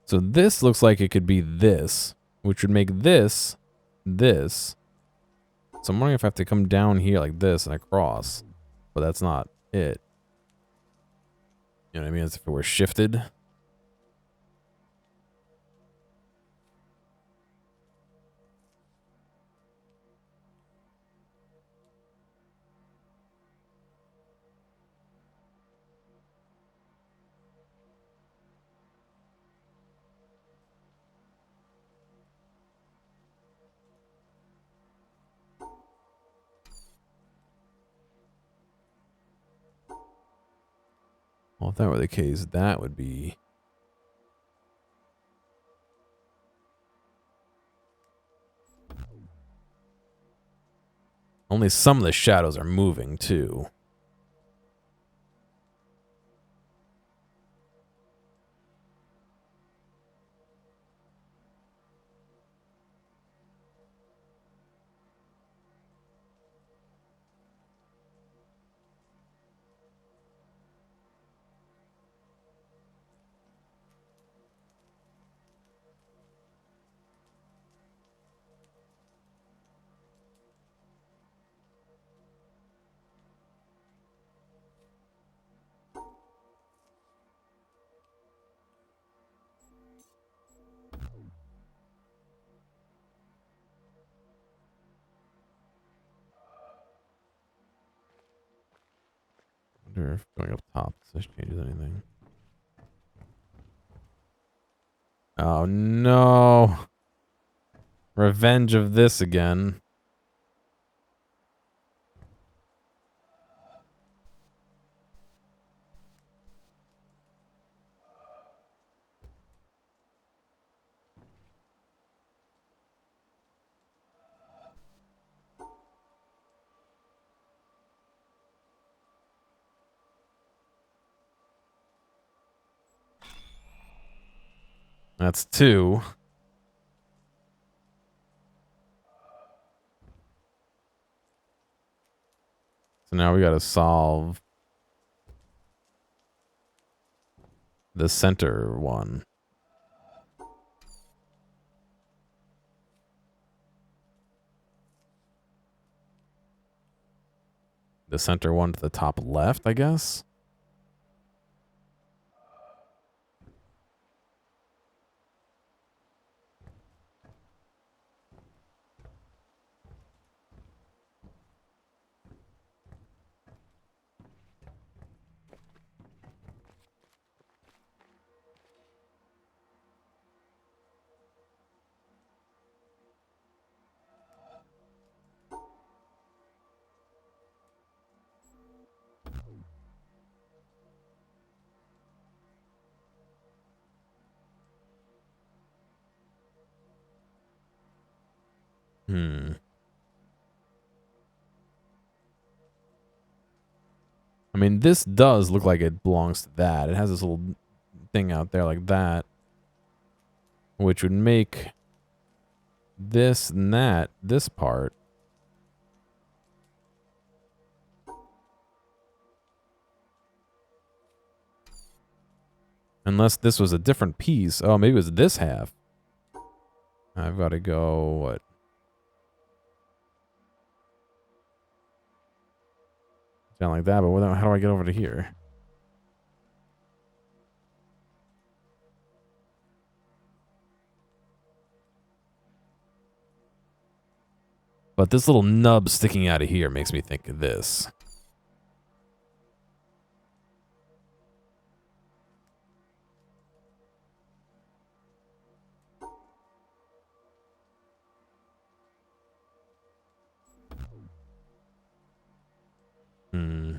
So this looks like it could be this, which would make this, this. So I'm wondering if I have to come down here like this and across, but that's not it. You know what I mean? As if it were shifted. Well, if that were the case, that would be... Only some of the shadows are moving, too. I wonder if going up top this changes anything. Oh no! Revenge of this again. That's 2. So now we gotta solve the center one. The center one to the top left, I guess? Hmm. I mean, this does look like it belongs to that. It has this little thing out there like that, which would make this and that, this part. Unless this was a different piece. Oh, maybe it was this half. I've got to go, what? Down like that, but how do I get over to here? But this little nub sticking out of here makes me think of this. Hmm.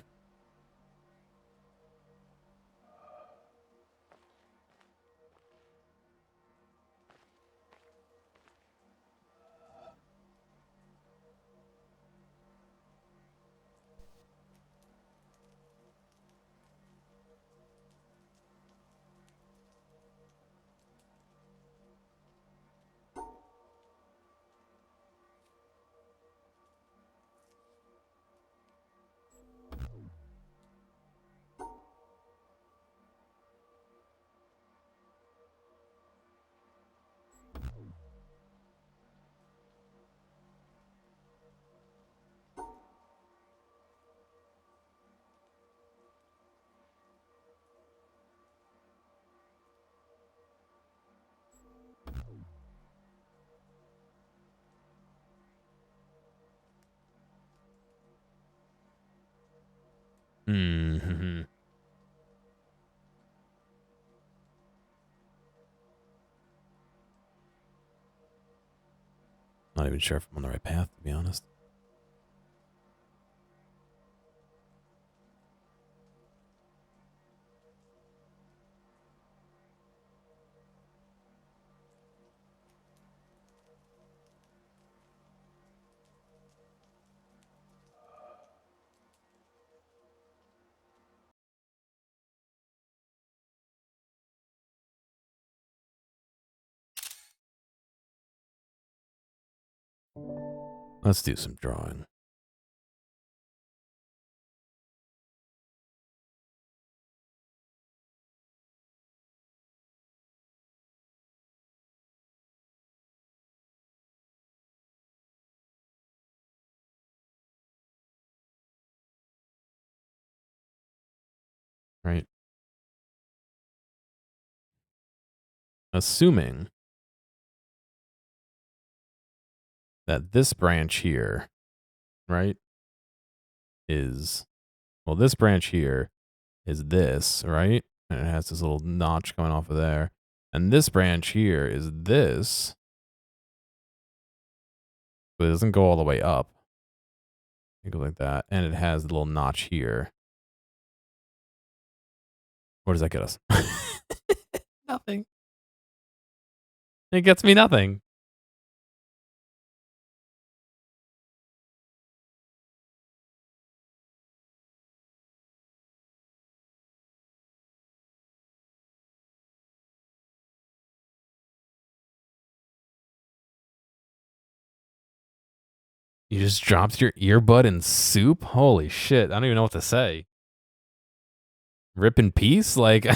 Hmm. Not even sure if I'm on the right path, to be honest. Let's do some drawing. Right. Assuming that this branch here, right, is, well, this branch here is this, right? And it has this little notch coming off of there. And this branch here is this, but it doesn't go all the way up. It goes like that. And it has the little notch here. What does that get us? Nothing. It gets me nothing. You just dropped your earbud in soup? Holy shit. I don't even know what to say. Rip in peace? Like,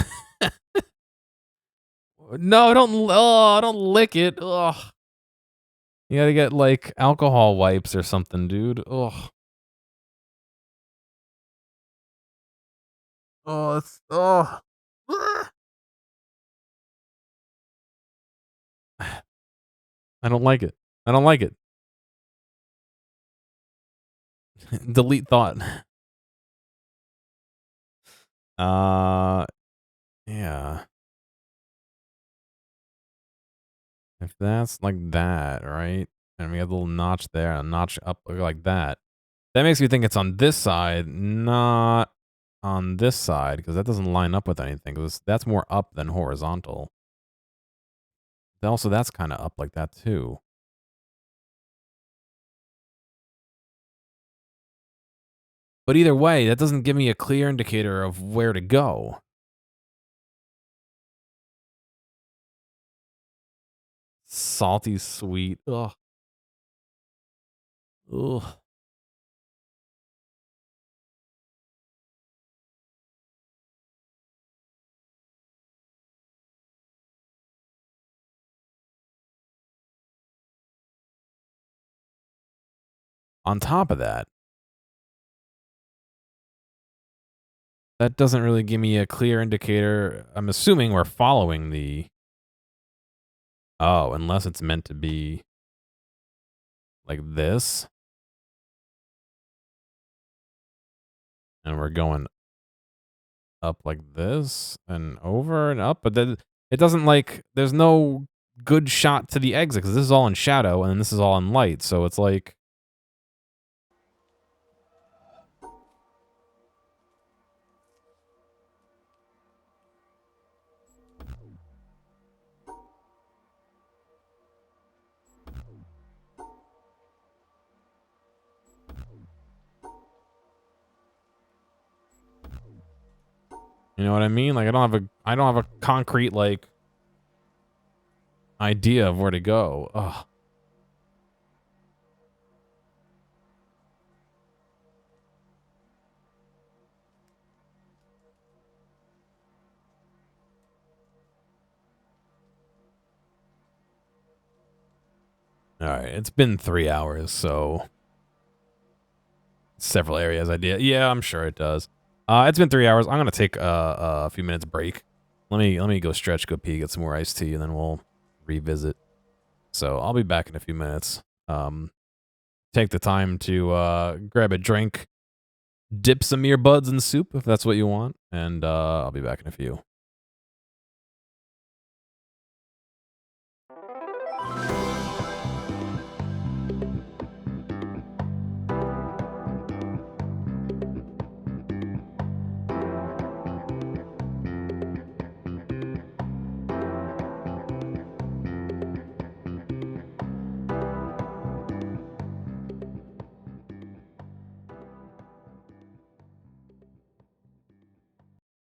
no, don't lick it. Ugh. You gotta get like alcohol wipes or something, dude. Ugh. Oh, it's, oh. I don't like it. I don't like it. Delete thought. Yeah. If that's like that, right? And we have a little notch there, a notch up like that. That makes me think it's on this side, not on this side, because that doesn't line up with anything. Because that's more up than horizontal. Also, that's kind of up like that too. But either way, that doesn't give me a clear indicator of where to go. Salty sweet. Ugh. Ugh. On top of that, that doesn't really give me a clear indicator. I'm assuming we're following the... Oh, unless it's meant to be like this. And we're going up like this and over and up. But then it doesn't like... There's no good shot to the exit because this is all in shadow and this is all in light. So it's like... You know what I mean? Like I don't have a concrete like idea of where to go. Ugh. All right, it's been 3 hours, so several areas I did. Yeah, I'm sure it does. It's been 3 hours. I'm gonna take a few minutes break. Let me go stretch, go pee, get some more iced tea, and then we'll revisit. So I'll be back in a few minutes. Take the time to grab a drink, dip some earbuds in soup if that's what you want, and I'll be back in a few.